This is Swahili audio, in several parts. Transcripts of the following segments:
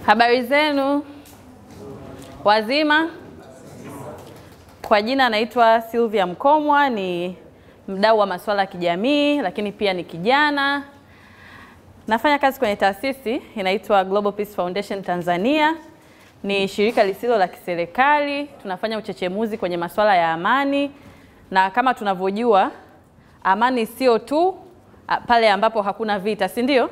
Habari zenu wazima. Kwa jina naitwa Sylvia Mkomwa, ni mdau wa masuala ya kijamii lakini pia ni kijana. Nafanya kazi kwenye taasisi inaitwa Global Peace Foundation Tanzania. Ni shirika lisilo la kiserikali, tunafanya uchechemuzi kwenye masuala ya amani, na kama tunavyojua amani sio tu pale ambapo hakuna vita, si ndio?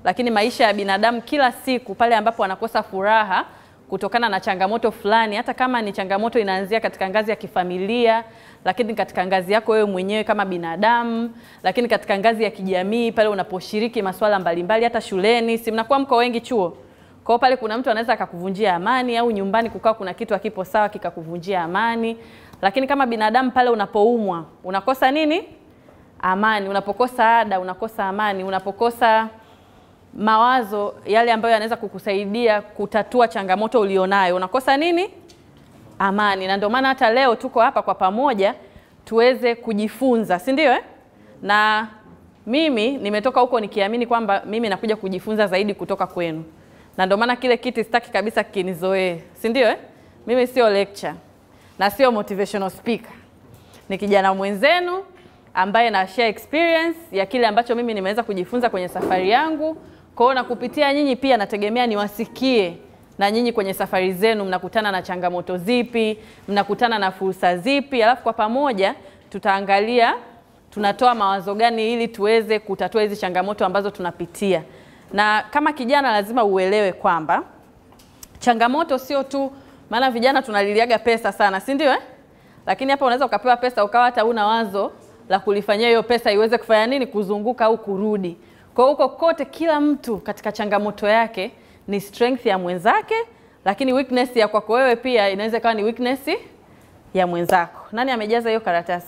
Lakini maisha ya binadamu kila siku pale ambapo wanakosa furaha kutokana na changamoto fulani, hata kama ni changamoto inaanzia katika ngazi ya kifamilia, lakini katika ngazi yako wewe mwenyewe kama binadamu, lakini katika ngazi ya kijamii pale unaposhiriki masuala mbalimbali, hata shuleni, si mnakuwa mko wengi chuo. Kwa pale kuna mtu anaweza akakuvunjia amani, au nyumbani kukaa kuna kitu hakipo sawa kikakuvunjia amani. Lakini kama binadamu pale unapoumwa, unakosa nini? Amani. Unapokosa ada, unakosa amani. Unapokosa mawazo yale ambayo yanaweza kukusaidia kutatua changamoto ulionayo, unakosa nini? Amani. Na ndio maana hata leo tuko hapa kwa pamoja tuweze kujifunza, si ndio Na mimi nimetoka huko nikiamini kwamba mimi nakuja kujifunza zaidi kutoka kwenu. Na ndio maana kile kiti sitaki kabisa kinizoee, si ndio Mimi sio lecture na sio motivational speaker. Ni kijana mwenzenu ambaye na share experience ya kile ambacho mimi nimeweza kujifunza kwenye safari yangu. Kwa hiyo na kupitia nyinyi pia nategemea niwasikie na nyinyi kwenye safari zenu mnakutana na changamoto zipi, mnakutana na fursa zipi, alafu kwa pamoja tutaangalia tunatoa mawazo gani ili tuweze kutatua hizi changamoto ambazo tunapitia. Na kama kijana lazima uelewe kwamba changamoto sio tu, maana vijana tunaliliaga pesa sana, si ndio Lakini hapa unaweza ukapewa pesa ukawa hata una wazo la kulifanyia hiyo pesa iweze kufanya nini, kuzunguka au kurudi. Kwa huko kote kila mtu katika changamoto yake ni strength ya mwenzake, lakini weakness ya kwako wewe pia inaweza kuwa ni weakness ya mwenzako. Nani amejaza hiyo karatasi?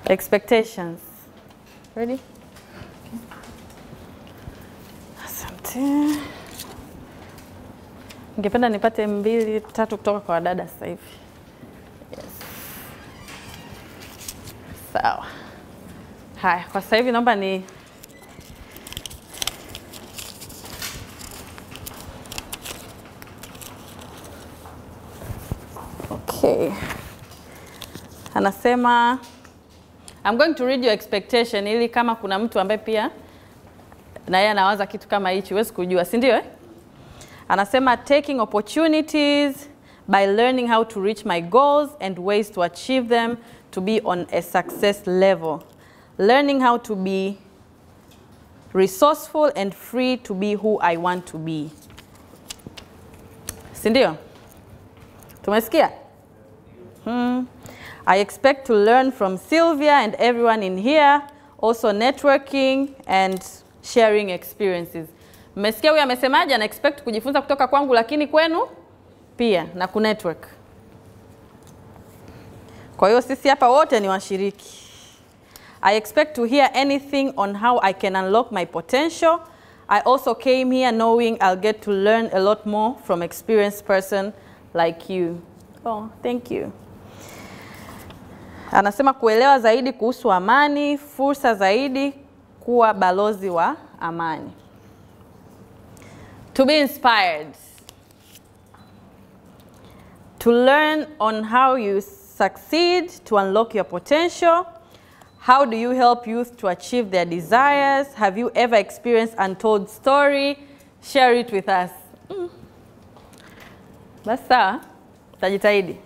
Expectations. Ready? Asante. Ningependa nipate 2, 3 kutoka kwa dada sasa hivi. Yes. Sawa. Haya, kwa sasa hivi naomba ni okay. Anasema I'm going to read your expectation ili kama kuna mtu ambaye pia na yeye anawaza kitu kama hichi huwezi kujua, si ndio Anasema taking opportunities by learning how to reach my goals and ways to achieve them to be on a success level. Learning how to be resourceful and free to be who I want to be. Si ndio? Tumesikia? I expect to learn from Sylvia and everyone in here, also networking and sharing experiences. Mmesikia huyu amesemaje? Ana expect kujifunza kutoka kwangu lakini kwenu pia na ku network. Kwa hiyo sisi hapa wote ni washiriki. I expect to hear anything on how I can unlock my potential. I also came here knowing I'll get to learn a lot more from experienced person like you. Oh, thank you. Anasema kuelewa zaidi kuhusu amani, fursa zaidi, kuwa balozi wa amani. To be inspired. To learn on how you succeed to unlock your potential. How do you help youth to achieve their desires? Have you ever experienced untold story? Share it with us. Basta, tajitahidi.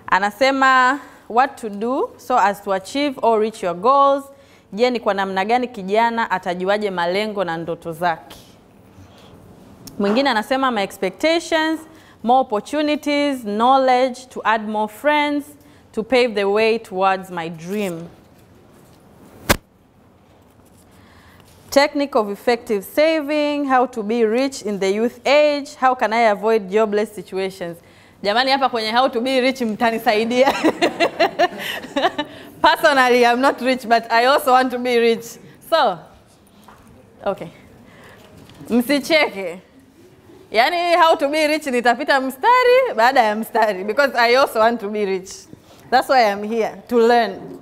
Anasema what to do so as to achieve or reach your goals. Je, ni kwa namna gani kijana atajuaje malengo na ndoto zake? Mwingine anasema my expectations, more opportunities, knowledge, to add more friends, to pave the way towards my dream. Technique of effective saving, how to be rich in the youth age, how can I avoid jobless situations. Jamani hapa kwenye how to be rich mtanisaidia. Personally, I'm not rich, but I also want to be rich. So, okay. Msicheke. Yani how to be rich nitapita mstari baada ya mstari because I also want to be rich. That's why I'm here, to learn.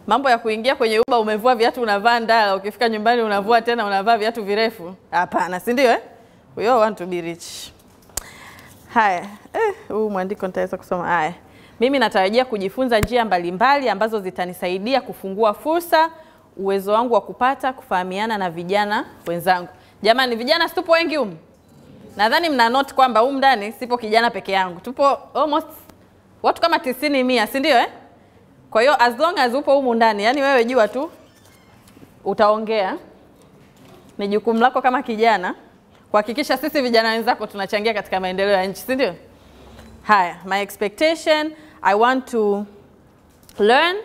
Mambo ya kuingia kwenye Uber umevua viatu unavaa ndala, ukifika nyumbani unavua tena unavaa viatu virefu. Hapana, si ndio We all want to be rich. Haya, huu mwandiko nitaweza kusoma. Haya. Mimi natarajia kujifunza njia mbalimbali ambazo zitanisaidia kufungua fursa, uwezo wangu wa kupata, kufahamiana na vijana wenzangu. Jamani, vijana tupo wengi humu. Nadhani mna note kwamba humu ndani sipo kijana peke yangu. Tupo almost watu kama 90-100, si ndio Kwa hiyo as long as upo humu ndani, yani wewe jua tu utaongea. Ni jukumu lako kama kijana kuhakikisha sisi vijana wenzako tunachangia katika maendeleo ya nchi, si ndio? Haya, my expectation, I want to learn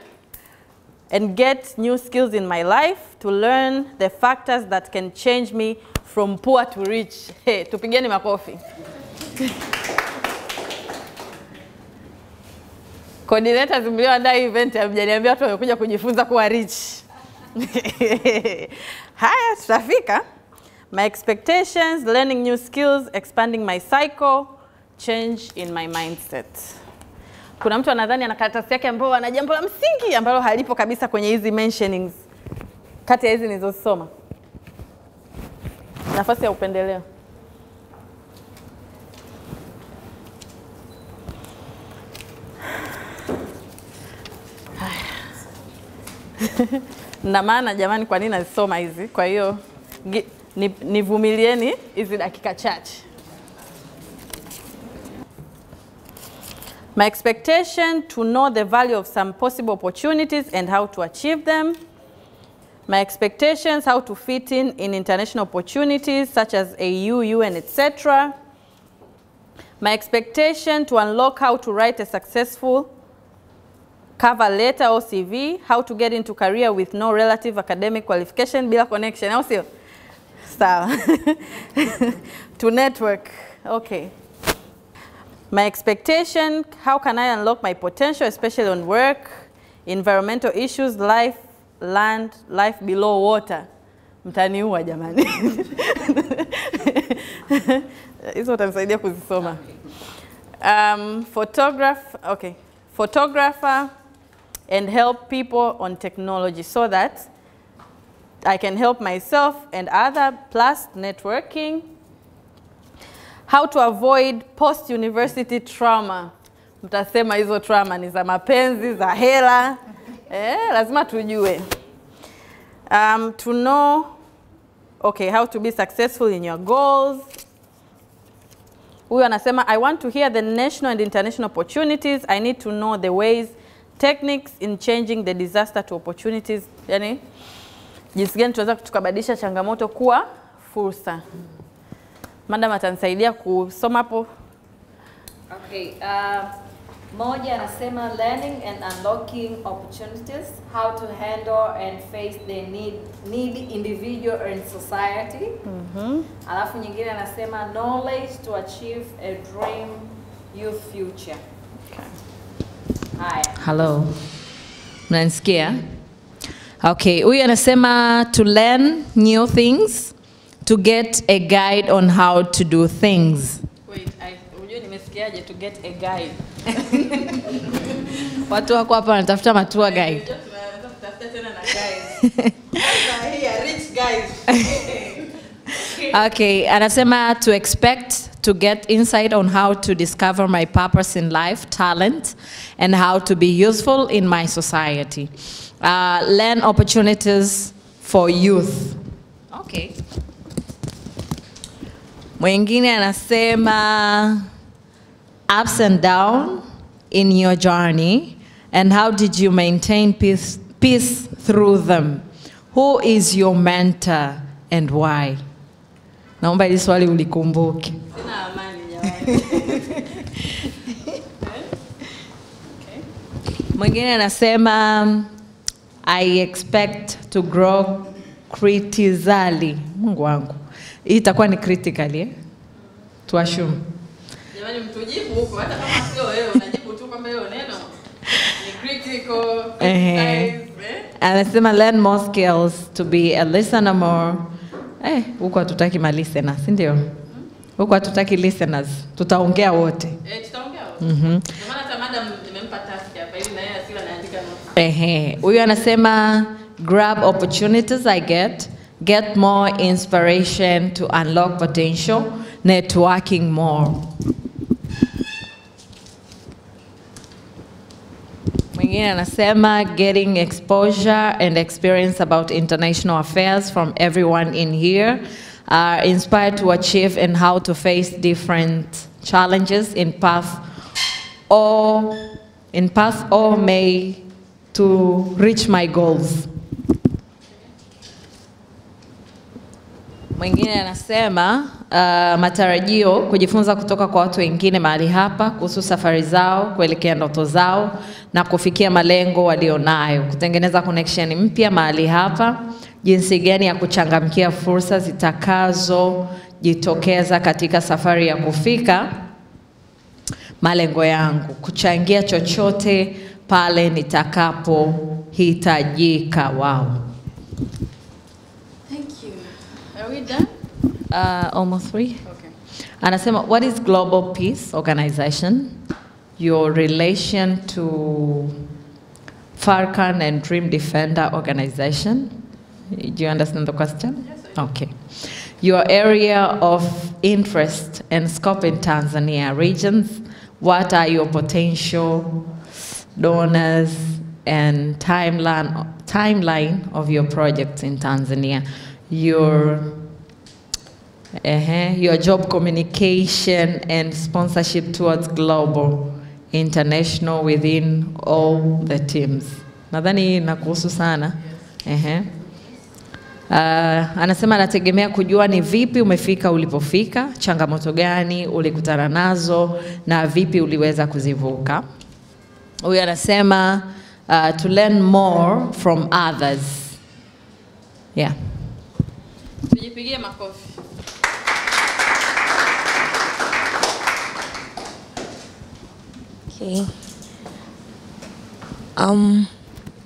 and get new skills in my life, to learn the factors that can change me from poor to rich. Hey, tupigeni makofi. Coordinators mlioandaa event hamjaniambia watu wamekuja kujifunza kuwa rich. Haya, tutafika. My expectations, learning new skills, expanding my cycle, change in my mindset. Kuna mtu anadhani ana karatasi yake ambayo ana jambo la msingi ambalo halipo kabisa kwenye hizi mentionings. Kati ya hizi nilizosoma. Nafasi ya upendeleo. Na maana jamani kwa nini nazisoma hizi? Kwa hiyo nivumilieni hizi dakika chache. My expectation, to know the value of some possible opportunities and how to achieve them. My expectations, how to fit in international opportunities such as AU, UN, etc. My expectation, to unlock how to write a successful cover letter or CV, how to get into career with no relative academic qualification bila connection, au sio? Sawa. To network. Okay. My expectation, how can I unlock my potential, especially on work, environmental issues, life, land, life below water. Mtaniua jamani. Hizo utanisaidia kuzisoma. Photographer and help people on technology so that I can help myself and other, plus networking. How to avoid post-university trauma. Mtasema hizo trauma ni za mapenzi, za hela. Lazima tujue. To know, how to be successful in your goals. Huyu anasema, I want to hear the national and international opportunities. I need to know the ways, techniques in changing the disaster to opportunities. Yani, jinsi gani tunaweza tukabadilisha changamoto kuwa fursa. Madam atanisaidia kusoma hapo. Okay, moja anasema learning and unlocking opportunities, how to handle and face the need individual and society. Alafu nyingine anasema knowledge to achieve a dream youth future. Okay. Hello. Mnanisikia? Okay, huyu anasema to learn new things, to get a guide on how to do things. Wait, unajua nimesikiaje to get a guide? Watu wako hapa wanatafuta matua guide. Tunatafuta tena na guide. Here rich guys. Okay, anasema to expect to get insight on how to discover my purpose in life, talent, and how to be useful in my society. Learn opportunities for youth. Okay. Mwingine anasema ups and down in your journey, and how did you maintain peace through them? Who is your mentor and why? Naomba hili swali ulikumbuke. Sina amani jamani. Okay. Mwingine anasema I expect to grow critically. Mungu wangu. Hii itakuwa ni critically to assume. Jamani mtujibu huko hata kama sio wewe unajibu tu kwamba hiyo neno ni critical. Anasema learn more skills to be a listener more. Huko hatutaki ma listeners, si ndio? Huko hatutaki listeners. Tutaongea wote. Tutaongea wote. Ndio maana hata madam nimempa task hapa ili na yeye asiwe anaandika notes. Huyu anasema grab opportunities I get more inspiration to unlock potential, networking more. Mwingine anasema getting exposure and experience about international affairs from everyone in here, inspired to achieve and how to face different challenges in path or may to reach my goals. Mwingine anasema matarajio kujifunza kutoka kwa watu wengine mahali hapa kuhusu safari zao, kuelekea ndoto zao na kufikia malengo walionayo, kutengeneza connection mpya mahali hapa, jinsi gani ya kuchangamkia fursa zitakazo jitokeza katika safari ya kufika malengo yangu, kuchangia chochote pale nitakapohitajika. Wow. Thank you. Are we done? Almost 3. Okay. Anasema, what is Global Peace Organization? Your relation to Farkan and Dream Defender Organization? Do you understand the question? Yes, I do. Okay. Your area of interest and scope in Tanzania regions. What are your potential donors and timeline of your projects in Tanzania? Your job communication and sponsorship towards global, international within all the teams. Nadhani nakuhusu sana. Anasema anategemea kujua ni vipi umefika ulipofika, changamoto gani ulikutana nazo na vipi uliweza kuzivuka. Huyu anasema to learn more from others. Yeah. Tujipigie makofi. Okay.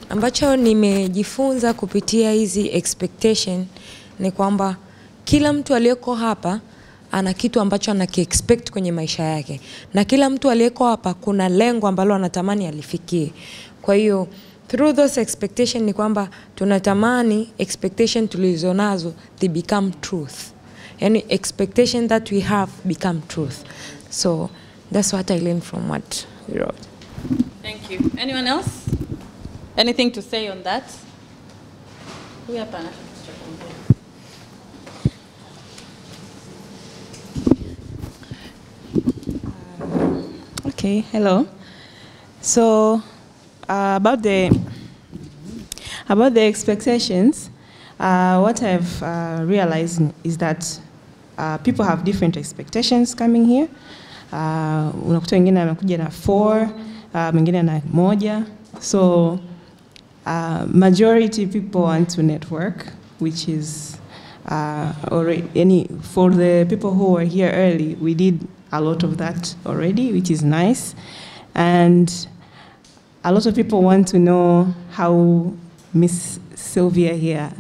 Ambacho nimejifunza kupitia hizi expectation ni kwamba kila mtu aliyeko hapa ana kitu ambacho anakiexpect kwenye maisha yake, na kila mtu aliyeko hapa kuna lengo ambalo anatamani alifikie. Kwa hiyo through those expectation ni kwamba tunatamani expectation tulizonazo they become truth. Yani expectation that we have become truth. So that's what I learned from what we wrote. Thank you. Anyone else? Anything to say on that? Huyu hapa ana kitu cha kuongea. Okay, hello. So about the expectations, what I've realized is that people have different expectations coming here. Unakuta wengine wamekuja na 4, mwingine na 1. So majority people want to network, which is already for the people who were here early, we did a lot of that already, which is nice. And a lot of people want to know how Miss Sylvia here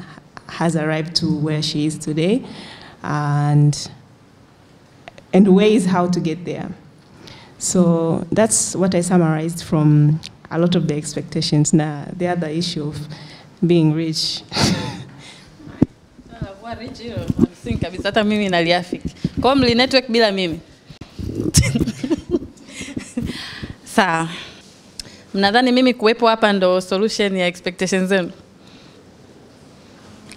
has arrived to where she is today, and ways how to get there. So that's what I summarized from a lot of the expectations. Now, the other issue of being rich. Kabisa hata mimi naliafiki. Kwa mli network bila mimi. Sawa. Mnadhani mimi kuwepo hapa ndo solution ya expectations zenu?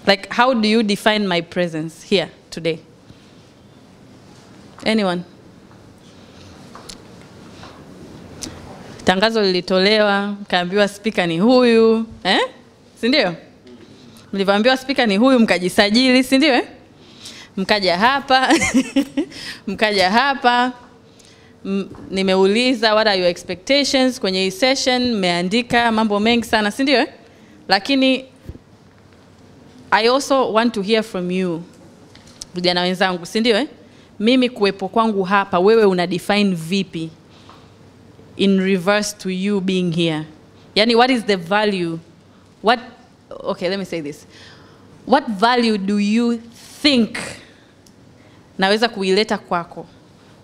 Like, how do you define my presence here today? Anyone? Tangazo lilitolewa, mkaambiwa speaker ni huyu, si ndio? Mlivyoambiwa speaker ni huyu mkajisajili, si ndio? Mkaja hapa. Mkaja hapa. Nimeuliza what are your expectations kwenye hii session, mmeandika mambo mengi sana, si ndio? Lakini I also want to hear from you, vijana wenzangu, si ndio? Mimi kuwepo kwangu hapa, wewe una define vipi in reverse to you being here? Yani, what is the value? Okay, let me say this. What value do you think naweza kuileta kwako?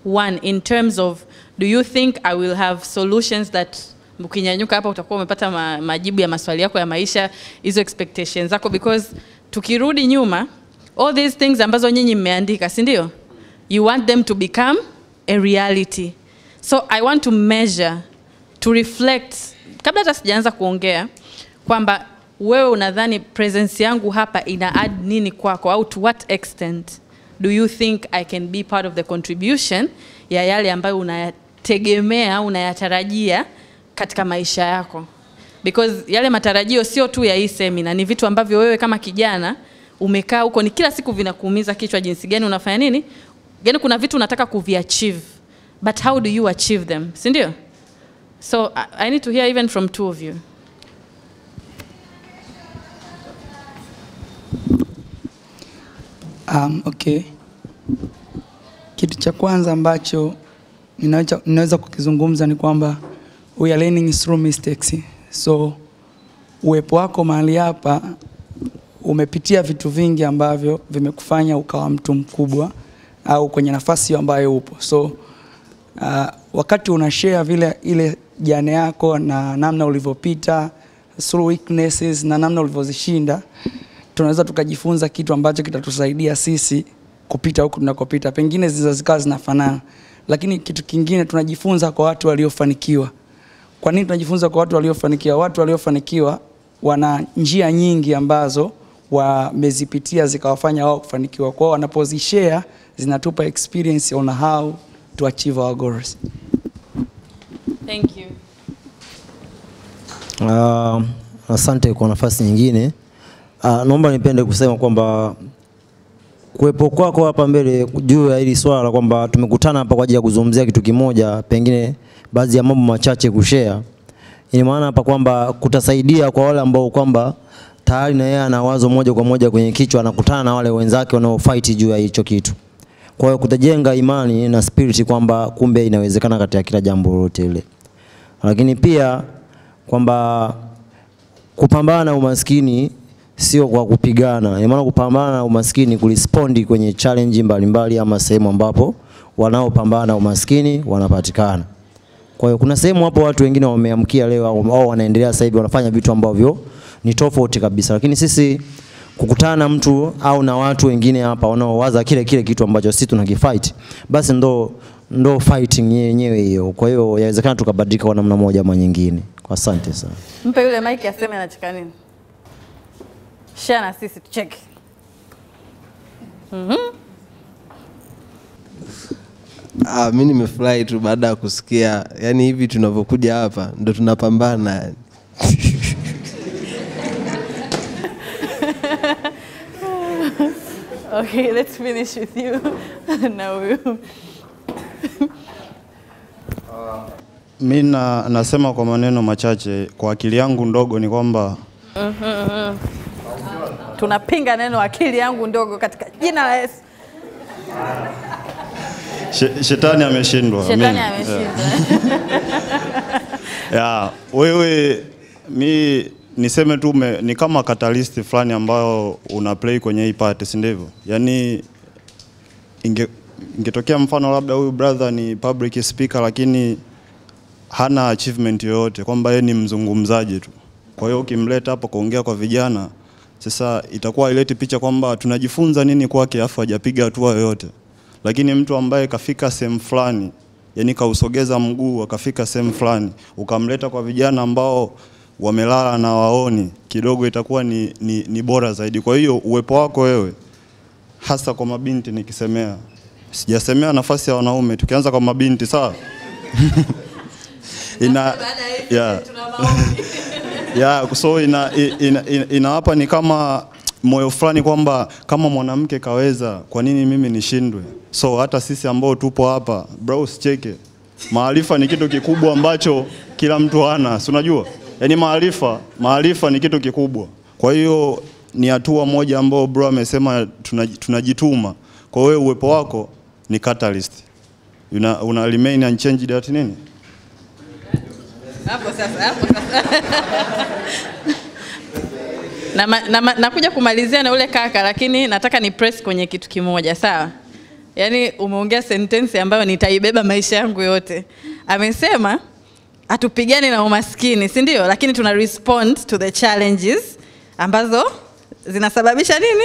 One, in terms of, do you think I will have solutions that ukinyanyuka hapa utakuwa umepata majibu ya maswali yako ya maisha, hizo expectations zako, because tukirudi nyuma, all these things ambazo nyinyi mmeandika, si ndio? You want them to become a reality. So I want to measure, to reflect, kabla hata sijaanza kuongea, kwamba wewe unadhani presence yangu hapa ina add nini kwako, au to what extent do you think I can be part of the contribution ya yale ambayo unayategemea, unayatarajia katika maisha yako. Because yale matarajio sio tu ya hii seminar, ni vitu ambavyo wewe kama kijana umekaa huko, ni kila siku vinakuumiza kichwa jinsi gani unafanya nini? Yaani kuna vitu unataka kuviachieve, but how do you achieve them? Si ndio? So I need to hear even from two of you. Okay. Kitu cha kwanza ambacho ninaweza kukizungumza ni kwamba we are learning through mistakes. So uwepo wako mahali hapa umepitia vitu vingi ambavyo vimekufanya ukawa mtu mkubwa au kwenye nafasi ambayo upo. So wakati unashare vile ile jana yako na namna ulivyopita through weaknesses na namna ulivyozishinda, tunaweza tukajifunza kitu ambacho kitatusaidia sisi kupita huko tunakopita. Pengine zikawa zinafanana, lakini kitu kingine tunajifunza kwa watu waliofanikiwa. Kwa nini tunajifunza kwa watu waliofanikiwa? Watu waliofanikiwa wana njia nyingi ambazo wamezipitia zikawafanya wao kufanikiwa. Kwa wanapozishare zinatupa experience on how to achieve our goals. Thank you. Asante kwa nafasi nyingine. Naomba nipende kusema kwamba kuwepo kwako hapa mbele juu ya hili swala kwamba tumekutana hapa kwa ajili ya kuzungumzia kitu kimoja, pengine baadhi ya mambo machache kushare. Ina maana hapa kwamba kutasaidia kwa wale ambao kwamba tayari na yeye ana wazo moja kwa moja kwenye kichwa, anakutana na wale wenzake wanao fight juu ya hicho kitu. Kwa hiyo kutajenga imani na spirit kwamba kumbe inawezekana katika kila jambo lolote ile. Lakini pia kwamba kupambana na umaskini sio kwa kupigana. Ina maana kupambana na umaskini kurespondi kwenye challenge mbalimbali ama sehemu ambapo wanaopambana na umaskini wanapatikana. Kwa hiyo kuna sehemu hapo watu wengine wameamkia leo au wanaendelea sasa hivi wanafanya vitu ambavyo ni tofauti kabisa. Lakini sisi kukutana na mtu au na watu wengine hapa wanaowaza kile kitu ambacho sisi tunakifight, basi ndo fighting yenyewe hiyo. Kwa hiyo yawezekana tukabadilika kwa namna moja ama nyingine. Asante sana. Mpe yule mic aseme anacheka nini. Share na sisi tucheke. Mimi nimefurahi tu baada ya kusikia, yani hivi tunavyokuja hapa ndo tunapambana yani. Okay, let's finish with you. Now mimi nasema kwa maneno machache, kwa akili yangu ndogo ni kwamba tunapinga neno akili yangu ndogo katika jina la Yesu. Shetani ameshindwa. Shetani ameshindwa. Wewe niseme tu ni kama catalyst fulani ambayo una play kwenye hii party, si ndivyo? Yaani ingetokea mfano labda huyu brother ni public speaker lakini hana achievement yoyote, kwamba yeye ni mzungumzaji tu. Kwa hiyo ukimleta hapo kuongea kwa vijana, sasa itakuwa ileti picha kwamba tunajifunza nini kwake afu hajapiga hatua yoyote. Lakini mtu ambaye kafika sehemu fulani, yani kausogeza mguu akafika sehemu fulani, ukamleta kwa vijana ambao wamelala na waoni, kidogo itakuwa ni bora zaidi. Kwa hiyo uwepo wako wewe, hasa kwa mabinti nikisemea, sijasemea nafasi ya wanaume, tukianza kwa mabinti sawa. So inawapa ni kama moyo fulani kwamba kama mwanamke kaweza, kwa nini mimi nishindwe? So hata sisi ambao tupo hapa, bro, usicheke. Maarifa ni kitu kikubwa ambacho kila mtu hana, si unajua? Yaani maarifa ni kitu kikubwa. Kwa hiyo ni hatua moja ambao bro amesema tunajituma. Kwa hiyo uwepo wako ni catalyst. Una remain unchanged at nini? Hapo sasa. Nakuja kumalizia na ule kaka, lakini nataka ni press kwenye kitu kimoja, sawa? Yaani umeongea sentence ambayo nitaibeba maisha yangu yote. Amesema hatupigani na umaskini, si ndio? Lakini tuna respond to the challenges ambazo zinasababisha nini?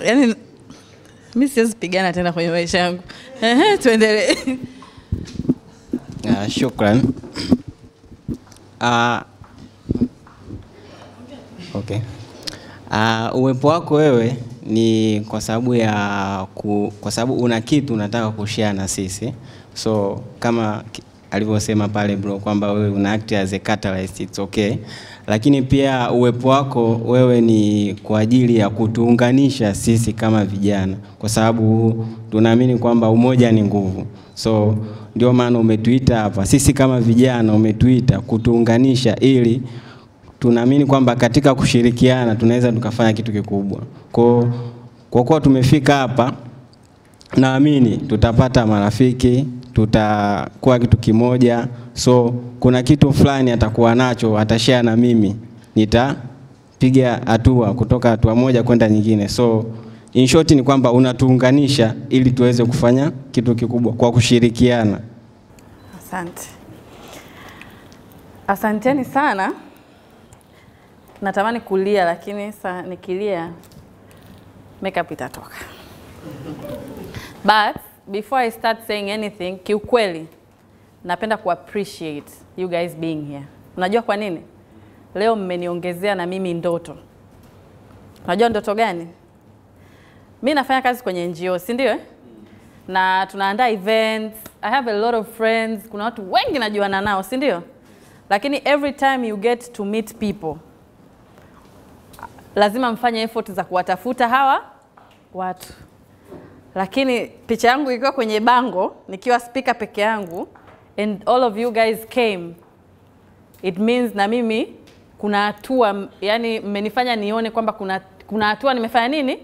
Yaani mimi siwezi pigana tena kwenye maisha yangu. Tuendelee. Shukran. Okay. Uwepo wako wewe ni kwa sababu una kitu unataka kushare na sisi. So kama alivyosema pale bro kwamba wewe una act as a catalyst, it's okay. Lakini pia uwepo wako wewe ni kwa ajili ya kutuunganisha sisi kama vijana, kwa sababu tunaamini kwamba umoja ni nguvu. So ndio maana umetuita hapa sisi kama vijana, umetuita kutuunganisha ili tunaamini kwamba katika kushirikiana tunaweza tukafanya kitu kikubwa. Kwa kuwa tumefika hapa, naamini tutapata marafiki, tutakuwa kitu kimoja. So kuna kitu fulani atakuwa nacho, atashare na mimi, nitapiga hatua kutoka hatua moja kwenda nyingine. So in short ni kwamba unatuunganisha ili tuweze kufanya kitu kikubwa kwa kushirikiana. Asante. Asanteni sana. Natamani kulia lakini nikilia makeup itatoka. But before I start saying anything, kiukweli napenda ku appreciate you guys being here. Unajua kwa nini? Leo mmeniongezea na mimi ndoto. Unajua ndoto gani? Mimi nafanya kazi kwenye NGO, si ndio? Na tunaandaa events. I have a lot of friends. Kuna watu wengi najuana nao, si ndio? Lakini every time you get to meet people, lazima mfanye effort za kuwatafuta hawa watu. Lakini picha yangu ikiwa kwenye bango, nikiwa speaker peke yangu, and all of you guys came, it means na mimi kuna hatua, yani mmenifanya nione kwamba kuna hatua nimefanya nini?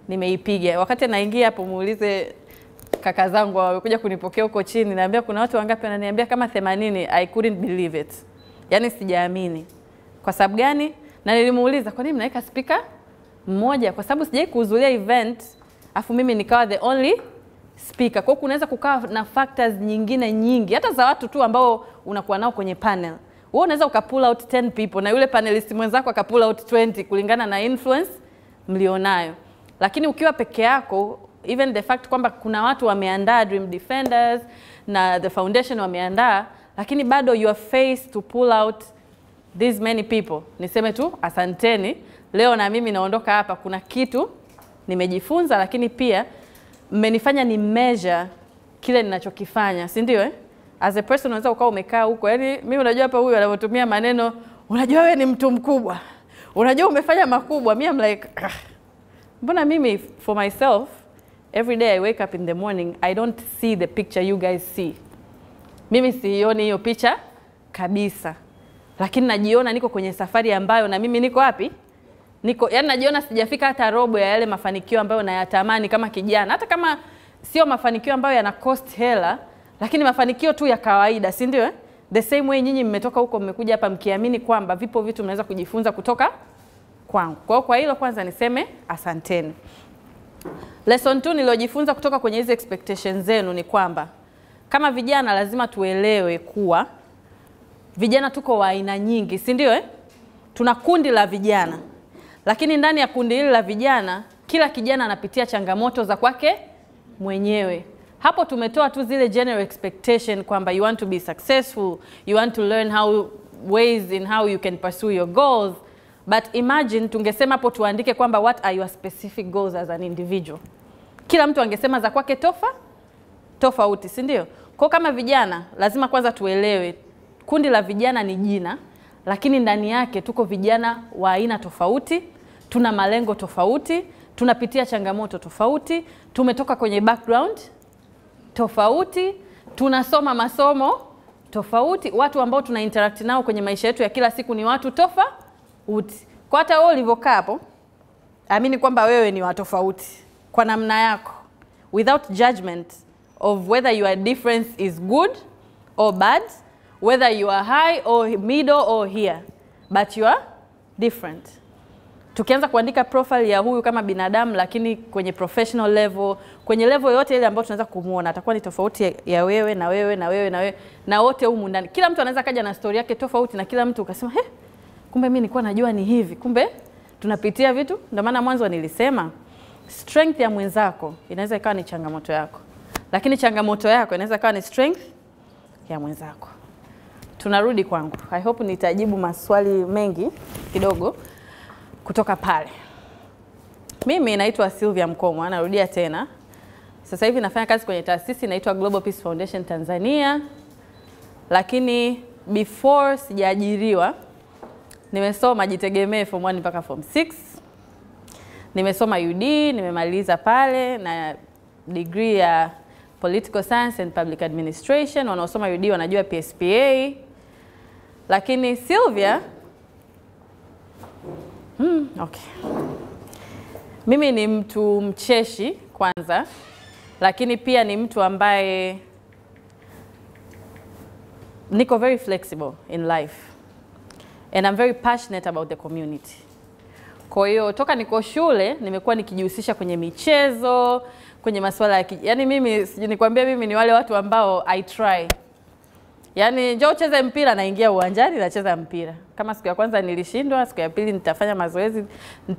Nimeipiga. Wakati naingia hapo muulize kaka zangu wamekuja kunipokea huko chini, naambia kuna watu wangapi, wananiambia kama 80. I couldn't believe it. Yani sijaamini. Kwa sababu gani? Na nilimuuliza kwa nini mnaweka speaker mmoja? Kwa sababu sijai kuhudhuria event afu mimi nikawa the only speaker. Kwa hiyo kunaweza kukaa na factors nyingine nyingi, hata za watu tu ambao unakuwa nao kwenye panel. Wewe unaweza ukapull out 10 people na yule panelist mwenzako akapull out 20 kulingana na influence mlionayo. Lakini ukiwa peke yako, even the fact kwamba kuna watu wameandaa Dream Defenders na the foundation wameandaa, lakini bado you are faced to pull out these many people. Niseme tu asanteni. Leo na mimi naondoka hapa kuna kitu nimejifunza, lakini pia mmenifanya ni measure kile ninachokifanya, si ndio? As a person unaweza ukawa umekaa huko, yani mimi unajua hapa huyu anavotumia maneno, unajua wewe ni mtu mkubwa, unajua umefanya makubwa. Mimi I'm like mbona mimi for myself every day I wake up in the morning, I don't see the picture you guys see. Mimi sioni hiyo picha kabisa. Lakini najiona niko kwenye safari ambayo na mimi niko wapi? Yani najiona sijafika hata robo ya yale mafanikio ambayo nayatamani kama kijana. Hata kama sio mafanikio ambayo yana cost hela, lakini mafanikio tu ya kawaida, si ndio? The same way nyinyi mmetoka huko mmekuja hapa mkiamini kwamba vipo vitu mnaweza kujifunza kutoka kwangu. Kwa hilo kwanza niseme asanteni. Lesson 2 niliojifunza kutoka kwenye hizo expectations zenu ni kwamba kama vijana lazima tuelewe kuwa vijana tuko wa aina nyingi, si ndio? Tuna kundi la vijana. Lakini ndani ya kundi hili la vijana, kila kijana anapitia changamoto za kwake mwenyewe. Hapo tumetoa tu zile general expectation kwamba you want to be successful, you want to learn ways in how you can pursue your goals. But imagine tungesema hapo tuandike kwamba what are your specific goals as an individual. Kila mtu angesema za kwake tofauti, si ndio? Kwa kama vijana lazima kwanza tuelewe kundi la vijana ni jina, lakini ndani yake tuko vijana wa aina tofauti, tuna malengo tofauti, tunapitia changamoto tofauti, tumetoka kwenye background tofauti, tunasoma masomo tofauti, watu ambao tuna interact nao kwenye maisha yetu ya kila siku ni watu tofauti. Kwa hata wewe ulivyokaa hapo, amini kwamba wewe ni watu tofauti kwa namna yako, without judgment of whether your difference is good or bad, whether you are high or middle or here, but you are different. tukianza kuandika profile ya huyu kama binadamu, lakini kwenye professional level, kwenye level yote ile ambayo tunaweza kumuona, atakuwa ni tofauti ya wewe na wewe na wewe na wewe na wote humu ndani. Kila mtu anaweza kaja na story yake tofauti, na kila mtu ukasema kumbe mimi nilikuwa najua ni hivi, kumbe tunapitia vitu. Ndio maana mwanzo nilisema strength ya mwenzako inaweza ikawa ni changamoto yako, lakini changamoto yako inaweza ikawa ni strength ya mwenzako. Tunarudi kwangu. I hope nitajibu maswali mengi kidogo kutoka pale. Mimi naitwa Sylvia Mkomwa, narudia tena. Sasa hivi nafanya kazi kwenye taasisi inaitwa Global Peace Foundation Tanzania. Lakini before sijaajiriwa, nimesoma jitegemee form 1 mpaka form 6. Nimesoma UD, nimemaliza pale na degree ya Political Science and Public Administration. Wanaosoma UD wanajua PSPA. Lakini Sylvia okay. Mimi ni mtu mcheshi kwanza, lakini pia ni mtu ambaye niko very flexible in life and I'm very passionate about the community. Kwa hiyo toka niko shule nimekuwa nikijihusisha kwenye michezo, kwenye masuala ya yani mimi nikwambia mimi ni wale watu ambao I try. Yani njoo ucheze mpira, naingia uwanjani nacheza mpira. Kama siku ya kwanza nilishindwa, siku ya pili nitafanya mazoezi.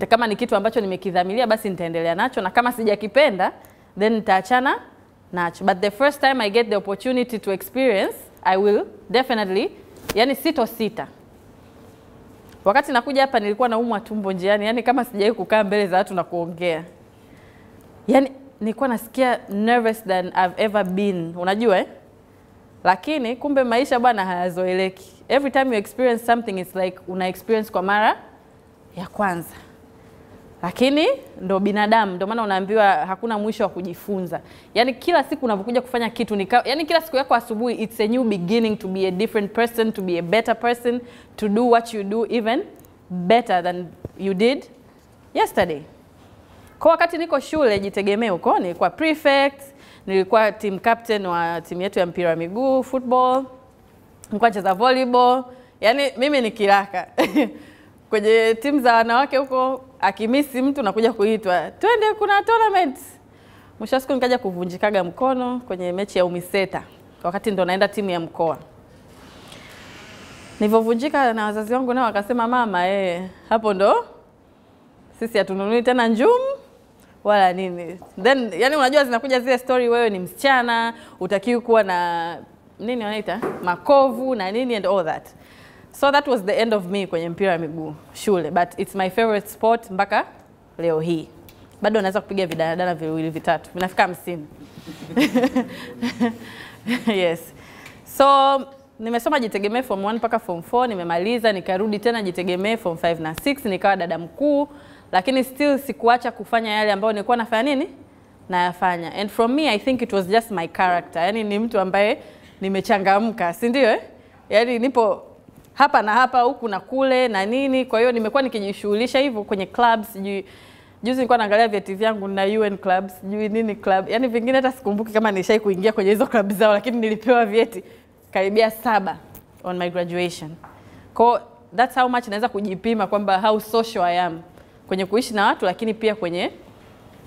Kama ni kitu ambacho nimekidhamiria basi nitaendelea nacho, na kama sijakipenda then nitaachana nacho. But the first time I get the opportunity to experience, I will definitely, yani sita. Wakati nakuja hapa nilikuwa naumwa tumbo njiani, yani kama sijawahi kukaa mbele za watu na kuongea. Yani nilikuwa nasikia nervous than I've ever been, unajua Lakini kumbe maisha bwana hayazoeleki. Every time you experience something it's like una experience kwa mara ya kwanza. Lakini ndo binadamu, ndo maana unaambiwa hakuna mwisho wa kujifunza. Yani kila siku unapokuja kufanya kitu yani kila siku yako asubuhi it's a new beginning to be a different person, to be a better person, to do what you do even better than you did yesterday. Kwa wakati niko shule jitegemee huko, nilikuwa prefect, nilikuwa team captain wa timu yetu ya mpira wa miguu, football, nilikuwa nacheza volleyball. Yani mimi ni kiraka. Kwenye timu za wanawake huko akimisi mtu nakuja kuitwa, twende kuna tournament. Mwisho wa siku nikaja kuvunjikaga mkono kwenye mechi ya UMISETA wakati ndo naenda timu ya mkoa. Nilivyovunjika na wazazi wangu nao wakasema mama hapo ndo sisi hatununui tena njumu wala nini. Then yani unajua zinakuja zile story, wewe ni msichana, utakiwa kuwa na nini wanaita makovu na nini and all that. So that was the end of me kwenye mpira wa miguu shule, but it's my favorite sport mpaka leo hii. Bado naweza kupiga vidadana viwili vitatu, vinafika 50. Yes. So nimesoma jitegemee form 1 mpaka form 4, nimemaliza, nikarudi tena jitegemee form 5 na 6, nikawa dada mkuu, lakini still sikuacha kufanya yale ambayo nilikuwa nafanya nini? Nayafanya. And from me I think it was just my character. Yani ni mtu ambaye nimechangamka, si ndio Yani nipo hapa na hapa huku na kule na nini, kwa hiyo nimekuwa nikijishughulisha hivyo kwenye clubs. Juzi nilikuwa naangalia vyeti vyangu na UN clubs, nini club, yani vingine hata sikumbuki kama nilishai kuingia kwenye hizo clubs zao, lakini nilipewa vyeti karibia 7 on my graduation. Kwa that's how much naweza kujipima kwamba how social I am kwenye kuishi na watu, lakini pia kwenye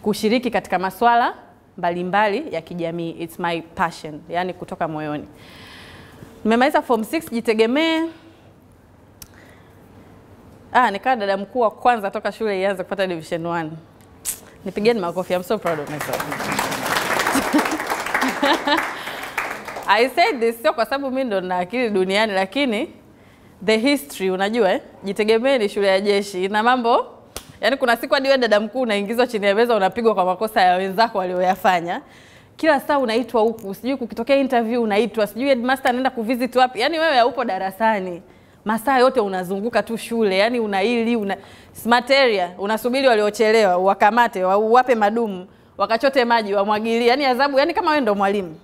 kushiriki katika masuala mbalimbali ya kijamii. It's my passion, yani kutoka moyoni. Nimemaliza form 6 jitegemee. Nikaa dada mkuu wa kwanza toka shule ianze kupata division 1. Nipigeni makofi, I'm so proud of myself. I said this sio kwa sababu mimi ndo na akili duniani, lakini the history unajua jitegemee ni shule ya jeshi na mambo. Yani kuna siku hadi wewe dada mkuu unaingizwa chini ya meza unapigwa kwa makosa ya wenzako walioyafanya. Kila saa unaitwa huku, sijui kukitokea interview unaitwa, sijui headmaster anaenda kuvisit wapi. Yani wewe haupo darasani. Masaa yote unazunguka tu shule, yani una smart area, unasubiri waliochelewa, wakamate, wape madumu, wakachote maji, wamwagilie. Yani adhabu, yani kama wewe ndo mwalimu.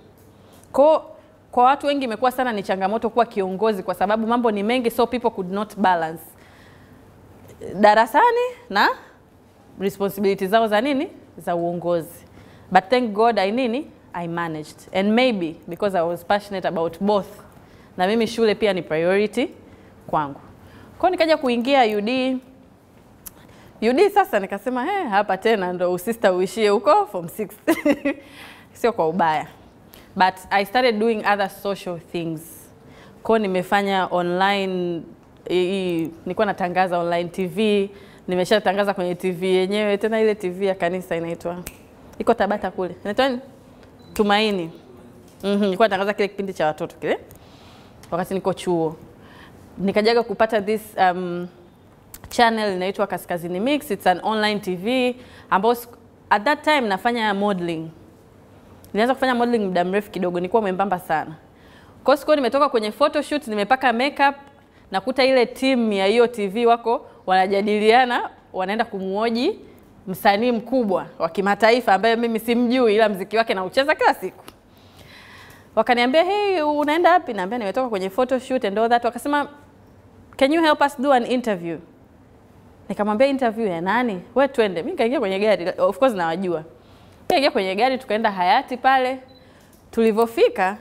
Kwa watu wengi imekuwa sana ni changamoto kuwa kiongozi kwa sababu mambo ni mengi, so people could not balance darasani na responsibilities zao za nini? Za uongozi. But thank God I managed. And maybe because I was passionate about both. Na mimi shule pia ni priority kwangu. Kwa nikaja kuingia UD. UD sasa nikasema hapa tena ndo usister uishie huko form 6. Sio kwa ubaya. But I started doing other social things. Kwa nimefanya online, nilikuwa natangaza online TV, nimeshatangaza kwenye TV yenyewe, tena ile TV ya kanisa inaitwa, iko Tabata kule. Inaitwa Tumaini. Nilikuwa natangaza kile kipindi cha watoto kile. Wakati niko chuo. Nikajaga kupata this channel inaitwa Kaskazini Mix. It's an online TV ambao at that time nafanya modeling. Nilianza kufanya modeling muda mrefu kidogo, nilikuwa mwembamba sana. Kwa hiyo nimetoka kwenye photoshoot, nimepaka makeup, nakuta ile team ya hiyo TV wako wanajadiliana, wanaenda kumuoji msanii mkubwa wa kimataifa ambaye mimi simjui ila muziki wake naucheza kila siku. Wakaniambia, "Hey, unaenda wapi?" Naambia nimetoka kwenye photoshoot and all that. Wakasema, "Can you help us do an interview?" Nikamwambia, "Interview ya nani?" "Wewe twende." Mimi nikaingia kwenye gari, of course nawajua. Nikaingia kwenye gari tukaenda Hayati pale. Tulivofika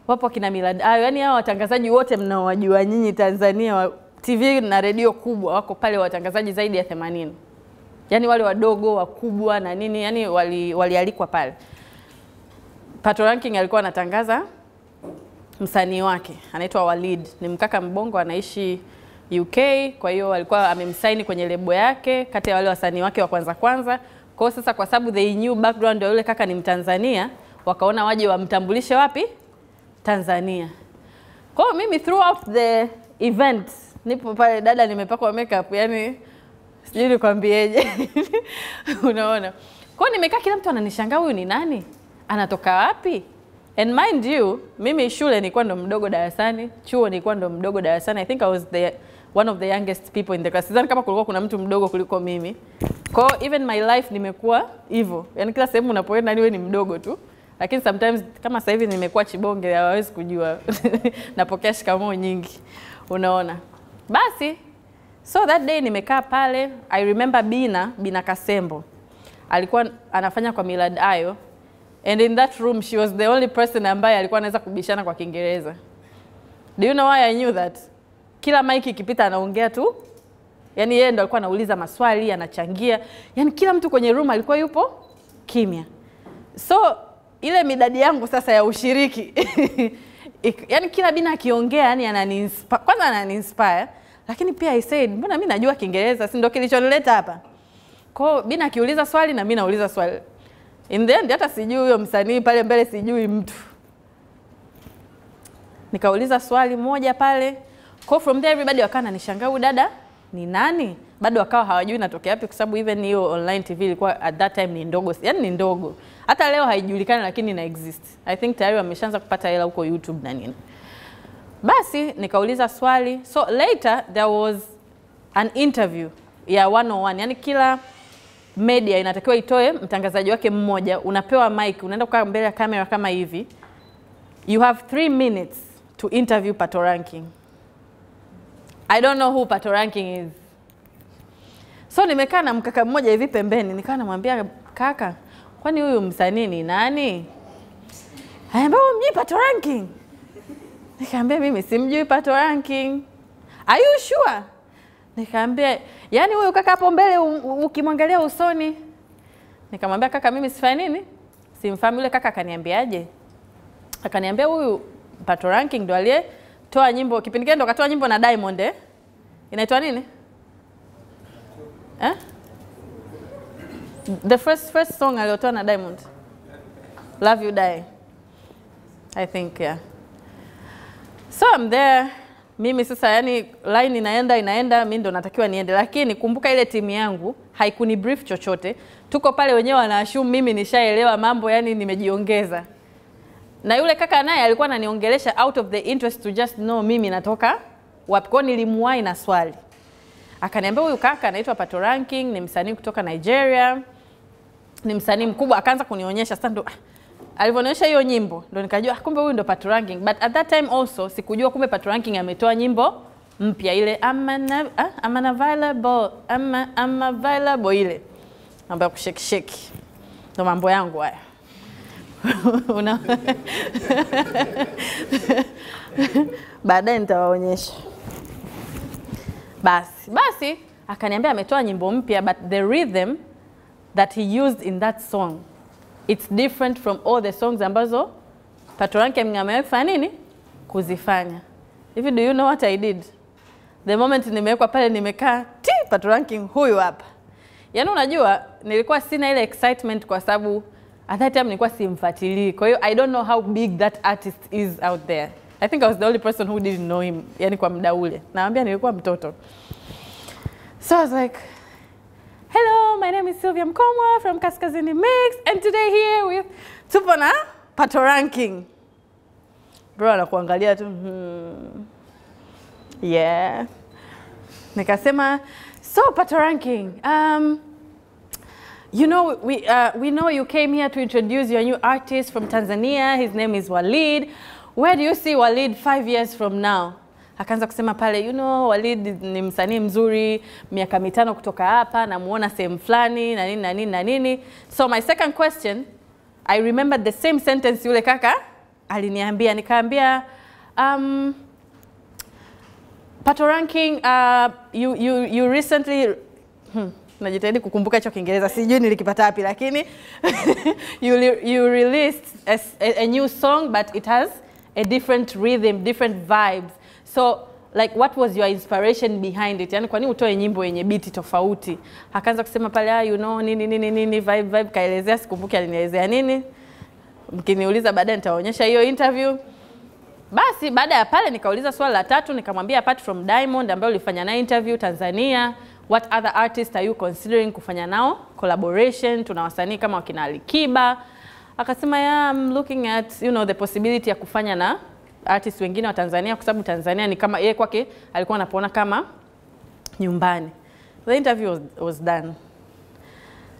wapo kina Milad Ayo, yani hao watangazaji wote mnaowajua nyinyi Tanzania wa TV na radio kubwa wako pale, watangazaji zaidi ya 80. Yani wale wadogo, wakubwa na nini, yani walialikwa pale. Pato Ranking alikuwa anatangaza msanii wake, anaitwa Walid. Ni mkaka mbongo anaishi UK, kwa hiyo alikuwa amemsaini kwenye lebo yake kati ya wale wasanii wake wa kwanza. Kwa hiyo sasa kwa sababu they knew background ya yule kaka ni Mtanzania, wakaona waje wamtambulishe wapi? Tanzania. Kwa hiyo mimi throughout the event nipo pale, dada nimepakwa makeup, yani sijui nikwambieje. Unaona? Kwa hiyo nimekaa, kila mtu ananishangaa, huyu ni nani? Anatoka wapi? And mind you, mimi shule nilikuwa ndo mdogo darasani, chuo nilikuwa ndo mdogo darasani. I think I was one of the youngest people in the class. Sidhani kama kulikuwa kuna mtu mdogo kuliko mimi. Kwa hiyo even my life nimekuwa hivyo. Yaani kila sehemu unapoenda niwe ni mdogo tu. Lakini sometimes kama sasa hivi nimekuwa chibonge, hawawezi kujua. Napokea shikamoo nyingi. Unaona? Basi, so that day nimekaa pale, I remember Bina Kasembo. Alikuwa anafanya kwa Milad Ayo. And in that room she was the only person ambaye alikuwa anaweza kubishana kwa Kiingereza. Do you know why I knew that? Kila mic ikipita anaongea tu. Yaani yeye ndo alikuwa anauliza maswali, anachangia. Yaani kila mtu kwenye room alikuwa yupo kimya. So ile midadi yangu sasa ya ushiriki. Yaani kila Bina akiongea yani anani-inspire, lakini pia I said, mbona mimi najua Kiingereza, si ndio kilichonileta hapa? Kwa hiyo Bina akiuliza swali na mimi nauliza swali. In the end hata sijui huyo msanii pale mbele, sijui mtu. Nikauliza swali moja pale. Kwa from there everybody wakawa wananishangaa, huyu dada ni nani? Bado wakawa hawajui natokea wapi, kwa sababu even hiyo online TV ilikuwa at that time ni ndogo. Yaani ni ndogo. Hata leo haijulikani lakini ina exist. I think tayari wameshaanza kupata hela huko YouTube na nini. Basi nikauliza swali. So later there was an interview ya 101. Yaani kila media inatakiwa itoe mtangazaji wake mmoja, unapewa mic, unaenda kukaa mbele ya kamera kama hivi. You have 3 minutes to interview Pato Ranking. I don't know who Pato Ranking is. So nimekaa na mkaka mmoja hivi pembeni, nikawa namwambia, "Kaka, kwani huyu msanii ni nani?" Anambia, "Mjui Pato Ranking?" Nikamwambia, "Mimi simjui Pato Ranking." "Are you sure?" Nikamwambia, "Yaani huyu kaka hapo mbele ukimwangalia usoni." Nikamwambia, "Kaka, mimi sifanyi nini? Simfahamu." Yule kaka akaniambiaje? Akaniambia, "Huyu Pato Ranking ndo aliyetoa nyimbo, kipindi kile ndo katoa nyimbo na Diamond Inaitwa nini? The first song aliyotoa na Diamond. Love You Die. I think, yeah. So I'm there. Mimi sasa yani line inaenda, mimi ndo natakiwa niende. Lakini kumbuka ile timu yangu haikuni brief chochote. Tuko pale wenyewe wana assume mimi nishaelewa mambo, yani nimejiongeza. Na yule kaka naye alikuwa ananiongelesha out of the interest to just know mimi natoka wapi. Kwa nilimwahi na swali. Akaniambia, "Huyu kaka anaitwa Pato Ranking, ni msanii kutoka Nigeria. Ni msanii mkubwa." Akaanza kunionyesha sasa, ndo alivyonionyesha hiyo nyimbo ndo nikajua kumbe huyu ndo Pato Ranking. But at that time also sikujua kumbe Pato Ranking ametoa nyimbo mpya ile I'm available ile. Mambo ya kushake. Ndo mambo yangu haya. Baadaye nitawaonyesha. Basi Akaniambia ametoa nyimbo mpya, but the rhythm that he used in that song, it's different from all the songs ambazo Patoranking amewahi kufanya nini? Kuzifanya. If do you know what I did? The moment nimewekwa pale nimekaa, Patoranking huyu hapa. Yaani unajua nilikuwa sina ile excitement kwa sababu at that time nilikuwa simfuatilii. Kwa hiyo I don't know how big that artist is out there. I think I was the only person who didn't know him, yani kwa muda ule. Naambia nilikuwa mtoto. So I was like, hello, my name is Sylvia Mkomwa from Kaskazini Mix, and today here with tupo na Patoranking. Bro anakuangalia tu. Yeah. Nikasema, so Patoranking, you know, we know you came here to introduce your new artist from Tanzania. His name is Walid. Where do you see Walid 5 years from now? Akaanza kusema pale, you know, Walid ni msanii mzuri, miaka 5 kutoka hapa, namuona sehemu fulani, na nini na nini na nini. So my second question, I remembered the same sentence yule kaka aliniambia, nikaambia, Patoranking, you recently, najitahidi kukumbuka hicho Kiingereza, sijui nilikipata wapi, lakini you released a new song, but it has a different rhythm, different vibes. So like what was your inspiration behind it? Yani kwa nini utoe nyimbo yenye beat tofauti? Akaanza kusema pale, you know, nini vibe kaelezea, sikumbuki alinielezea nini. Mkiniuliza baadaye nitaonyesha hiyo interview. Basi baada ya pale nikauliza swali la 3, nikamwambia apart from Diamond ambaye ulifanya naye interview Tanzania, what other artists are you considering kufanya nao collaboration? Tuna wasanii kama wakina Alikiba. Akasema, yeah, I'm looking at, you know, the possibility ya kufanya na artists wengine wa Tanzania kwa sababu Tanzania ni kama yeye kwake alikuwa anapoona kama nyumbani. The interview was done.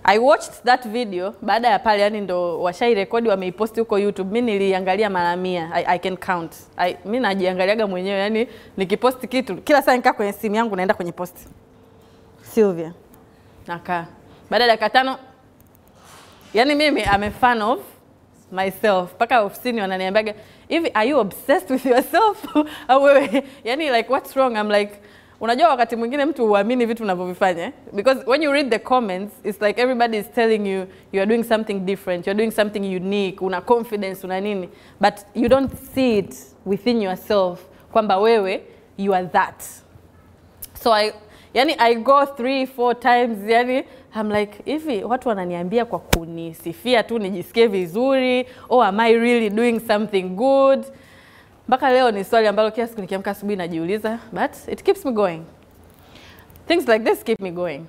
I watched that video. Baada ya pale yani ndo washai rekodi wameiposti huko YouTube. Mimi niliangalia mara 100. I can count. Mimi najiangaliaga mwenyewe yani nikiposti kitu kila saa nikaa kwenye simu yangu naenda kwenye post. Sylvia. Nakaa. Baada ya dakika 5 yani mimi I'm a fan of myself. Paka ofisini wananiambiaga, "Hivi are you obsessed with yourself?" Au wewe yani like what's wrong? I'm like, unajua wakati mwingine mtu huamini vitu unavyovifanya, because when you read the comments it's like everybody is telling you you are doing something different, you are doing something unique, una confidence, una nini, but you don't see it within yourself kwamba wewe you are that. So I go 3-4 times yani I'm like, hivi watu wananiambia kwa kunisifia tu nijisikie vizuri, or am I really doing something good? Mpaka leo ni swali ambalo kila siku nikiamka asubuhi najiuliza, but it keeps me going. Things like this keep me going.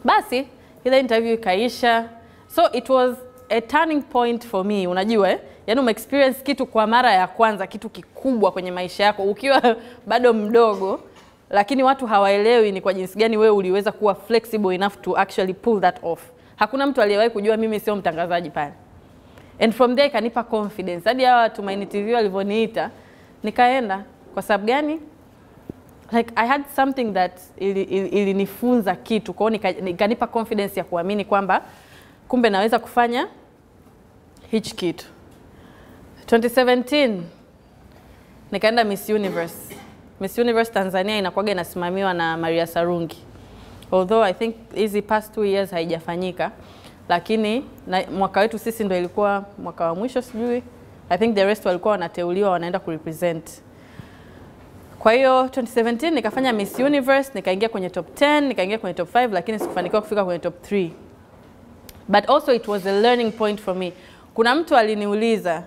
Basi ile interview ikaisha. So it was a turning point for me, unajua yani umeexperience kitu kwa mara ya kwanza, kitu kikubwa kwenye maisha yako ukiwa bado mdogo, lakini watu hawaelewi ni kwa jinsi gani wewe uliweza kuwa flexible enough to actually pull that off. Hakuna mtu aliyewahi kujua mimi sio mtangazaji pale. And from there kanipa confidence. Hadi hawa Tumaini TV walivoniita, nikaenda. Kwa sababu gani? Like I had something that ilinifunza kitu. Kwa hiyo nikanipa confidence ya kuamini kwamba kumbe naweza kufanya hichi kitu. 2017 nikaenda Miss Universe. Miss Universe Tanzania inakuwaga inasimamiwa na Maria Sarungi. Although I think hizi past 2 years haijafanyika, lakini mwaka wetu sisi ndo ilikuwa mwaka wa mwisho sijui. I think the rest walikuwa wanateuliwa wanaenda kurepresent. Kwa hiyo 2017 nikafanya Miss Universe, nikaingia kwenye top 10, nikaingia kwenye top 5, lakini sikufanikiwa kufika kwenye top 3. But also it was a learning point for me. Kuna mtu aliniuliza,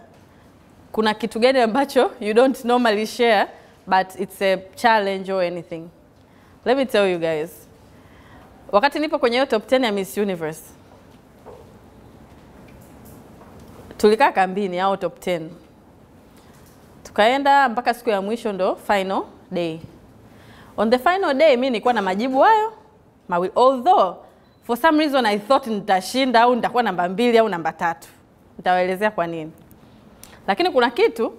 kuna kitu gani ambacho you don't normally share but it's a challenge or anything? Let me tell you guys. Wakati nipo kwenye hiyo top 10 ya Miss Universe, tulikaa kambini au top 10. Tukaenda mpaka siku ya mwisho ndo final day. On the final day mimi nilikuwa na majibu hayo mawili, although for some reason I thought nitashinda au nitakuwa namba 2 au namba 3. Nitawaelezea kwa nini. Lakini kuna kitu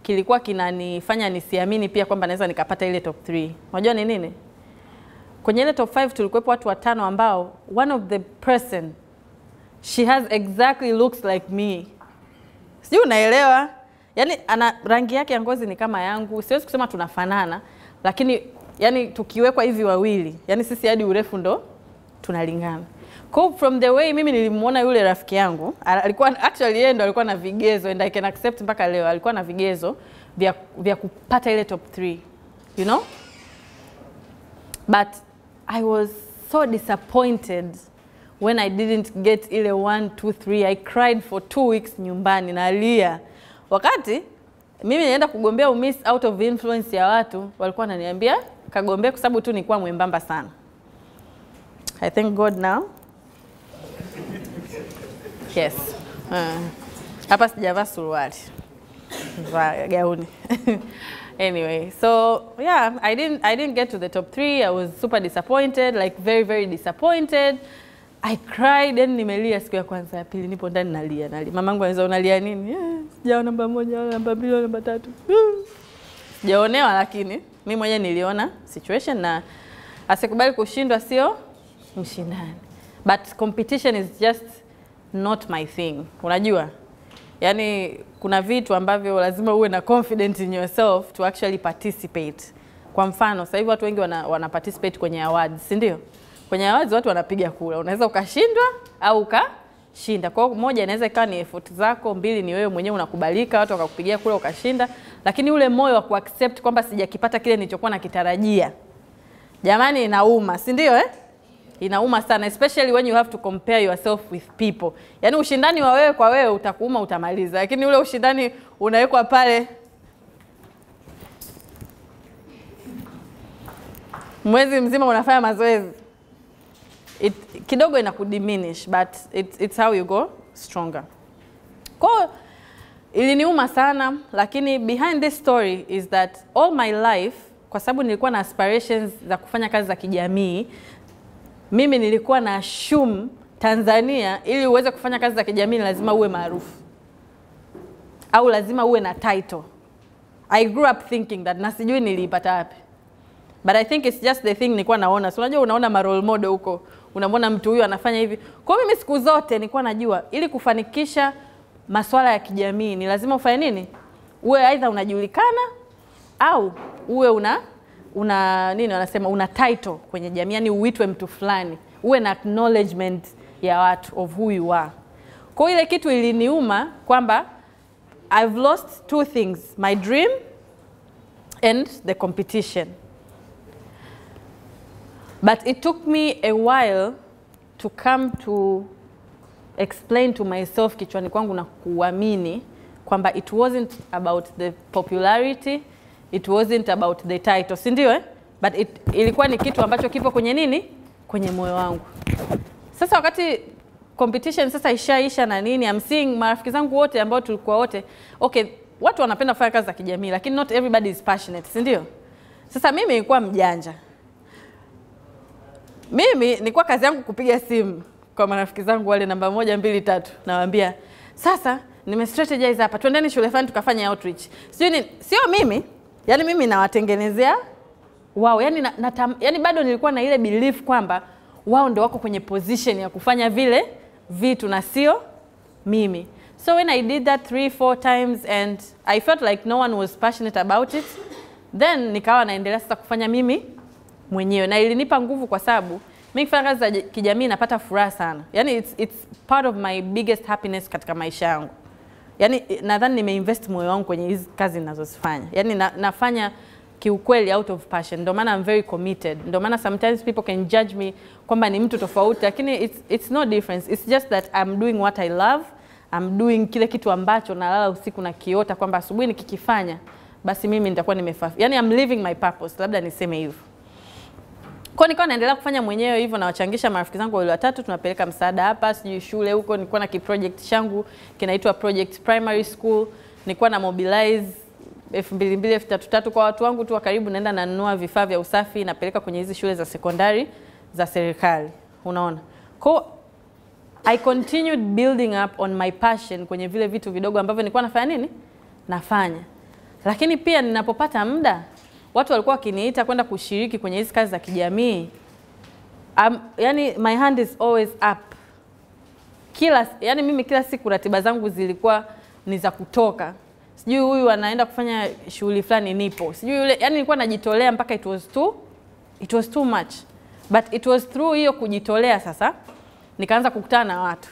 kilikuwa kinanifanya nisiamini pia kwamba naweza nikapata ile top 3. Unajua ni nini? Kwenye ile top 5 tulikuwepo watu 5 ambao one of the person she has exactly looks like me. Sijui unaelewa? Yaani ana rangi yake ya ngozi ni kama yangu. Siwezi kusema tunafanana, lakini yani tukiwekwa hivi wawili, yani sisi hadi urefu ndo tunalingana. Kwa from the way mimi nilimuona yule rafiki yangu, alikuwa actually yeye ndo alikuwa na vigezo, and I can accept mpaka leo, alikuwa na vigezo vya kupata ile top 3, you know? But I was so disappointed when I didn't get ile 1, 2, 3. I cried for 2 weeks nyumbani, nalia. Wakati mimi nienda kugombea Miss out of influence ya watu, walikuwa wananiambia kagombea kwa sababu tu nilikuwa mwembamba sana. I thank God now. Yes. Hapa sijavaa suruali. Vaa gauni. Anyway, so yeah, I didn't get to the top 3. I was super disappointed, like very, very disappointed. I cried, and nimelia siku ya kwanza, ya pili nipo ndani nalia. Mamangu anaweza unalia nini? Sijao namba 1, namba 2, namba 3. Sijaonewa, lakini mimi mwenyewe niliona situation, na asikubali kushindwa sio mshindani. But competition is just not my thing. Unajua? Yani kuna vitu ambavyo lazima uwe na confidence in yourself to actually participate. Kwa mfano, sasa hivi watu wengi wana participate kwenye awards, si ndio? Kwenye awards watu wanapiga kura. Unaweza ukashindwa au ukashinda. Kwa hiyo moja inaweza ikawa ni effort zako, mbili ni wewe mwenyewe unakubalika, watu wakakupigia kura ukashinda, lakini ule moyo wa kuaccept kwamba sijakipata kile nilichokuwa nakitarajia. Jamani, inauma, si ndio Inauma sana, especially when you have to compare yourself with people. Yani ushindani wa wewe kwa wewe utakuuma, utamaliza. Lakini ule ushindani unawekwa pale mwezi mzima unafanya mazoezi, kidogo inakudiminish, but it's how you go stronger. Kwa iliniuma sana, lakini behind this story is that all my life, kwa sababu nilikuwa na aspirations za kufanya kazi za kijamii, mimi nilikuwa na assume Tanzania ili uweze kufanya kazi za kijamii lazima uwe maarufu au lazima uwe na title. I grew up thinking that, na sijui niliipata wapi. But I think it's just the thing nilikuwa naona. So unajua unaona ma role model huko, unamwona mtu huyu anafanya hivi. Kwa mimi siku zote nilikuwa najua ili kufanikisha masuala ya kijamii ni lazima ufanye nini? Uwe aidha unajulikana au uwe una nini wanasema, una title kwenye jamii, yani uitwe mtu fulani, uwe na acknowledgement ya watu of who you are. Kwa ile kitu iliniuma kwamba I've lost 2 things, my dream and the competition. But it took me a while to come to explain to myself kichwani kwangu na kuamini kwamba it wasn't about the popularity, it wasn't about the title, si ndio But ilikuwa ni kitu ambacho kipo kwenye nini? Kwenye moyo wangu. Sasa wakati competition sasa ishaisha na nini, I'm seeing marafiki zangu wote ambao tulikuwa wote, okay, watu wanapenda kufanya kazi za kijamii, lakini not everybody is passionate, si ndio? Sasa mimi nilikuwa mjanja. Mimi nilikuwa kazi yangu kupiga simu kwa marafiki zangu wale namba 1, 2, 3, nawaambia, sasa nime-strategize hapa, twendeni shule fulani tukafanya outreach. Sio mimi, yani mimi nawatengenezea wao, yani bado nilikuwa na ile belief kwamba wao ndio wako kwenye position ya kufanya vile vitu na sio mimi. So when I did that 3, 4 times and I felt like no one was passionate about it, then nikawa naendelea sasa kufanya mimi mwenyewe, na ilinipa nguvu kwa sababu mimi kufanya kazi za kijamii napata furaha sana. Yani it's part of my biggest happiness katika maisha yangu. Yani nadhani nimeinvest moyo wangu kwenye hizi kazi ninazozifanya. Yani nafanya kiukweli out of passion. Ndio maana I'm very committed. Ndio maana sometimes people can judge me kwamba ni mtu tofauti, lakini it's no difference. It's just that I'm doing what I love. I'm doing kile kitu ambacho nalala usiku na kiota kwamba asubuhi nikikifanya basi mimi nitakuwa nimefaa. Yani I'm living my purpose, labda niseme hivyo. Kwa nilikuwa naendelea kufanya mwenyewe hivyo, na wachangisha marafiki zangu wale watatu, tunapeleka msaada hapa, sijui shule huko. Nilikuwa na kiproject changu kinaitwa Project Primary School. Nilikuwa na mobilize 2,200, 3,300 kwa watu wangu tu wa karibu, naenda nanunua vifaa vya usafi, napeleka kwenye hizi shule za sekondari za serikali. Unaona? Kwa I continued building up on my passion kwenye vile vitu vidogo ambavyo nilikuwa nafanya nini? Nafanya. Lakini pia ninapopata muda, watu walikuwa wakiniita kwenda kushiriki kwenye hizi kazi za kijamii. Yani my hand is always up. Yani mimi kila siku ratiba zangu zilikuwa ni za kutoka. Sijui huyu anaenda kufanya shughuli fulani nipo. Sijui yule, yani nilikuwa najitolea mpaka it was too It was too much. But it was through hiyo kujitolea sasa nikaanza kukutana na watu.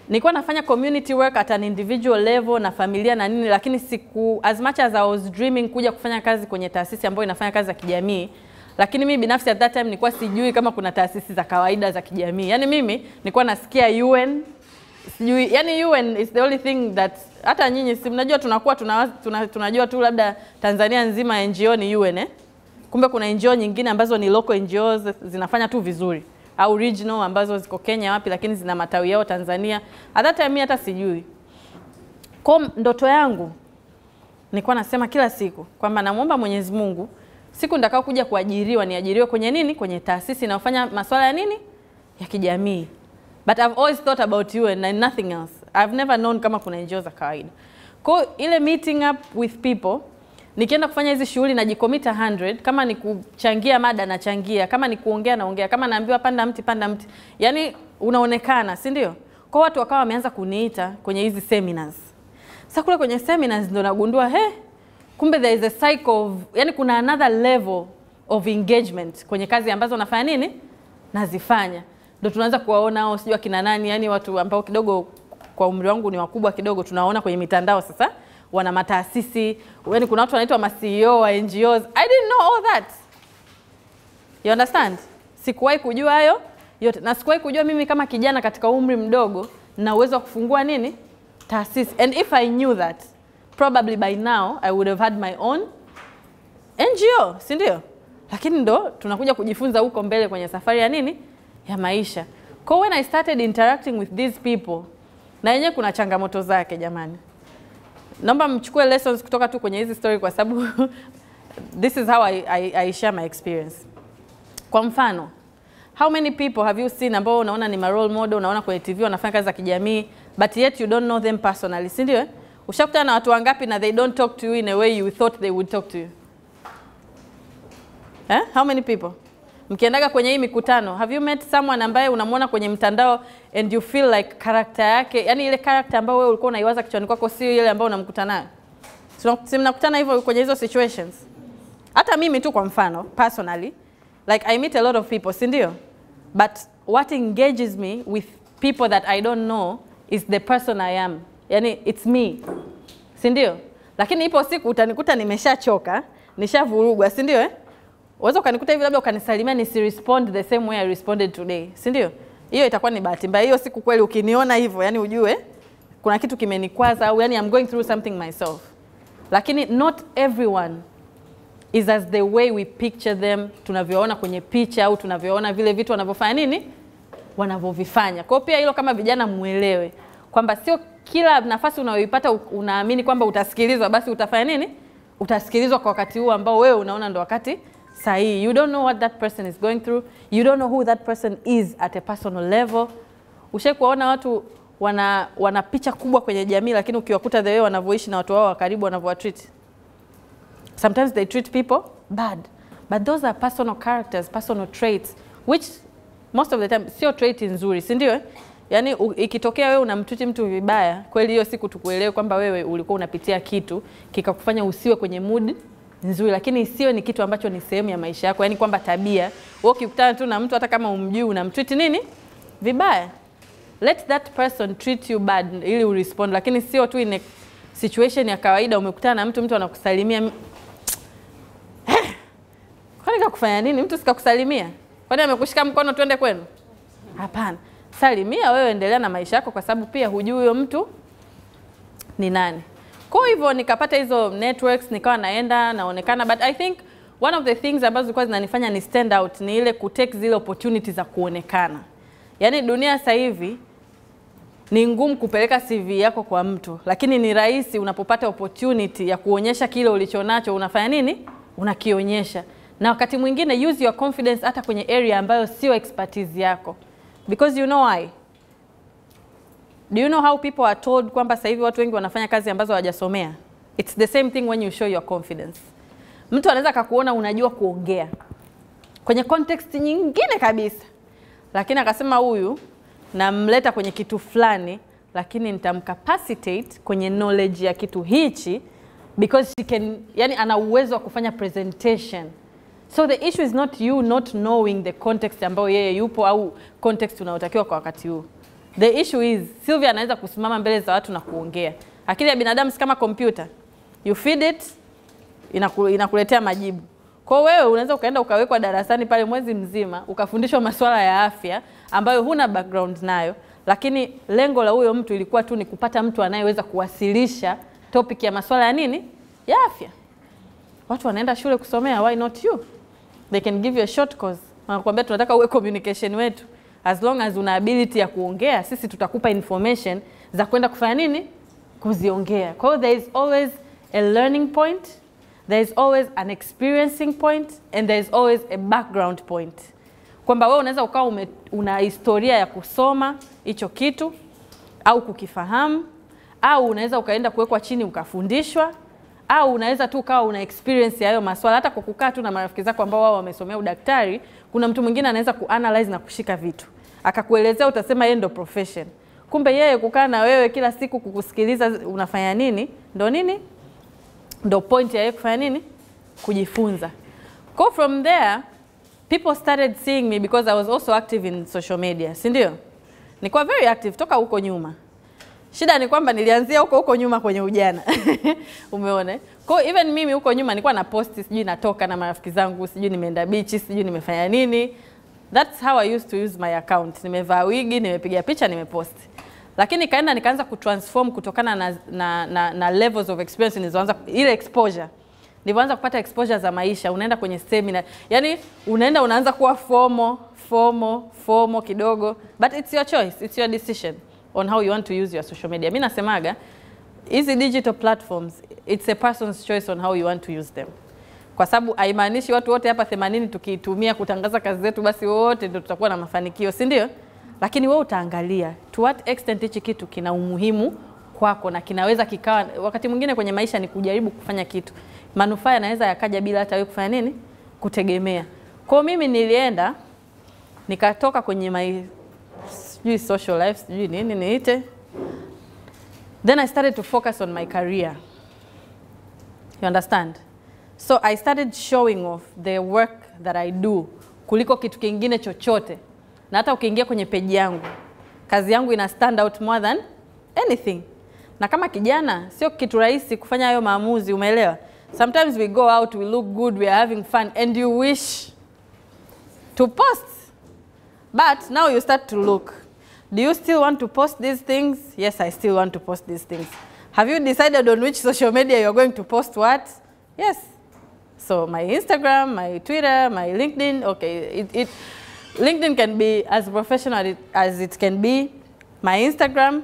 Nilikuwa nafanya community work at an individual level na familia na nini, lakini siku as much as I was dreaming kuja kufanya kazi kwenye taasisi ambayo inafanya kazi za kijamii, lakini mimi binafsi at that time nilikuwa sijui kama kuna taasisi za kawaida za kijamii. Yaani mimi nilikuwa nasikia UN, sijui, yani UN is the only thing that hata nyinyi si mnajua tunakuwa tunajua tu labda Tanzania nzima NGO ni UN Kumbe kuna NGO nyingine ambazo ni local NGOs zinafanya tu vizuri, au regional ambazo ziko Kenya wapi lakini zina matawi yao Tanzania. At that time mimi hata sijui. Kwa ndoto yangu nilikuwa nasema kila siku kwamba namuomba Mwenyezi Mungu siku nitakao kuja kuajiriwa niajiriwe kwenye nini? Kwenye taasisi inayofanya masuala ya nini? Ya kijamii. But I've always thought about you and nothing else. I've never known kama kuna NGO za kawaida. Kwa ile meeting up with people, nikienda kufanya hizi shughuli najikomita 100, kama ni kuchangia mada nachangia, kama ni kuongea naongea, kama naambiwa panda mti. Yaani unaonekana, si ndio? Kwa watu wakawa wameanza kuniita kwenye hizi seminars. Sasa kule kwenye seminars ndo nagundua kumbe there is a cycle of, yani kuna another level of engagement kwenye kazi ambazo nafanya nini? Nazifanya. Ndio tunaanza kuwaona hao sijui kina nani, yani watu ambao kidogo kwa umri wangu ni wakubwa kidogo, tunaona kwenye mitandao sasa wana mataasisi, yani kuna watu wanaitwa ma-CEO wa NGOs. I didn't know all that. You understand? Sikuwahi kujua hayo yote. Na sikuwahi kujua mimi kama kijana katika umri mdogo na uwezo wa kufungua nini? Taasisi. And if I knew that, probably by now I would have had my own NGO, si ndio? Lakini ndo tunakuja kujifunza huko mbele kwenye safari ya nini? Ya maisha. Kwa when I started interacting with these people, na yenyewe kuna changamoto zake jamani. Naomba mchukue lessons kutoka tu kwenye hizi story kwa sababu this is how I share my experience. Kwa mfano, how many people have you seen ambao unaona ni ma role model, unaona kwenye TV wanafanya kazi za kijamii, but yet you don't know them personally, si ndio? Ushakutana na watu wangapi na they don't talk to you in a way you thought they would talk to you? How many people? Mkiendaga kwenye hii mikutano, have you met someone ambaye unamuona kwenye mtandao and you feel like character yake, yani ile character ambayo wewe ulikuwa unaiwaza kichwani kwako sio ile ambayo unamkutana nayo? Si mnakutana hivyo kwenye hizo situations? Hata mimi tu kwa mfano, personally, like I meet a lot of people, si ndio? But what engages me with people that I don't know is the person I am. Yani it's me. Si ndio? Lakini ipo siku utanikuta nimeshachoka, nishavurugwa, si ndio Uwezo ukanikuta hivi labda ukanisalimia nisirespond the same way I responded today. Si ndio? Hiyo itakuwa ni bahati mbaya. Hiyo siku kweli ukiniona hivyo, yani ujue kuna kitu kimenikwaza au yani I'm going through something myself. Lakini not everyone is as the way we picture them, tunavyoona kwenye picha au tunavyoona vile vitu wanavyofanya nini? Wanavyovifanya. Kwa pia hilo kama vijana muelewe kwamba sio kila nafasi unayoipata unaamini kwamba utasikilizwa basi utafanya nini? Utasikilizwa kwa wakati huu ambao wewe unaona ndo wakati sahihi. You don't know what that person is going through. You don't know who that person is at a personal level. Ushaikuona watu wana picha kubwa kwenye jamii lakini ukiwakuta the way wanavyoishi na watu wao wa karibu wanavyowatreat. Sometimes they treat people bad. But those are personal characters, personal traits which most of the time sio trait nzuri, si ndio? Yaani ikitokea wewe unamtreat mtu vibaya, kweli hiyo siku tukuelewe kwamba wewe ulikuwa unapitia kitu kikakufanya usiwe kwenye mood nzuri, lakini sio ni kitu ambacho ni sehemu ya maisha yako. Yaani kwamba tabia, wewe ukikutana tu na mtu hata kama umjui unamtreat nini? Vibaya. Let that person treat you bad ili urespond, lakini sio tu in a situation ya kawaida umekutana na mtu anakusalimia. Kwani kakufanya nini? Mtu sikakusalimia. Kwani amekushika mkono twende kwenu? Hapana. Salimia wewe, endelea na maisha yako kwa sababu pia hujui huyo mtu ni nani. Kwa hivyo nikapata hizo networks, nikawa naonekana, but I think one of the things ambazo zilikuwa zinanifanya ni stand out ni ile kutake zile opportunities za kuonekana. Yaani dunia sasa hivi ni ngumu kupeleka CV yako kwa mtu, lakini ni rahisi unapopata opportunity ya kuonyesha kile ulichonacho unafanya nini? Unakionyesha. Na wakati mwingine use your confidence hata kwenye area ambayo sio expertise yako. Because you know why? Do you know how people are told kwamba sasa hivi watu wengi wanafanya kazi ambazo hawajasomea? It's the same thing when you show your confidence. Mtu anaweza akakuona unajua kuongea kwenye context nyingine kabisa, lakini akasema huyu namleta kwenye kitu fulani, lakini nitamcapacitate kwenye knowledge ya kitu hichi because she can, yani ana uwezo wa kufanya presentation So the issue is not you not knowing the context ambayo yeye yupo au context unaotakiwa kwa wakati huu. The issue is Sylvia anaweza kusimama mbele za watu na kuongea. Akili ya binadamu si kama computer. You feed it, inakuletea majibu. Kwa wewe unaweza ukaenda ukawekwa darasani pale mwezi mzima, ukafundishwa masuala ya afya ambayo huna background nayo, lakini lengo la huyo mtu ilikuwa tu ni kupata mtu anayeweza kuwasilisha topic ya masuala ya nini? Ya afya. Watu wanaenda shule kusomea, why not you? They can give you a short course. Wanakuambia tunataka uwe communication wetu. As long as una ability ya kuongea, sisi tutakupa information za kwenda kufanya nini? Kuziongea. Kwa hiyo there is always a learning point, there is always an experiencing point, and there is always a background point. Kwamba wewe unaweza ukawa una historia ya kusoma hicho kitu au kukifahamu, au unaweza ukaenda kuwekwa chini ukafundishwa, au unaweza tu ukawa una experience ya hayo masuala. Hata kwa kukaa tu na marafiki zako ambao wao wamesomea udaktari, kuna mtu mwingine anaweza kuanalyze na kushika vitu akakuelezea, utasema yeye ndo profession. Kumbe yeye kukaa na wewe kila siku kukusikiliza unafanya nini ndo nini, ndo point ya yeye kufanya nini, kujifunza. Go from there, people started seeing me because I was also active in social media, si ndio? Nilikuwa very active toka huko nyuma. Shida ni kwamba nilianzia huko nyuma kwenye ujana. Umeona? Kwa even mimi huko nyuma nilikuwa na post, sijui natoka na marafiki zangu, sijui nimeenda beach, sijui nimefanya nini. That's how I used to use my account. Nimevaa wigi, nimepiga picha, nimepost. Lakini nikaanza kutransform kutokana na levels of experience nilizoanza, ile exposure. Nilianza kupata exposure za maisha, unaenda kwenye seminar. Yaani unaanza kuwa formal kidogo, but it's your choice, it's your decision on how you want to use your social media. Mimi nasemaga hizi digital platforms, it's a person's choice on how you want to use them. Kwa sababu haimaanishi watu wote hapa 80 tukiitumia kutangaza kazi zetu basi wote ndio tutakuwa na mafanikio, si ndio? Lakini wewe utaangalia to what extent hichi kitu kina umuhimu kwako na kinaweza kikawa, wakati mwingine kwenye maisha ni kujaribu kufanya kitu. Manufaa yanaweza yakaja bila hata wewe kufanya nini? Kutegemea. Kwa mimi nilienda nikatoka kwenye my social life, sijui nini niite. Then I started to focus on my career. You understand? So I started showing off the work that I do kuliko kitu kingine chochote. Na hata ukiingia kwenye page yangu, kazi yangu ina stand out more than anything. Na kama kijana, sio kitu rahisi kufanya hayo maamuzi, umeelewa? Sometimes we go out, we look good, we are having fun, and you wish to post. But now you start to look. Do you still want to post these things? Yes, I still want to post these things. Have you decided on which social media you're going to post what? Yes. So my Instagram, my Twitter, my LinkedIn, okay, LinkedIn can be as professional as it can be. My Instagram,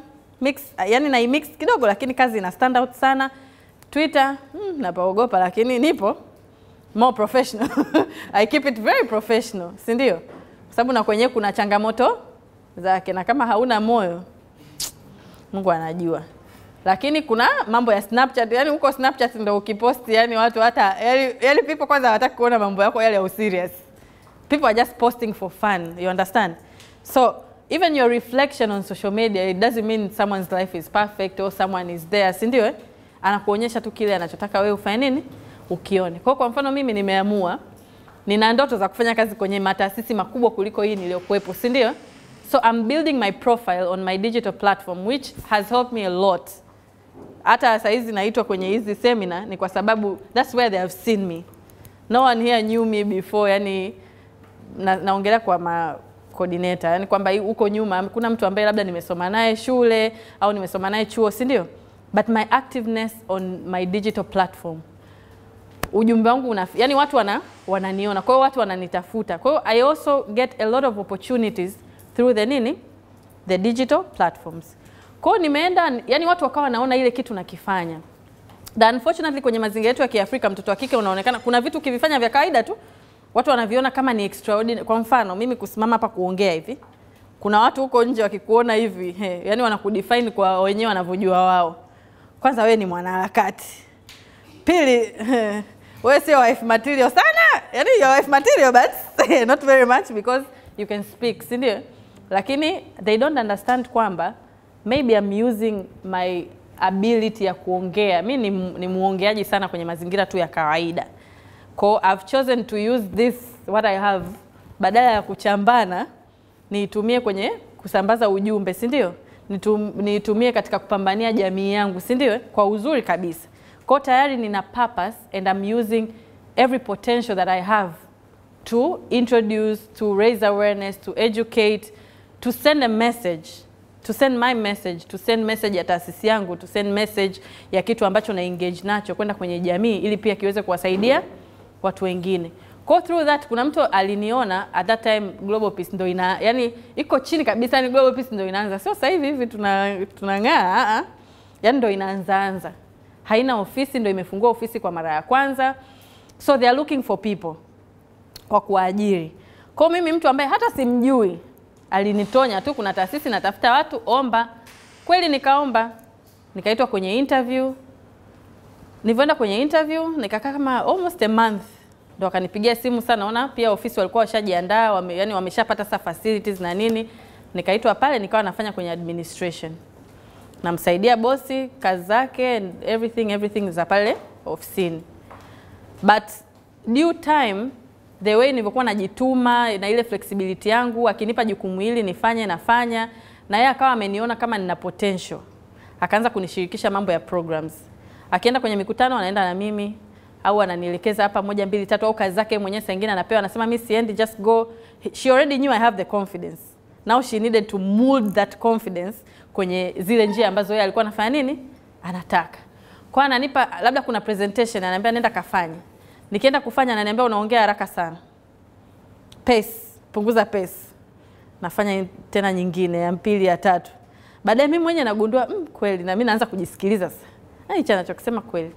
yani na mix kidogo lakini kazi ina stand out sana. Twitter, napaogopa lakini nipo more professional. I keep it very professional, si ndio? Kwa sababu na kwenye kuna changamoto zake na kama hauna moyo Mungu anajua. Lakini kuna mambo ya Snapchat, yani huko Snapchat ndio ukipost yani watu hata yani people kwanza hawataka kuona mambo yako yale ya serious. People are just posting for fun, you understand? So even your reflection on social media, it doesn't mean someone's life is perfect or someone is there, si ndio? Anakuonyesha tu kile anachotaka wewe ufanye nini? Ukione. Kwa mfano mimi nimeamua nina ndoto za kufanya kazi kwenye mataasisi makubwa kuliko hii niliyokuepo, si ndio? So I'm building my profile on my digital platform which has helped me a lot. Hata saa hizi naitwa kwenye hizi seminar ni kwa sababu that's where they have seen me. No one here knew me before, yani naongelea kwa coordinator, yani kwamba huko nyuma kuna mtu ambaye labda nimesoma naye shule au nimesoma naye chuo, si ndio? But my activeness on my digital platform, ujumbe wangu yani watu wananiona, kwa hiyo watu wananitafuta. Kwa hiyo I also get a lot of opportunities through the digital platforms. Kwa hiyo nimeenda, yani watu wakawa wanaona ile kitu nakifanya. But unfortunately kwenye mazingira yetu ya Kiafrika mtoto wa kike unaonekana kuna vitu ukivifanya vya kawaida tu watu wanaviona kama ni extraordinary. Kwa mfano mimi kusimama hapa kuongea hivi, kuna watu huko nje wakikuona hivi, yani wanakudefine kwa wenyewe wanavyojua wao. Kwanza wewe ni mwanaharakati. Pili, wewe sio wife material sana. Yani you're wife material but not very much because you can speak, si ndio? Lakini they don't understand kwamba maybe I'm using my ability ya kuongea. Mimi ni muongeaji sana kwenye mazingira tu ya kawaida. Kwa I've chosen to use this what I have, badala ya kuchambana niitumie kwenye kusambaza ujumbe, si ndio? Niitumie katika kupambania jamii yangu, si ndio? Kwa uzuri kabisa. Kwa tayari nina purpose and I'm using every potential that I have to introduce, to raise awareness, to educate, to send a message, to send my message, to send message ya taasisi yangu, to send message ya kitu ambacho na engage nacho kwenda kwenye jamii ili pia kiweze kuwasaidia watu wengine. Kwa through that kuna mtu aliniona at that time Global Peace ndo yani iko chini kabisa, ni Global Peace ndo inaanza. Sio sasa hivi tunang'aa, yani ndo inaanza. Haina ofisi, ndo imefungua ofisi kwa mara ya kwanza. So they are looking for people kwa kuajiri. Kwa mimi mtu ambaye hata simjui alinitonya tu, kuna taasisi natafuta watu, omba. Kweli nikaomba, nikaitwa kwenye interview. Nilipoenda kwenye interview nikakaa kama almost a month, ndo akanipigia simu sana. Naona pia ofisi walikuwa washajiandaa, yani wameshapata sa facilities na nini. Nikaitwa pale, nikawa nafanya kwenye administration, namsaidia bosi kazi zake and everything za pale ofisini. But due time, the way nilivyokuwa najituma na ile flexibility yangu, akinipa jukumu hili nifanye nafanya, na yeye akawa ameniona kama nina potential. Akaanza kunishirikisha mambo ya programs. Akienda kwenye mikutano anaenda na mimi, au ananielekeza hapa 1 2 3, au kazi zake mwenyewe saa nyingine anapewa, anasema mimi siendi, just go. She already knew I have the confidence. Now she needed to mold that confidence kwenye zile njia ambazo yeye alikuwa anafanya nini? Anataka. Kwa ananipa labda kuna presentation, ananiambia nenda kafanye. Nikienda kufanya ananiambia unaongea haraka sana. Pace, punguza pace. Nafanya tena nyingine, ya pili, ya tatu. Baadaye mimi mwenyewe nagundua kweli, na mimi naanza kujisikiliza sasa. Hicho anachokisema kweli.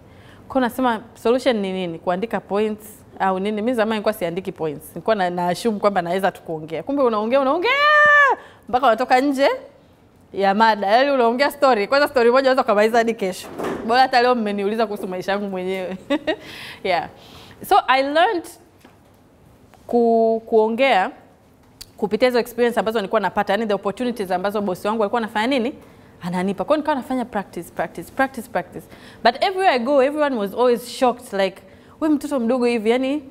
Kwa nasema solution ni nini? Kuandika points au nini? Mimi zamani nilikuwa siandiki points. Nilikuwa na assume kwamba naweza tu kuongea. Kumbe unaongea mpaka unatoka nje ya mada. Yaani unaongea story. Kwanza story moja unaweza kumaliza hadi kesho. Bora hata leo mmeniuliza kuhusu maisha yangu mwenyewe. Yeah. So I learned kuongea kupitia hizo experience ambazo nilikuwa napata, yani the opportunities ambazo bosi wangu alikuwa anafanya nini? Ananipa. Kwa nikawa nafanya practice. But everywhere I go, everyone was always shocked, like, wewe mtoto mdogo hivi, yani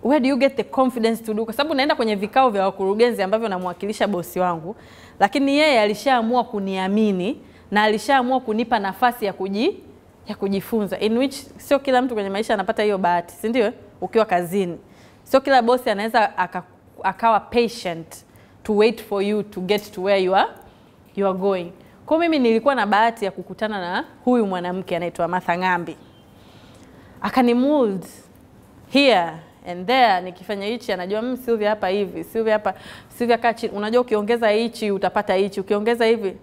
where do you get the confidence to do? Kwa sababu naenda kwenye vikao vya wakurugenzi ambavyo namwakilisha bosi wangu, lakini yeye alishaamua kuniamini na alishaamua kunipa nafasi ya kujifunza, in which sio kila mtu kwenye maisha anapata hiyo bahati, si ndio? Ukiwa kazini sio kila bosi anaweza akawa patient to wait for you to get to where you are going. Kwa mimi nilikuwa na bahati ya kukutana na huyu mwanamke anaitwa Martha Ngambi. Akanimold here and there, nikifanya hichi anajua Sylvia hapa hivi, Sylvia hapa, Sylvia kachi, unajua ukiongeza hichi utapata hichi, ukiongeza hivi.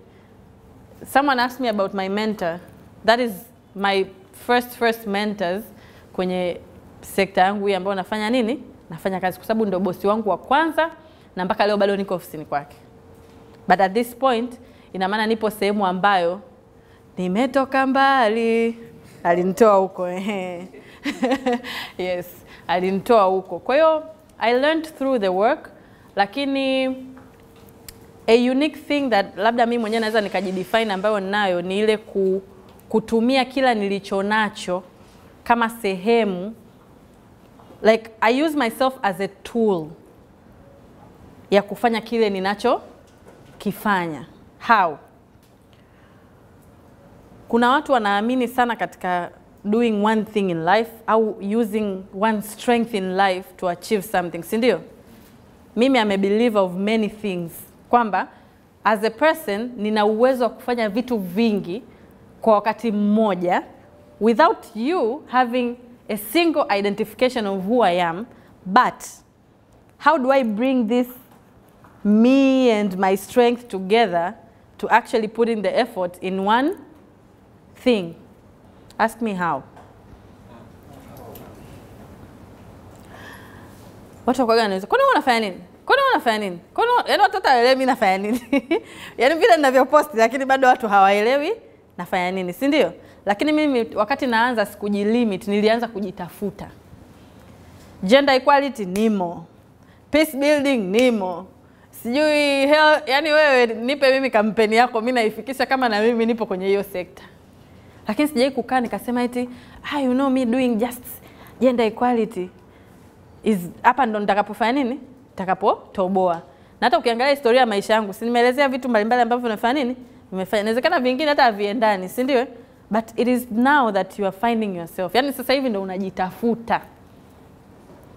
Someone asked me about my mentor. That is my first mentors kwenye sekta yangu hii ambayo nafanya nini? Nafanya kazi, kwa sababu ndio bosi wangu wa kwanza na mpaka leo bado niko ofisini kwake. But at this point ina maana nipo sehemu ambayo nimetoka mbali. Alinitoa huko yes, alinitoa huko. Kwa hiyo I learned through the work, lakini a unique thing that labda mimi mwenyewe naweza nikajidefine ambayo ninayo ni ile kutumia kila nilichonacho kama sehemu, like I use myself as a tool ya kufanya kile ninacho kifanya. How? Kuna watu wanaamini sana katika doing one thing in life au using one strength in life to achieve something, si ndio? Mimi am a believer of many things, kwamba as a person nina uwezo wa kufanya vitu vingi kwa wakati mmoja without you having a single identification of who I am. But how do I bring this me and my strength together to actually put in the effort in one thing? Ask me how. Watu wakaga wanaweza, kwani unafanya nini? Kwani unafanya nini? Kwani yaani watu hataelewi mimi nafanya nini? Yaani vile ninavyopost lakini bado watu hawaelewi nafanya nini, si ndio? Lakini mimi wakati naanza sikujilimit, nilianza kujitafuta. Gender equality nimo. Peace building nimo. Sijui yani wewe nipe mimi kampeni yako, mimi naifikisha kama na mimi nipo kwenye hiyo sekta. Lakini sijai kukaa nikasema eti you know me doing just gender equality. hapa ndo nitakapofanya nini? Nitakapotoboa. Na hata ukiangalia historia ya maisha yangu, si nimeelezea vitu mbalimbali ambavyo nafanya nini? Nimefanya. Inawezekana vingine hata haviendani, si ndio? But it is now that you are finding yourself. Yani sasa hivi ndo unajitafuta.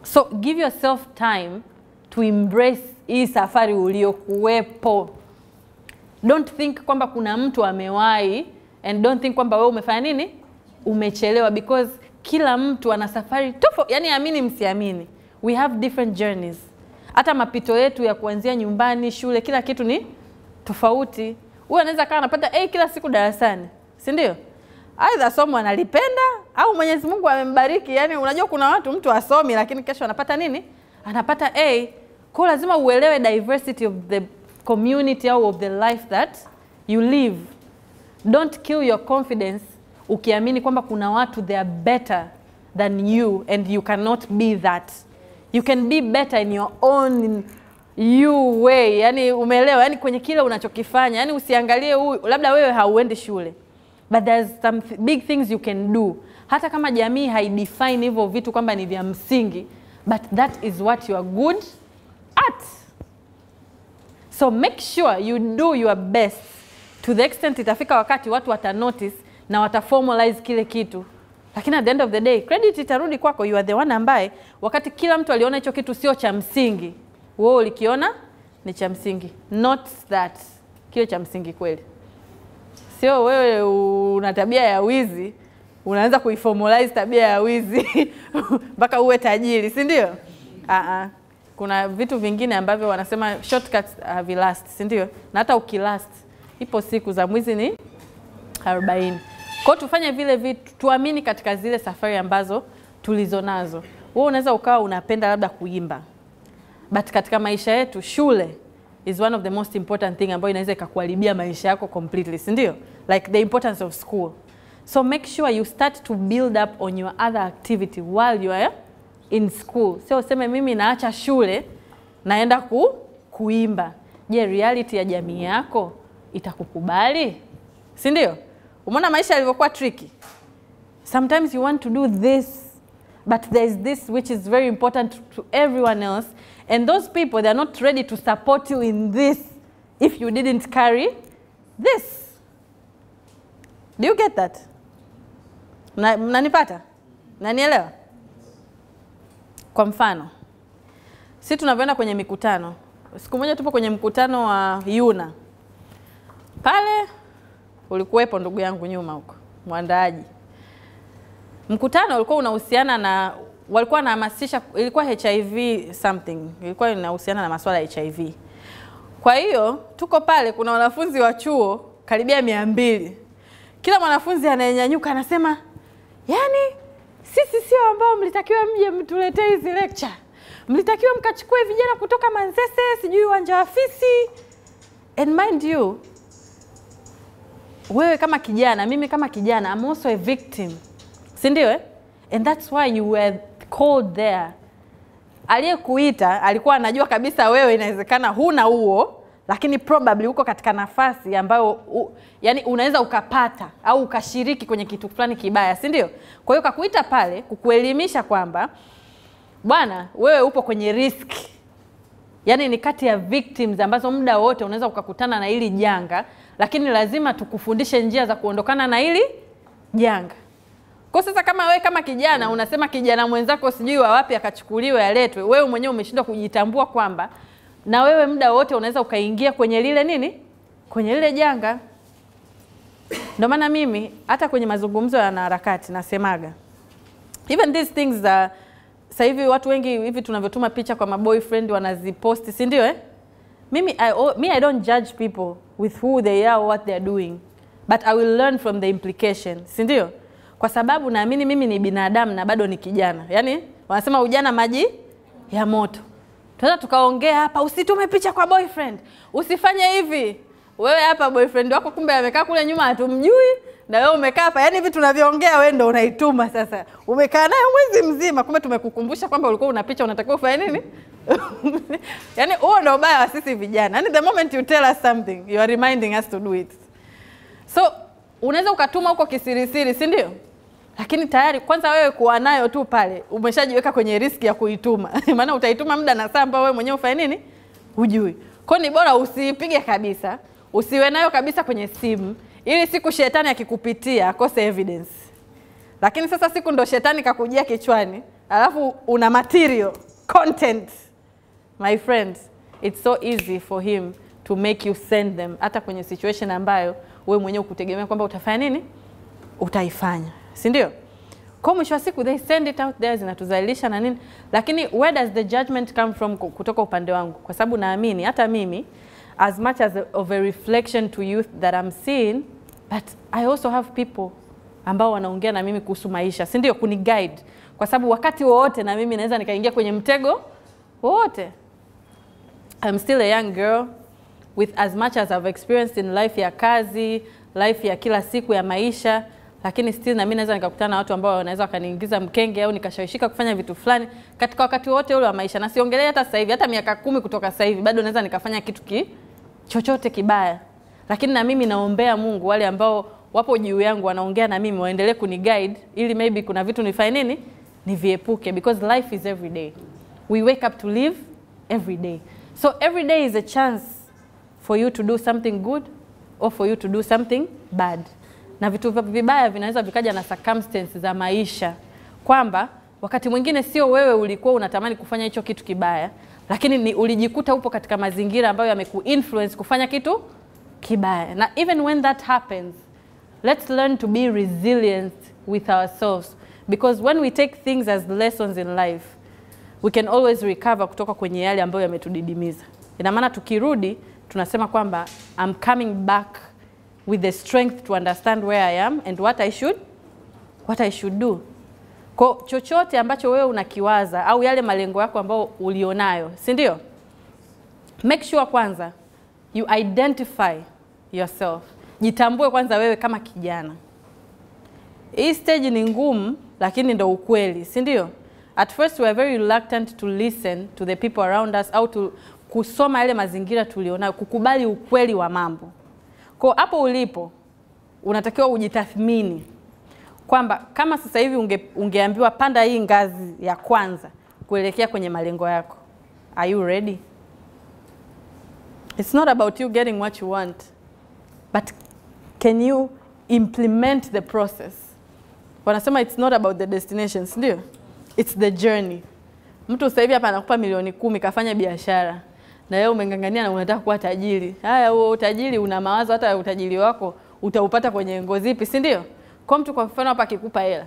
So give yourself time to embrace hii safari uliokuwepo. Don't think kwamba kuna mtu amewahi, and don't think kwamba wewe umefanya nini? Umechelewa, because kila mtu ana safari tofauti. Yani amini msiamini, we have different journeys. Hata mapito yetu ya kuanzia nyumbani, shule, kila kitu ni tofauti. Huyu anaweza kaa anapata A kila siku darasani, si ndio? Aidha somo analipenda au Mwenyezi Mungu amembariki. Yani unajua kuna watu mtu asomi lakini kesho anapata nini? Anapata A. Kwa lazima uelewe diversity of the community au of the life that you live. Don't kill your confidence ukiamini kwamba kuna watu they are better than you and you cannot be that. You can be better in your own you way. Yani umeelewa? Yani kwenye kile unachokifanya. Yani usiangalie labda wewe hauendi shule. But there's some big things you can do. Hata kama jamii haidefine hivyo vitu kwamba ni vya msingi, but that is what you are good at. So make sure you do your best to the extent itafika wakati watu wata notice na wata formalize kile kitu. Lakini at the end of the day, credit itarudi kwako. You are the one ambaye wakati kila mtu aliona hicho kitu sio cha msingi, wewe ulikiona ni cha msingi. Not that kile cha msingi kweli. Sio wewe una tabia ya wizi, unaanza kuiformalize tabia ya wizi mpaka uwe tajiri, si ndio? Kuna vitu vingine ambavyo wanasema shortcuts have last, si ndio? Na hata ukilast, ipo siku za mwizi ni 40. Kwa tufanye vile vitu, tuamini katika zile safari ambazo tulizonazo. Wewe unaweza ukawa unapenda labda kuimba, but katika maisha yetu shule is one of the most important thing ambayo inaweza ikakuharibia maisha yako completely, si ndio? Like the importance of school. So make sure you start to build up on your other activity while you are in school. Sio useme mimi naacha shule naenda kuimba. Je, reality ya jamii yako itakukubali? Si ndio? Umeona maisha yalivyokuwa tricky? Sometimes you want to do this, but there is this which is very important to everyone else, and those people, they are not ready to support you in this if you didn't carry this. Do you get that? Mnanipata? Mnanielewa? Kwa mfano, sisi tunavyoenda kwenye mikutano. Siku moja tupo kwenye mkutano wa Yuna. Pale ulikuwepo ndugu yangu nyuma huko, mwandaaji. Mkutano ulikuwa unahusiana na, walikuwa wanahamasisha, ilikuwa HIV something, ilikuwa inahusiana na masuala ya HIV. Kwa hiyo tuko pale, kuna wanafunzi wa chuo karibia 200. Kila mwanafunzi anayenyanyuka anasema, yani sisi sio ambao mlitakiwa mje mtuletee hizi lecture. Mlitakiwa mkachukue vijana kutoka Manzese, sijui uwanja wa Fisi. And mind you, wewe kama kijana, mimi kama kijana, I'm also a victim. Si ndio? And that's why you were called there. Aliyekuita alikuwa anajua kabisa wewe inawezekana huna huo, lakini probably uko katika nafasi ambayo yani unaweza ukapata au ukashiriki kwenye kitu fulani kibaya, si ndio? Kwa hiyo kakuita pale kukuelimisha kwamba bwana wewe upo kwenye risk. Yani ni kati ya victims ambazo muda wote unaweza ukakutana na hili janga, lakini lazima tukufundishe njia za kuondokana na hili janga. Kwa sasa kama wewe kama kijana unasema kijana mwenzako sijui wa wapi akachukuliwe aletwe, wewe mwenyewe umeshindwa kujitambua kwamba na wewe muda wote unaweza ukaingia kwenye lile nini? Kwenye lile janga. Ndio maana mimi hata kwenye mazungumzo ya wanaharakati nasemaga, even these things sasa hivi watu wengi hivi tunavyotuma picha kwa maboyfriend wanazipost, si ndio I don't judge people with who they are or what they are doing, but I will learn from the implication, si ndio? Kwa sababu naamini mimi ni binadamu na bado ni kijana. Yani wanasema ujana maji ya moto. Tunaweza tukaongea hapa, usitume picha kwa boyfriend, usifanye hivi. Wewe hapa boyfriend wako kumbe amekaa kule nyuma hatumjui, na wewe umekaa hapa. Yani hivi tunavyoongea wewe ndio unaituma sasa. Umekaa naye mwezi mzima, kumbe tumekukumbusha kwamba ulikuwa una picha unatakiwa ufanye nini? Yani huo ndio ubaya wa sisi vijana. Yani the moment you tell us something, you are reminding us to do it. So unaweza ukatuma huko kisirisiri, si ndio? Lakini tayari kwanza wewe kuwa nayo tu pale umeshajiweka kwenye riski ya kuituma. Maana utaituma muda na saa ambao wewe mwenyewe ufanye nini? Hujui. Kwa ni bora usipige kabisa, usiwe nayo kabisa kwenye simu ili siku shetani akikupitia akose evidence. Lakini sasa siku ndo shetani kakujia kichwani, alafu una material, content. My friends, it's so easy for him to make you send them hata kwenye situation ambayo wewe mwenyewe kutegemea kwamba utafanya nini? Utaifanya. Si ndio? Kwa mwisho wa siku they send it out there, zinatuzalilisha na nini, lakini where does the judgment come from kutoka upande wangu? Kwa sababu naamini hata mimi as much as of a reflection to youth that I'm seeing, but I also have people ambao wanaongea na mimi kuhusu maisha, si ndio? Kuni guide, kwa sababu wakati wote na mimi naweza nikaingia kwenye mtego wote. I'm still a young girl with as much as I've experienced in life ya kazi, life ya kila siku ya maisha, lakini still na mimi naweza nikakutana na watu ambao wanaweza wakaniingiza mkenge au nikashawishika kufanya vitu fulani katika wakati wote ule wa maisha. Na siongelee hata sasa hivi, hata miaka 10 kutoka sasa hivi bado naweza nikafanya kitu chochote kibaya. Lakini na mimi naombea Mungu wale ambao wapo juu yangu wanaongea na mimi waendelee kuniguide ili maybe kuna vitu nifanye nini? Niviepuke, because life is every day. We wake up to live every day. So every day is a chance for you to do something good or for you to do something bad. Na vitu vibaya vinaweza vikaja na circumstances za maisha, kwamba wakati mwingine sio wewe ulikuwa unatamani kufanya hicho kitu kibaya, lakini ni ulijikuta upo katika mazingira ambayo yamekuinfluence kufanya kitu kibaya. Na even when that happens, let's learn to be resilient with ourselves, because when we take things as lessons in life, we can always recover kutoka kwenye yale ambayo yametudidimiza. Ina maana tukirudi tunasema kwamba I'm coming back with the strength to understand where I am and what I should do. Kwa chochote ambacho wewe unakiwaza au yale malengo yako ambao ulionayo, si ndio? Make sure kwanza you identify yourself. Jitambue kwanza wewe kama kijana. Hii stage ni ngumu, lakini ndo ukweli, si ndio? At first we are very reluctant to listen to the people around us au to kusoma yale mazingira tulionayo, kukubali ukweli wa mambo. Kwa hapo ulipo unatakiwa ujitathmini kwamba kama sasa hivi ungeambiwa panda hii ngazi ya kwanza kuelekea kwenye malengo yako, are you ready? It's not about you getting what you want, but can you implement the process? Wanasema it's not about the destination, ndio? It's the journey. Mtu sasa hivi hapa anakupa milioni 10 kafanya biashara, na wewe umengangania na unataka kuwa tajiri. Haya, huo utajiri una mawazo hata utajiri wako utaupata kwenye ngo zipi, si ndio? Kwa mtu kwa mfano hapa akikupa hela,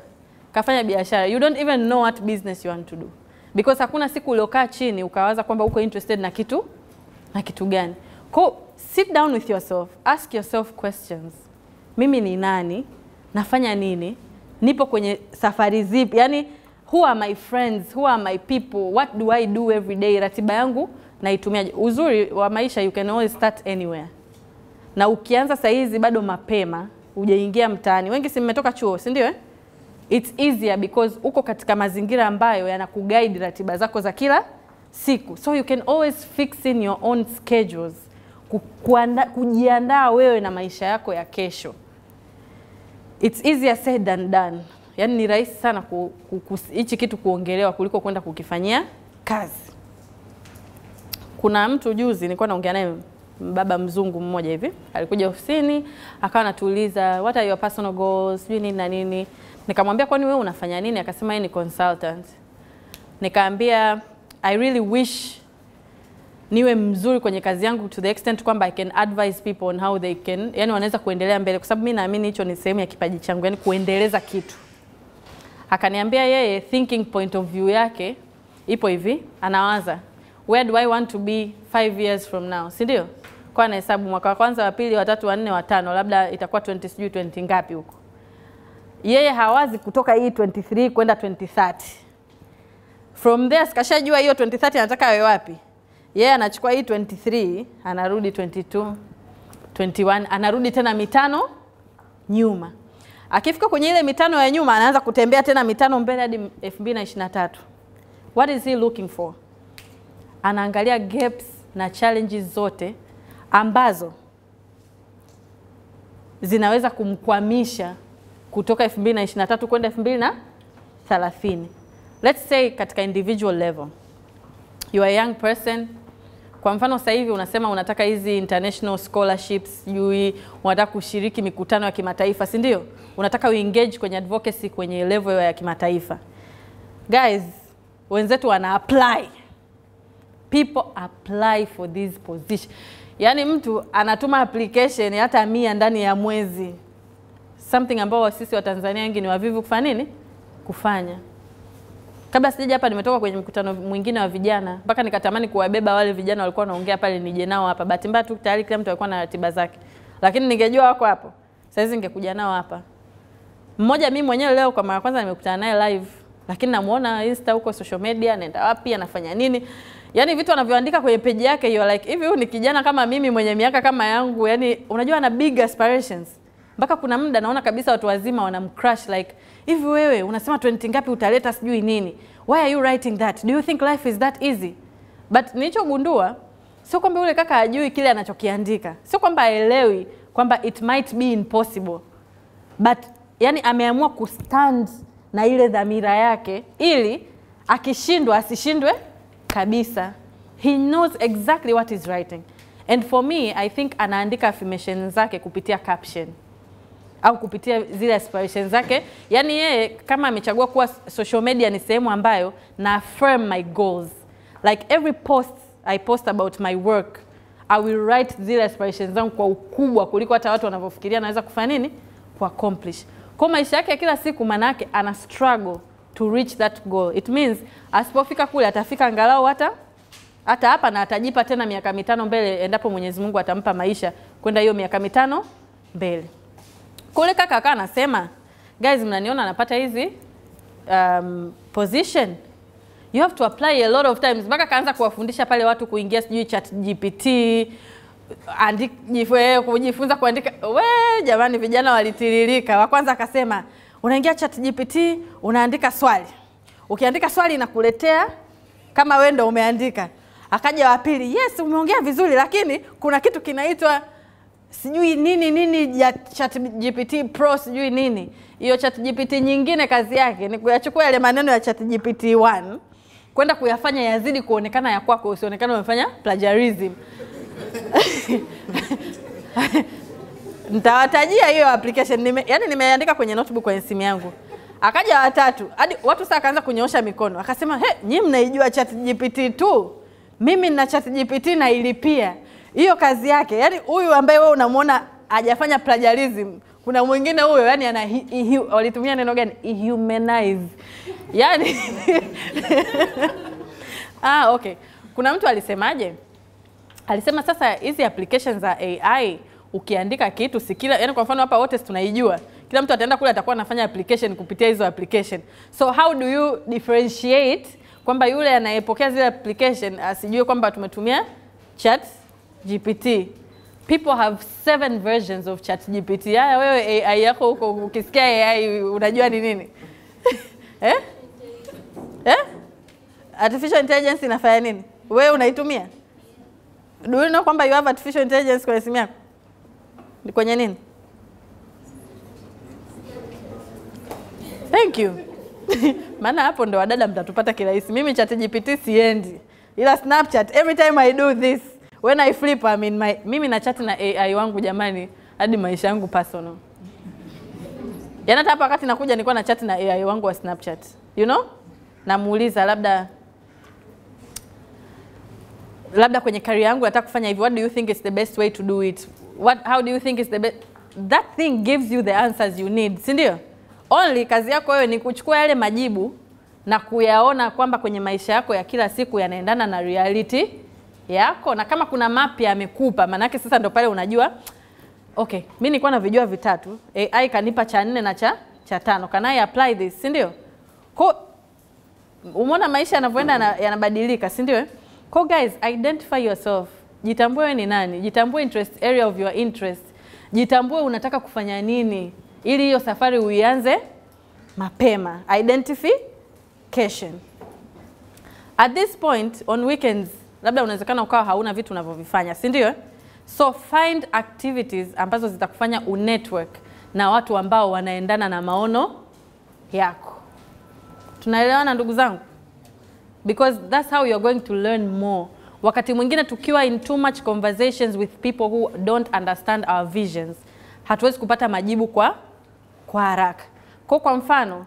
kafanya biashara, you don't even know what business you want to do. Because hakuna siku uliokaa chini ukawaza kwamba uko interested na kitu gani. Kwa sit down with yourself, ask yourself questions. Mimi ni nani? Nafanya nini? Nipo kwenye safari zipi? Yani, who are my friends? Who are my people? What do I do every day? Ratiba yangu naitumiaje? Uzuri wa maisha, you can always start anywhere. Na ukianza saa hizi bado mapema, hujaingia mtaani. Wengi si mmetoka chuo, si ndio? It's easier because uko katika mazingira ambayo yanakuguide ratiba zako za kila siku. So you can always fix in your own schedules. Kujiandaa wewe na maisha yako ya kesho. It's easier said than done. Yaani ni rahisi sana hichi kitu kuongelewa kuliko kwenda kukifanyia kazi. Kuna mtu juzi nilikuwa naongea naye, baba mzungu mmoja hivi, alikuja ofisini, akawa anatuuliza what are your personal goals, nini na nini. Nikamwambia kwani wewe unafanya nini? Akasema yeye ni consultant. Nikaambia I really wish niwe mzuri kwenye kazi yangu to the extent kwamba I can advise people on how they can, yani wanaweza kuendelea mbele, kwa sababu mimi naamini hicho ni sehemu ya kipaji changu, yani kuendeleza kitu. Akaniambia yeye thinking point of view yake ipo hivi, anawaza where do I want to be 5 years from now, si ndio? Kwa anahesabu mwaka wa kwanza, wa pili, wa tatu, wa nne, wa tano, labda itakuwa 20 ngapi huko. Yeye hawazi kutoka hii 23 kwenda 2030. From there sikashajua hiyo 2030 anataka awe wapi. Yeye anachukua hii 23, anarudi 22, 21, anarudi tena mitano nyuma. Akifika kwenye ile mitano ya nyuma anaanza kutembea tena mitano mbele hadi 2023. What is he looking for? Anaangalia gaps na challenges zote ambazo zinaweza kumkwamisha kutoka 2023 kwenda 2030. Let's say katika individual level. You are a young person. Kwa mfano sasa hivi unasema unataka hizi international scholarships, unataka kushiriki mikutano ya kimataifa, si ndio? Unataka uengage kwenye advocacy kwenye level ya kimataifa. Guys, wenzetu wana apply. People apply for this position. Yaani mtu anatuma application hata 100 ndani ya mwezi. Something ambao sisi wa Tanzania wengi ni wavivu kufanya nini? Kufanya. Kabla sijaja hapa nimetoka kwenye mkutano mwingine wa vijana, mpaka nikatamani kuwabeba wale vijana walikuwa wanaongea pale nije nao hapa. Bahati mbaya tu tayari kila mtu alikuwa na ratiba zake. Lakini ningejua wako hapo, sasa hizi ningekuja nao hapa. Mmoja mimi mwenyewe leo kwa mara kwanza nimekutana naye live, lakini namuona Insta huko social media, anaenda wapi, anafanya nini? Yaani vitu anavyoandika kwenye page yake, you are like, hivi huyu ni kijana kama mimi mwenye miaka kama yangu, yani unajua ana big aspirations. Mpaka kuna muda naona kabisa watu wazima wanamcrush like, hivi wewe unasema 20 ngapi utaleta sijui nini? Why are you writing that? Do you think life is that easy? But nilichogundua sio kwamba yule kaka hajui kile anachokiandika. Sio kwamba haelewi kwamba it might be impossible. But yani ameamua kustand na ile dhamira yake ili akishindwa asishindwe kabisa. He knows exactly what he's writing. And for me, I think anaandika affirmations zake kupitia caption au kupitia zile aspirations zake. Yani yeye kama amechagua kuwa social media ni sehemu ambayo na affirm my goals. Like every post I post about my work, I will write zile aspirations zangu kwa ukubwa kuliko hata watu wanavyofikiria naweza kufanya nini ku accomplish. Kwa maisha yake kila siku manake ana struggle to reach that goal. It means asipofika kule atafika angalau hata hapa na atajipa tena miaka 5 mbele endapo Mwenyezi Mungu atampa maisha kwenda hiyo miaka 5 mbele. Kule kaka anasema, guys mnaniona anapata hizi position. You have to apply a lot of times. Mpaka kaanza kuwafundisha pale watu kuingia sijui ChatGPT, kujifunza kuandika. We jamani vijana walitiririka. Wa kwanza akasema, unaingia ChatGPT, unaandika swali. Ukiandika swali inakuletea kama wewe ndio umeandika. Akaja wa pili, yes umeongea vizuri lakini kuna kitu kinaitwa sijui nini ya ChatGPT Pro sijui nini. Hiyo ChatGPT nyingine kazi yake ni kuyachukua yale maneno ya ChatGPT 1 kwenda kuyafanya yazidi kuonekana ya kwako, usionekane umefanya plagiarism. Nitawatajia hiyo application yani nimeandika kwenye notebook kwenye simu yangu. Akaja watatu, hadi watu sasa akaanza kunyoosha mikono. Akasema, nyinyi mnaijua ChatGPT tu. Mimi nina ChatGPT na ilipia. Hiyo kazi yake. Yaani huyu ambaye wewe unamuona hajafanya plagiarism, kuna mwingine huyo yani walitumia neno gani? Humanize. Yaani okay. Kuna mtu alisemaje? Alisema sasa hizi applications za AI ukiandika kitu sikila, yani kwa mfano hapa wote tunaijua. Kila mtu ataenda kule atakuwa anafanya application kupitia hizo application. So how do you differentiate kwamba yule anayepokea zile application asijue kwamba tumetumia ChatGPT? People have 7 versions of ChatGPT. Haya wewe AI yako huko ukisikia AI unajua ni nini? Artificial intelligence inafanya nini? Wewe unaitumia? Do you know kwamba you have artificial intelligence kwenye simu yako? Ni kwenye nini? Thank you. Maana hapo ndo wadada mtatupata kirahisi. Mimi ChatGPT siendi. Ila Snapchat, every time I do this, when I flip, mimi na chat na AI wangu jamani, hadi maisha yangu personal. Yana hata hapa wakati nakuja nilikuwa na chat na AI wangu wa Snapchat. You know? Namuuliza labda kwenye career yangu nataka kufanya hivi, what do you think is the best way to do it? How do you think is the best? That thing gives you the answers you need, si ndio? Only kazi yako wewe ni kuchukua yale majibu na kuyaona kwamba kwenye maisha yako ya kila siku yanaendana na reality yako, na kama kuna map amekupa manake sasa ndo pale unajua okay, mimi nilikuwa navijua vitatu, AI kanipa cha 4 na cha 5. Can I apply this, si ndio? Kwa umeona maisha yanavyoenda yanabadilika, si ndio? Kwa guys, identify yourself. Jitambue wewe ni nani, jitambue interest area of your interest. Jitambue unataka kufanya nini ili hiyo safari uianze mapema. Identification. At this point on weekends labda unawezekana ukawa hauna vitu unavyovifanya, si ndio? So find activities ambazo zitakufanya unetwork na watu ambao wanaendana na maono yako. Tunaelewana ndugu zangu? Because that's how you're going to learn more. Wakati mwingine tukiwa in too much conversations with people who don't understand our visions, hatuwezi kupata majibu kwa haraka. Kwa mfano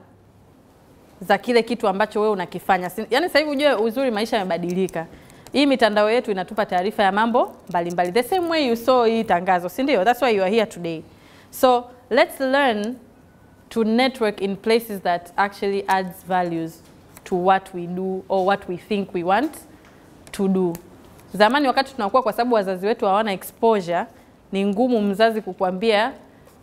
za kile kitu ambacho wewe unakifanya. Yaani sasa hivi ujue uzuri maisha yamebadilika. Hii mitandao yetu inatupa taarifa ya mambo mbalimbali. The same way you saw hii tangazo, si ndio? That's why you are here today. So let's learn to network in places that actually adds values to what we do or what we think we want to do. Zamani wakati tunakuwa, kwa sababu wazazi wetu hawana exposure, ni ngumu mzazi kukuambia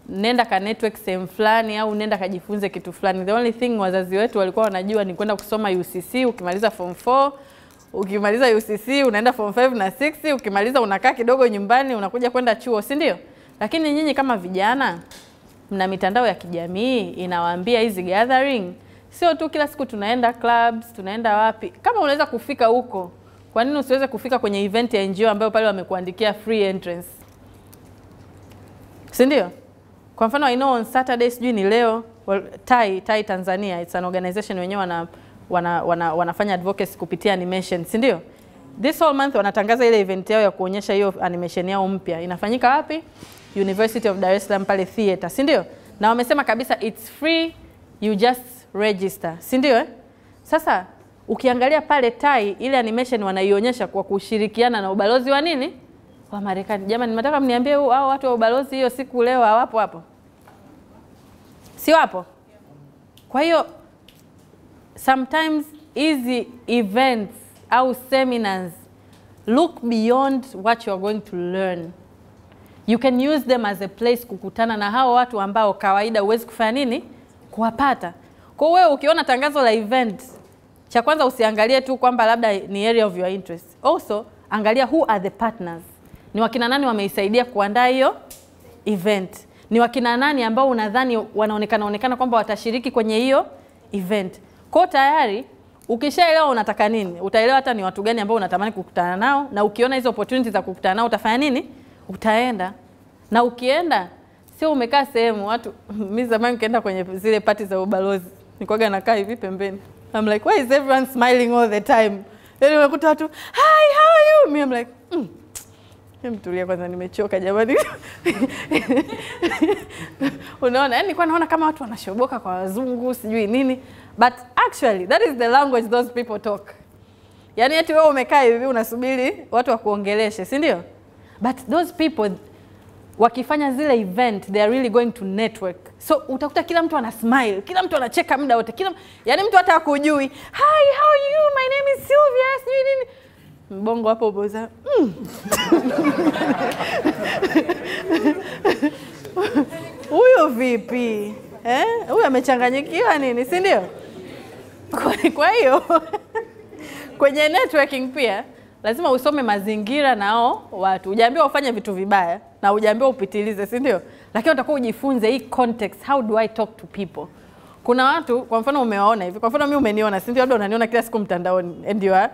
nenda ka network sehemu fulani au nenda kajifunze kitu fulani. The only thing wazazi wetu walikuwa wanajua ni kwenda kusoma UCC, ukimaliza form 4, ukimaliza UCC unaenda form 5 na 6, ukimaliza unakaa kidogo nyumbani unakuja kwenda chuo, si ndio? Lakini nyinyi kama vijana mna mitandao ya kijamii inawaambia hizi gathering, sio tu kila siku tunaenda clubs, tunaenda wapi. Kama unaweza kufika huko, kwa nini usiweze kufika kwenye event ya NGO ambayo pale wamekuandikia free entrance? Si ndio? Kwa mfano I know on Saturday, sijui ni leo, Tai Tanzania, it's an organization wenyewe wanafanya advocacy kupitia animation, si ndio? This whole month wanatangaza ile event yao ya kuonyesha hiyo animation yao mpya. Inafanyika wapi? University of Dar es Salaam pale theater, si ndio? Na wamesema kabisa it's free, you just register, si ndio? Sasa ukiangalia pale Tai, ile animation wanaionyesha kwa kushirikiana na ubalozi wa nini? Wa Marekani. Jamani, nataka mniambie hao watu wa ubalozi hiyo siku leo hawapo hapo? Si wapo? Kwa hiyo sometimes easy events au seminars look beyond what you are going to learn. You can use them as a place kukutana na hao watu ambao kawaida huwezi kufanya nini? Kuwapata. Kwa wewe ukiona tangazo la event, cha kwanza usiangalie tu kwamba labda ni area of your interest. Also, angalia who are the partners. Ni wakina nani wameisaidia kuandaa hiyo event? Ni wakina nani ambao unadhani wanaonekana kwamba watashiriki kwenye hiyo event? Kwa tayari ukishaelewa unataka nini, utaelewa hata ni watu gani ambao unatamani kukutana nao, na ukiona hizo opportunities za kukutana nao utafanya nini? Utaenda. Na ukienda sio umekaa sehemu watu. Mimi zamani nikaenda kwenye zile parties za ubalozi, nikoga nakaa hivi pembeni. I'm like, why is everyone smiling all the time? Yaani unakuta watu, hi, how are you? Me I'm like, mtulia kwanza, nimechoka jamani. Unaona, yani nilikuwa naona kama watu wanashoboka kwa wazungu, sijui nini. But actually, that is the language those people talk. Yani eti wewe umekaa hivi unasubiri watu wakuongeleshe, si ndio? But those people wakifanya zile event, they are really going to network. So utakuta kila mtu ana smile, kila mtu anacheka muda wote, yani mtu hata hakujui, hi, how are you? My name is Sylvia, sijui nini. Mbongo hapo boza. Huyo vipi? Huyo amechanganyikiwa nini, si ndio? Kwa hiyo kwenye networking pia lazima usome mazingira nao watu. Hujaambiwa ufanye vitu vibaya na hujaambiwa upitilize, si ndio? Lakini utakuwa ujifunze hii context, how do I talk to people? Kuna watu, kwa mfano umewaona hivi. Kwa mfano mimi umeniona, si ndio? Labda unaniona kila siku mtandaoni and you are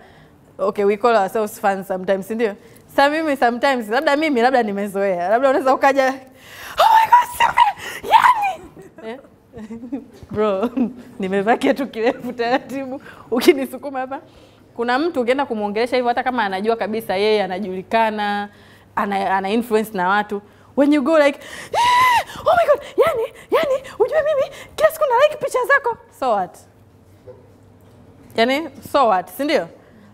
okay, we call ourselves fans sometimes, si ndio? Sasa mimi sometimes, labda nimezoea. Labda unaweza ukaja, oh my god, Sylvia, yani bro, nimevaa kiatu kirefu taratibu, ukinisukuma hapa. Kuna mtu ukienda kumuongelesha hivyo, hata kama anajua kabisa yeye anajulikana, ana influence na watu, when you go like, oh my god, yani unajua mimi kila siku na like picha zako, so what? Yani so what, si ndio?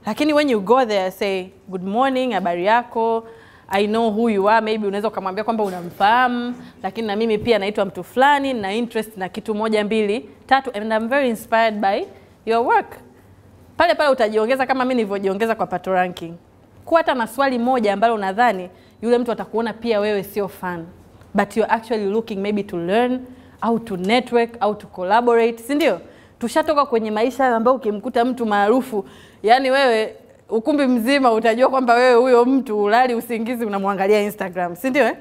Lakini when you go there, say good morning, habari yako, I know who you are, maybe unaweza kumwambia kwamba unamfahamu, lakini na mimi pia naitwa mtu fulani na interest na kitu 1 2 3 and I'm very inspired by your work. Pale utajiongeza kama mimi nilivyojiongeza kwa Pato Ranking. Kwa hata na swali moja ambalo unadhani yule mtu atakuona pia wewe sio fan, but you're actually looking maybe to learn au to network au to collaborate, si ndio? Tushatoka kwenye maisha ambayo ukimkuta mtu maarufu, yani wewe ukumbi mzima utajua kwamba wewe huyo mtu ulali usingizi unamwangalia Instagram, si ndio?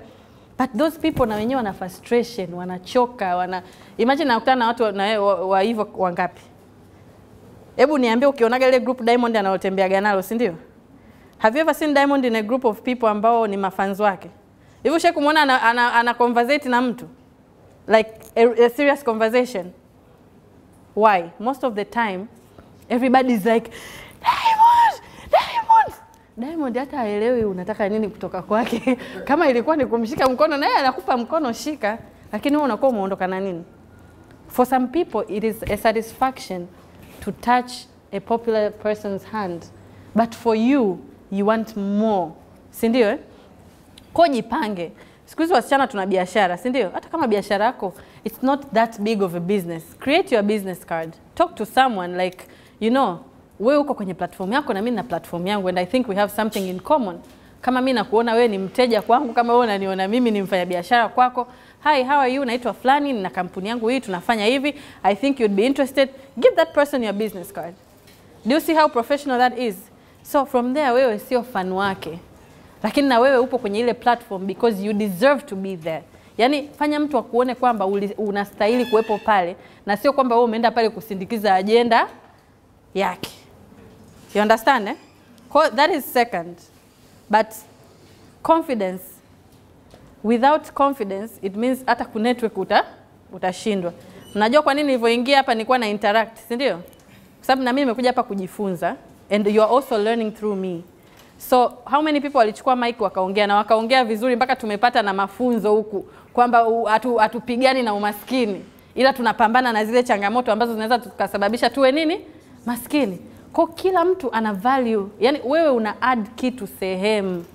But those people na wenyewe wana frustration, wanachoka, imagine nakutana na watu na wa hivyo wangapi? Hebu niambie, ukionaga ile group Diamond analotembeaga nalo, si ndio? Have you ever seen Diamond in a group of people ambao ni mafans wake? Hivyo sheku muona ana conversate na mtu? like a serious conversation. Why? Most of the time, everybody's like, Diamond hata haelewi unataka nini kutoka kwake. Kama ilikuwa ni kumshika mkono, naye anakupa mkono shika, lakini wewe unakuwa umeondoka na nini? For some people, it is a satisfaction to touch a popular person's hand. But for you, you want more. Si ndio eh? Kwa jipange. Siku hizi wasichana tuna biashara, si ndio? Hata kama biashara yako, it's not that big of a business. Create your business card. Talk to someone like, you know, wewe uko kwenye platform yako na mimi na platform yangu, and I think we have something in common. Kama mimi nakuona wewe ni mteja kwangu, kama wewe unaniona mimi ni mfanyabiashara kwako. Hi, how are you? Naitwa fulani, na kampuni yangu hii tunafanya hivi. I think you'd be interested. Give that person your business card. Do you see how professional that is? So from there, wewe sio fan wake. Lakini na wewe upo kwenye ile platform because you deserve to be there. Yaani fanya mtu akuone kwamba unastahili kuwepo pale, na sio kwamba wewe umeenda pale kusindikiza agenda yake. You understand eh? That is second. But confidence, without confidence, it means hata ku network utashindwa. Unajua kwa nini nilivyoingia hapa nilikuwa na interact, si ndio? Kwa sababu na mimi nimekuja hapa kujifunza, and you are also learning through me. So how many people walichukua mic wakaongea, na wakaongea vizuri mpaka tumepata na mafunzo huku kwamba hatupigani na umaskini, ila tunapambana na zile changamoto ambazo zinaweza tukasababisha tuwe nini? Maskini. Kwa kila mtu ana value. Yaani wewe una add kitu sehemu.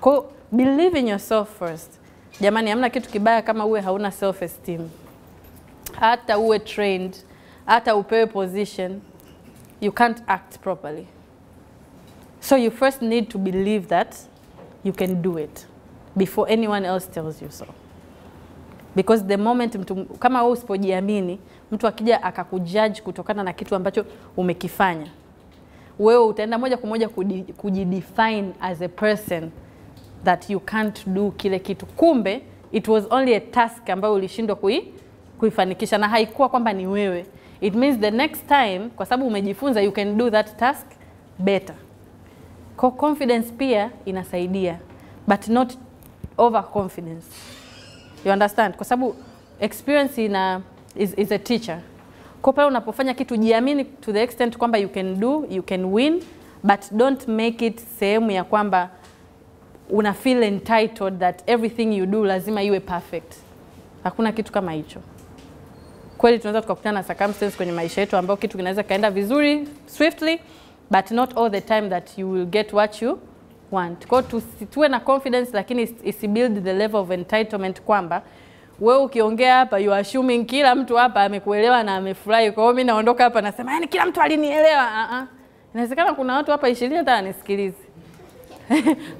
Kwa believe in yourself first. Jamani, hamna kitu kibaya kama uwe hauna self esteem. Hata uwe trained, hata upewe position, you can't act properly. So you first need to believe that you can do it before anyone else tells you so. Because the moment kama wewe usipojiamini, mtu akija akakujudge kutokana na kitu ambacho umekifanya, wewe utaenda moja kwa moja kujidefine as a person that you can't do kile kitu. Kumbe it was only a task ambayo ulishindwa kuifanikisha, na haikuwa kwamba ni wewe. It means the next time, kwa sababu umejifunza, you can do that task better. Kwa confidence pia inasaidia, but not overconfidence. You understand? Kwa sababu experience is a teacher. Kwa pale unapofanya kitu, jiamini to the extent kwamba you can do, you can win, but don't make it sehemu ya kwamba una feel entitled that everything you do lazima iwe perfect. Hakuna kitu kama hicho. Kweli tunaweza tukakutana na circumstances kwenye maisha yetu ambao kitu kinaweza kaenda vizuri swiftly, but not all the time that you will get what you want. Kwa tuwe na confidence, lakini build the level of entitlement kwamba wewe ukiongea hapa you assuming kila mtu hapa amekuelewa na amefurahi. Kwa hiyo mimi naondoka hapa nasema yani kila mtu alinielewa. Inawezekana kuna watu hapa 20 hata wanisikilize.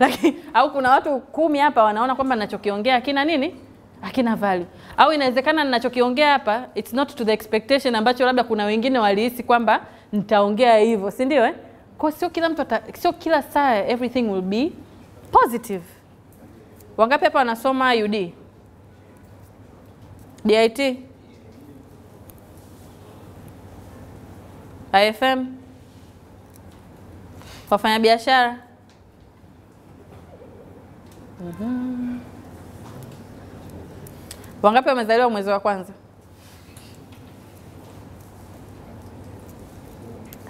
Lakini au kuna watu 10 hapa wanaona kwamba ninachokiongea hakina nini? Hakina value. Au inawezekana ninachokiongea hapa it's not to the expectation ambacho labda kuna wengine walihisi kwamba nitaongea hivyo, si ndio eh? Kwa sio kila mtu sio kila saa everything will be positive. Wangapi hapa wanasoma UD? DIT? IFM? Wafanya biashara? Wangapi wamezaliwa mwezi wa kwanza?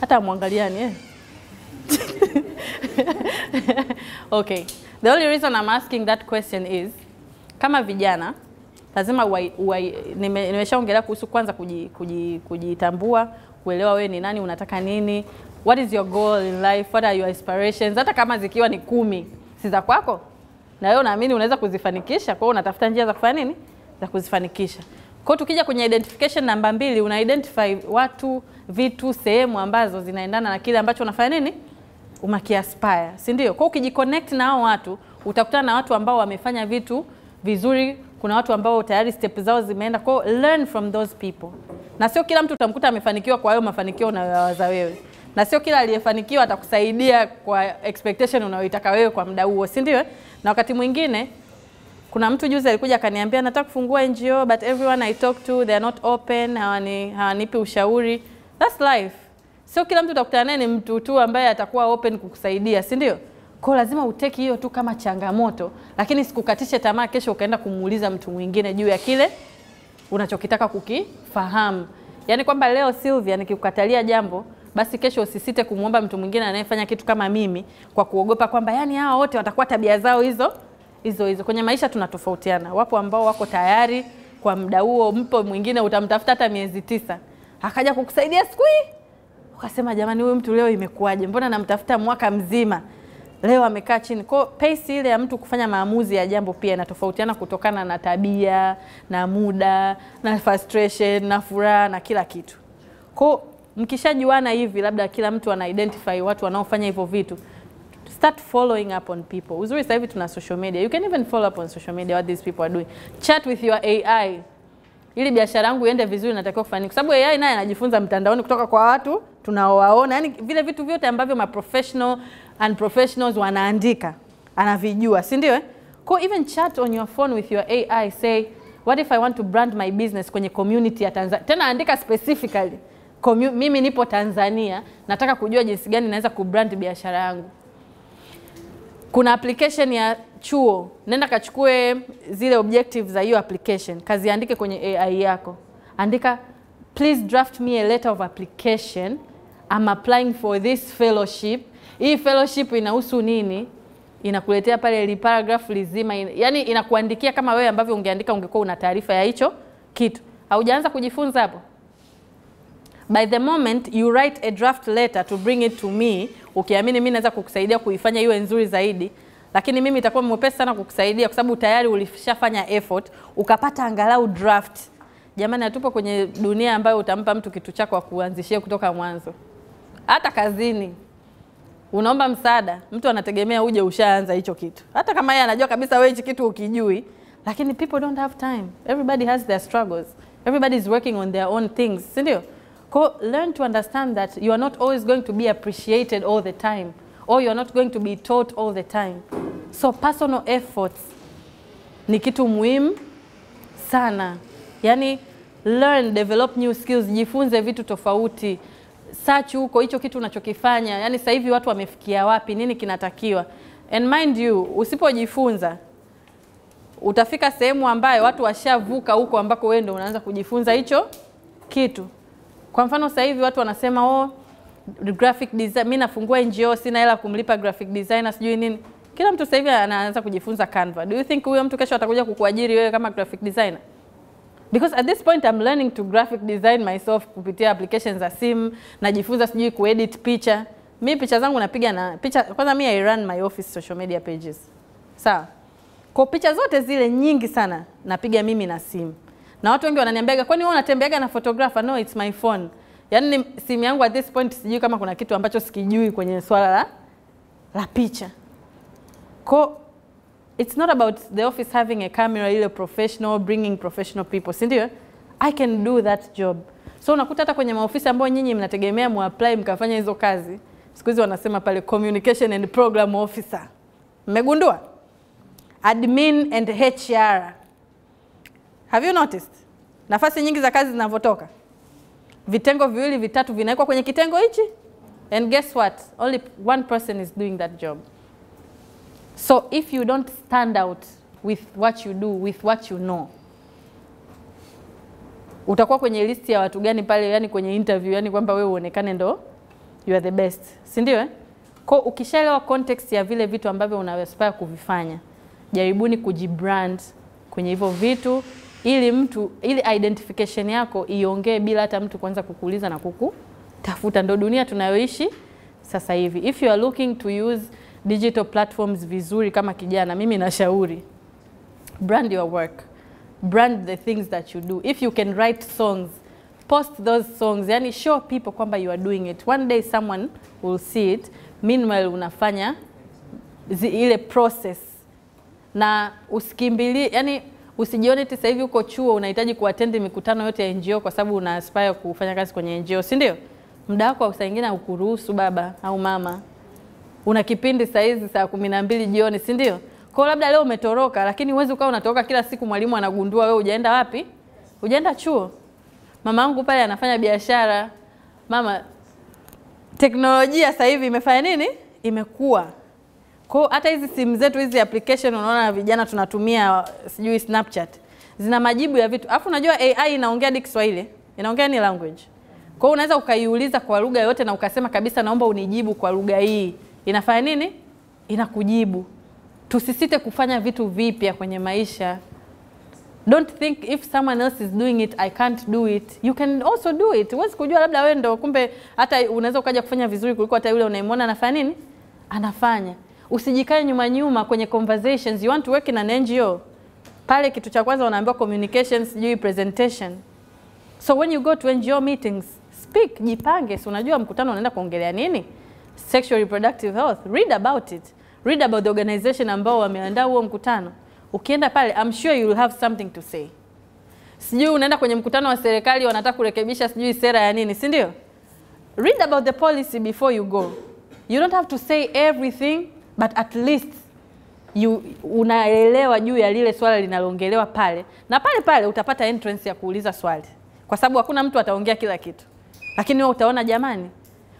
Hata muangaliani eh? Okay. The only reason I'm asking that question is, kama vijana, lazima nimeshaongelea kuhusu kwanza kujitambua, kuelewa wewe ni nani, unataka nini, what is your goal in life, what are your aspirations, hata kama zikiwa ni 10, si za kwako, na wewe unaamini unaweza kuzifanikisha, kwa hiyo unatafuta njia za kufanya nini? Za kuzifanikisha. Kwa hiyo tukija kwenye identification namba 2, una identify watu, vitu, sehemu ambazo zinaendana na kile ambacho unafanya nini? Umakiaspire, si ndio? Kwa hiyo ukijiconnect na hao watu, utakutana na watu ambao wamefanya vitu vizuri, kuna watu ambao tayari step zao zimeenda. Kwa hiyo learn from those people. Na sio kila mtu utamkuta amefanikiwa kwa hayo mafanikio unayowaza wewe. Na sio kila aliyefanikiwa atakusaidia kwa expectation unayoitaka wewe kwa muda huo, si ndio? Na wakati mwingine kuna mtu juzi alikuja akaniambia nataka kufungua NGO but everyone I talk to they are not open, hawanipi ushauri. That's life. Sio kila mtu utakutana naye ni mtu tu ambaye atakuwa open kukusaidia, si ndio? Kwa lazima uteki hiyo tu kama changamoto, lakini sikukatishe tamaa kesho ukaenda kumuuliza mtu mwingine juu ya kile unachokitaka kukifahamu. Yaani kwamba leo Sylvia nikikukatalia jambo, basi kesho usisite kumuomba mtu mwingine anayefanya kitu kama mimi kwa kuogopa kwamba yani hao wote watakuwa tabia zao hizo. Kwenye maisha tunatofautiana. Wapo ambao wako tayari kwa muda huo, mpo mwingine utamtafuta hata miezi 9. Akaja kukusaidia siku hii. Ukasema jamani huyu mtu leo imekuaje? Mbona namtafuta mwaka mzima? Leo amekaa chini. Kwa pace ile ya mtu kufanya maamuzi ya jambo pia inatofautiana kutokana na tabia, na muda, na frustration, na furaha na kila kitu. Kwa mkishajuana hivi, labda kila mtu ana identify watu wanaofanya hivyo vitu, start following up on people. Uzuri sasa hivi tuna social media. You can even follow up on social media what these people are doing. Chat with your AI. Ili biashara yangu iende vizuri natakiwa kufanya. Kwa sababu AI naye anajifunza mtandaoni kutoka kwa watu tunaowaona. Yaani vile vitu vyote ambavyo ma-professional and professionals wanaandika, anavijua, si ndio? Kwa even chat on your phone with your AI, say what if I want to brand my business kwenye community ya Tanzania. Tena andika specifically. Mimi nipo Tanzania, nataka kujua jinsi gani naweza kubrand biashara yangu. Kuna application ya chuo, nenda kachukue zile objectives za hiyo application, kaziandike kwenye AI yako. Andika, please draft me a letter of application. I'm applying for this fellowship. Hii fellowship inahusu nini? Inakuletea pale ile paragraph lizima, yani inakuandikia kama wewe ambavyo ungeandika ungekuwa una taarifa ya hicho kitu. Haujaanza kujifunza hapo? By the moment you write a draft letter to bring it to me, ukiamini mimi naweza kukusaidia kuifanya iwe nzuri zaidi, lakini mimi nitakuwa mwepesi sana kukusaidia kwa sababu tayari ulishafanya effort, ukapata angalau draft. Jamani, hatupo kwenye dunia ambayo utampa mtu kitu chako kuanzishia kutoka mwanzo. Hata kazini unaomba msaada, mtu anategemea uje ushaanza hicho kitu. Hata kama yeye anajua kabisa wewe hicho kitu ukijui, lakini people don't have time. Everybody has their struggles. Everybody is working on their own things, si ndio? Learn to understand that you are not always going to be appreciated all the time, or you are not going to be taught all the time. So personal efforts ni kitu muhimu sana. Yani learn, develop new skills, jifunze vitu tofauti. Search huko hicho kitu unachokifanya. Yani sasa hivi watu wamefikia wapi, nini kinatakiwa. And mind you, usipojifunza utafika sehemu ambayo watu washavuka huko ambako wewe ndio unaanza kujifunza hicho kitu. Kwa mfano sasa hivi watu wanasema graphic design, mimi nafungua NGO sina hela kumlipa graphic designer sijui nini. Kila mtu sasa hivi anaanza kujifunza Canva. Do you think huyo mtu kesho atakuja kukuajiri wewe kama graphic designer? Because at this point I'm learning to graphic design myself kupitia applications za simu, najifunza sijui kuedit picha. Mimi picha zangu napiga na picha, kwanza mimi I run my office social media pages. Sawa? Kwa picha zote zile nyingi sana napiga mimi na simu. Na watu wengi wananiambia, kwani wewe unatembeaga na photographer? No, it's my phone. Yaani simu yangu at this point sijui kama kuna kitu ambacho sikijui kwenye swala la picha. It's not about the office having a camera ile professional, bringing professional people, si ndio? I can do that job. So unakuta hata kwenye maofisi ambao nyinyi mnategemea muapply mkafanya hizo kazi, siku hizi wanasema pale communication and program officer. Mmegundua? Admin and HR. Have you noticed? Nafasi nyingi za kazi zinavotoka, vitengo viwili vitatu vinawekwa kwenye kitengo hichi, and guess what? Only one person is doing that job. So if you don't stand out with what you do, with what you know, utakuwa kwenye listi ya watu gani pale, yani kwenye interview, yani kwamba wewe uonekane ndo you are the best, si ndio? Kwa ukishaelewa context ya vile vitu ambavyo unawaspire kuvifanya, jaribuni kujibrand kwenye hivyo vitu, ili identification yako iongee bila hata mtu kwanza kukuuliza na kukutafuta. Ndo dunia tunayoishi sasa hivi. If you are looking to use digital platforms vizuri kama kijana, mimi nashauri brand your work. Brand the things that you do. If you can write songs, post those songs. Yani show people kwamba you are doing it. One day someone will see it. Meanwhile unafanya ile process. Na usikimbilie, yani usijione eti sasa hivi uko chuo unahitaji kuattend mikutano yote ya NGO kwa sababu una aspire kufanya kazi kwenye NGO, si ndio? Muda wako saa nyingine ukuruhusu baba au mama. Una kipindi saa hizi saa 12 jioni, si ndio? Kwa labda leo umetoroka, lakini uwezi ukawa unatoroka kila siku mwalimu anagundua wewe hujaenda wapi? Hujaenda chuo. Mama yangu pale anafanya biashara. Mama, teknolojia sasa hivi imefanya nini? Imekuwa. Kwa hata hizi simu zetu hizi application unaona vijana tunatumia sijui Snapchat. zina majibu ya vitu. Alafu unajua AI inaongea hadi Kiswahili. Inaongea ni language. Kwa hiyo unaweza ukaiuliza kwa lugha yote na ukasema kabisa naomba unijibu kwa lugha hii. Inafanya nini? Inakujibu. Tusisite kufanya vitu vipya kwenye maisha. Don't think if someone else is doing it, I can't do it. You can also do it. Huwezi kujua labda wewe ndio kumbe hata unaweza ukaja kufanya vizuri kuliko hata yule unayemwona anafanya nini? Anafanya. Usijikae nyuma kwenye conversations. You want to work in an NGO. Pale kitu cha kwanza unaambiwa communications, sijui presentation. So when you go to NGO meetings, speak, jipange. So unajua mkutano unaenda kuongelea nini? Sexual reproductive health. Read about it. Read about the organization ambao wameandaa huo mkutano. Ukienda pale, I'm sure you will have something to say. Sijui unaenda kwenye mkutano wa serikali wanataka kurekebisha sijui sera ya nini, si ndio? Read about the policy before you go. You don't have to say everything, but at least unaelewa juu ya lile swala linaloongelewa pale. Na pale utapata entrance ya kuuliza swali. Kwa sababu hakuna mtu ataongea kila kitu. Lakini wewe utaona jamani,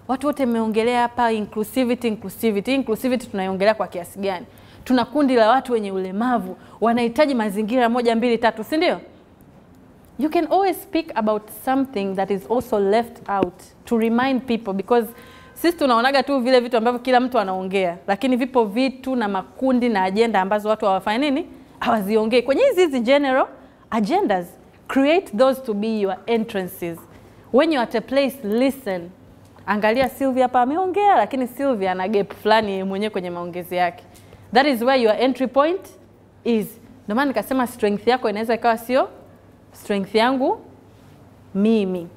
watu wote mmeongelea hapa inclusivity tunaiongelea kwa kiasi gani? Tuna kundi la watu wenye ulemavu, wanahitaji mazingira 1, 2, 3, si ndio? You can always speak about something that is also left out to remind people, because sisi tunaonaga tu vile vitu ambavyo kila mtu anaongea, lakini vipo vitu na makundi na agenda ambazo watu hawafanyi nini? Hawaziongei. Kwenye hizi general agendas, create those to be your entrances. When you are at a place, listen. Angalia Sylvia hapa ameongea, lakini Sylvia ana gap fulani mwenyewe kwenye maongezi yake. That is where your entry point is. Ndio maana nikasema strength yako inaweza ikawa sio strength yangu mimi.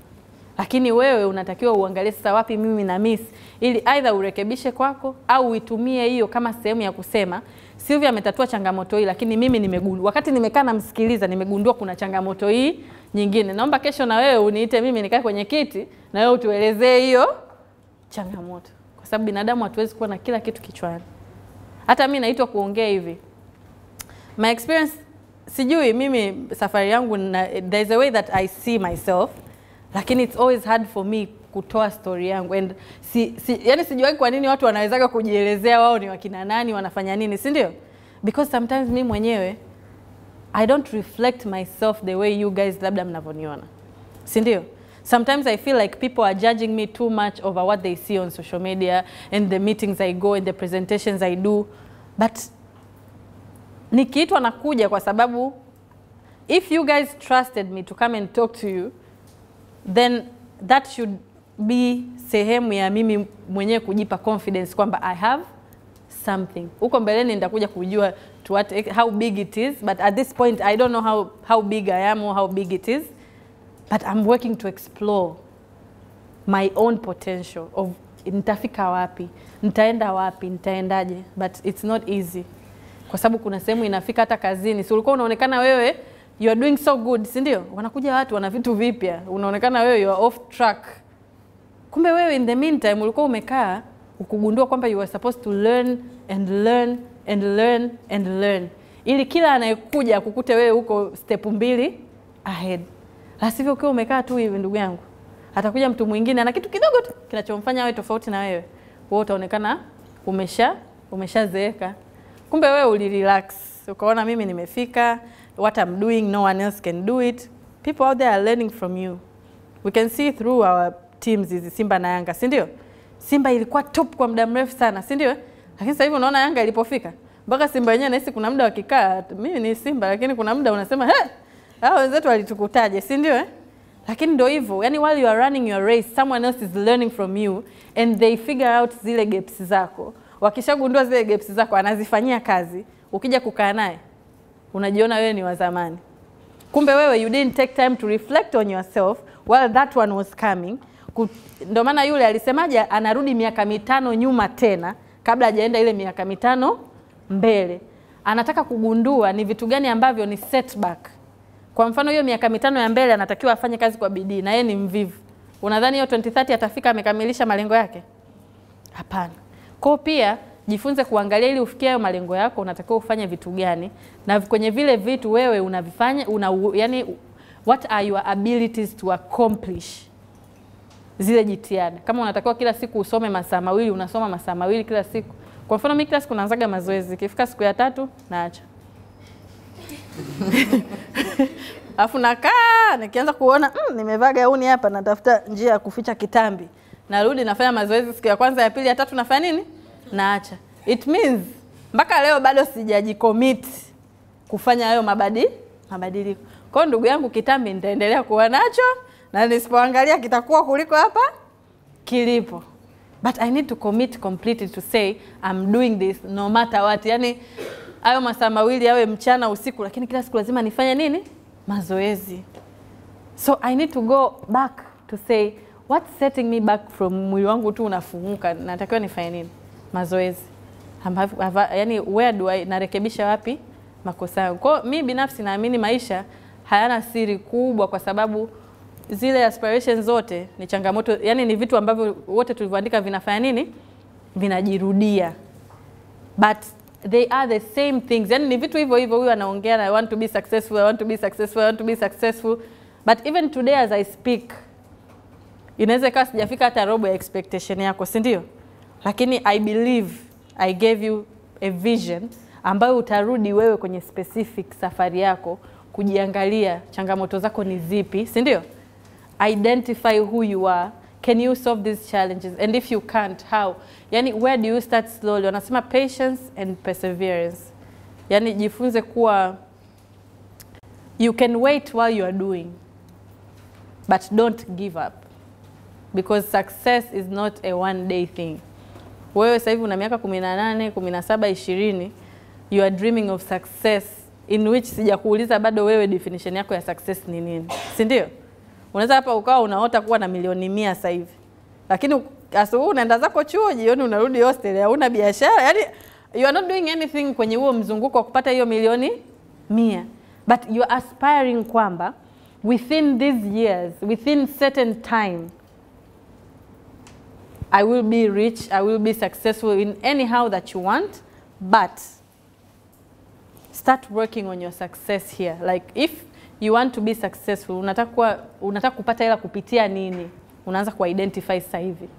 Lakini wewe unatakiwa uangalie sasa wapi mimi na miss, ili either urekebishe kwako au uitumie hiyo kama sehemu ya kusema Sylvia ametatua changamoto hii, lakini mimi nimegundua wakati nimekaa na msikiliza nimegundua kuna changamoto hii nyingine. Naomba kesho na wewe uniite mimi nikae kwenye kiti na wewe utuelezee hiyo changamoto. Kwa sababu binadamu hatuwezi kuwa na kila kitu kichwani. Hata mimi naitwa kuongea hivi. My experience, sijui mimi safari yangu there is a way that I see myself, lakini it's always hard for me kutoa story yangu, and yani sijuagi kwa nini watu wanawezaga kujielezea wao ni wakina nani, wanafanya nini, si ndio? Because sometimes mimi mwenyewe I don't reflect myself the way you guys labda mnavoniona, si ndio? Sometimes I feel like people are judging me too much over what they see on social media and the meetings I go and the presentations I do. But nikiitwa nakuja kwa sababu if you guys trusted me to come and talk to you, then that should be sehemu ya mimi mwenyewe kujipa confidence kwamba I have something. Huko mbeleni nitakuja kujua to how big it is, but at this point I don't know how big I am or how big it is. But I'm working to explore my own potential of nitafika wapi, nitaenda wapi, nitaendaje. But it's not easy. Kwa sababu kuna sehemu inafika hata kazini. Si ulikuwa unaonekana wewe you are doing so good, si ndio? Wanakuja watu wana vitu vipya. Unaonekana wewe you are off track. Kumbe wewe in the meantime ulikuwa umekaa ukugundua kwamba you are supposed to learn and learn and learn and learn. Ili kila anayekuja kukute wewe uko step 2 ahead. Lasivyo ukiwa umekaa tu hivi ndugu yangu, atakuja mtu mwingine ana kitu kidogo tu kinachomfanya wewe tofauti na wewe. Wewe utaonekana umeshazeeka. Kumbe wewe ulirelax. Ukaona mimi nimefika, what I'm doing no one else can do it. People out there are learning from you. We can see through our teams hizi Simba na Yanga, si ndio? Simba ilikuwa top kwa muda mrefu sana, si ndio? Lakini sasa hivi unaona Yanga ilipofika, mpaka Simba yenyewe nahisi kuna muda wakikaa, mimi ni Simba lakini kuna muda unasema hao wenzetu walitukutaje, si ndio? Lakini ndio hivyo, yani while you are running your race, someone else is learning from you and they figure out zile gaps zako. Wakishagundua zile gaps zako anazifanyia kazi, ukija kukaa naye unajiona wewe ni wa zamani. Kumbe wewe you didn't take time to reflect on yourself while that one was coming. Ndio maana yule alisemaje anarudi miaka 5 nyuma tena kabla hajaenda ile miaka 5 mbele. Anataka kugundua ni vitu gani ambavyo ni setback. Kwa mfano hiyo miaka 5 ya mbele anatakiwa afanye kazi kwa bidii na yeye ni mvivu. Unadhani hiyo 2030 atafika amekamilisha malengo yake? Hapana. Kwa pia jifunze kuangalia ili ufikie hayo malengo yako unatakiwa ufanye vitu gani, na kwenye vile vitu wewe unavifanya yani what are your abilities to accomplish zile jitihada. Kama unatakiwa kila siku usome masaa 2, unasoma masaa 2 kila siku. Kwa mfano mimi kila siku naanzaga mazoezi, ikifika siku ya 3 naacha. Alafu nakaa nikianza kuona nimevaa gauni hapa, natafuta njia ya kuficha kitambi. Narudi nafanya mazoezi siku ya kwanza, ya pili, ya tatu nafanya nini? Naacha. It means mpaka leo bado sijajicommit kufanya hayo mabadiliko. Kwa ndugu yangu, kitambi nitaendelea kuwa nacho na nisipoangalia kitakuwa kuliko hapa kilipo. But I need to commit completely to say I'm doing this no matter what. Yani hayo masaa mawili yawe mchana usiku, lakini kila siku lazima nifanye nini? Mazoezi. So I need to go back to say what's setting me back from mwili wangu tu unafunguka, natakiwa nifanye nini? Mazoezi. Yani where do I narekebisha wapi makosa yangu? Kwa mimi binafsi naamini maisha hayana siri kubwa, kwa sababu zile aspirations zote ni changamoto, yani ni vitu ambavyo wote tulivyoandika vinafanya nini? Vinajirudia. But they are the same things. Yani ni vitu hivyo hivyo, huyu anaongea na I want to be successful, I want to be successful, I want to be successful. But even today as I speak, inaweza kama sijafika hata robo ya expectation yako, si ndio? Lakini I believe I gave you a vision ambayo utarudi wewe kwenye specific safari yako kujiangalia changamoto zako ni zipi, si ndio? Identify who you are. Can you solve these challenges? And if you can't, how? Yani where do you start slowly? Wanasema patience and perseverance. Yani jifunze kuwa you can wait while you are doing, but don't give up. Because success is not a one day thing. Wewe sasa hivi una miaka 18, 17, 20, you are dreaming of success in which sijakuuliza bado wewe definition yako ya success ni nini. Si ndio? Unaweza hapa ukawa unaota kuwa na milioni 100 sasa hivi. Lakini asubuhi unaenda zako chuo, jioni unarudi hostel, hauna biashara. Yaani you are not doing anything kwenye huo mzunguko wa kupata hiyo milioni 100. But you are aspiring kwamba within these years, within certain time, I will be rich, I will be successful in anyhow that you want, but start working on your success here. Like if you want to be successful, unataka kupata hela kupitia nini? Unaanza ku-identify sasa hivi.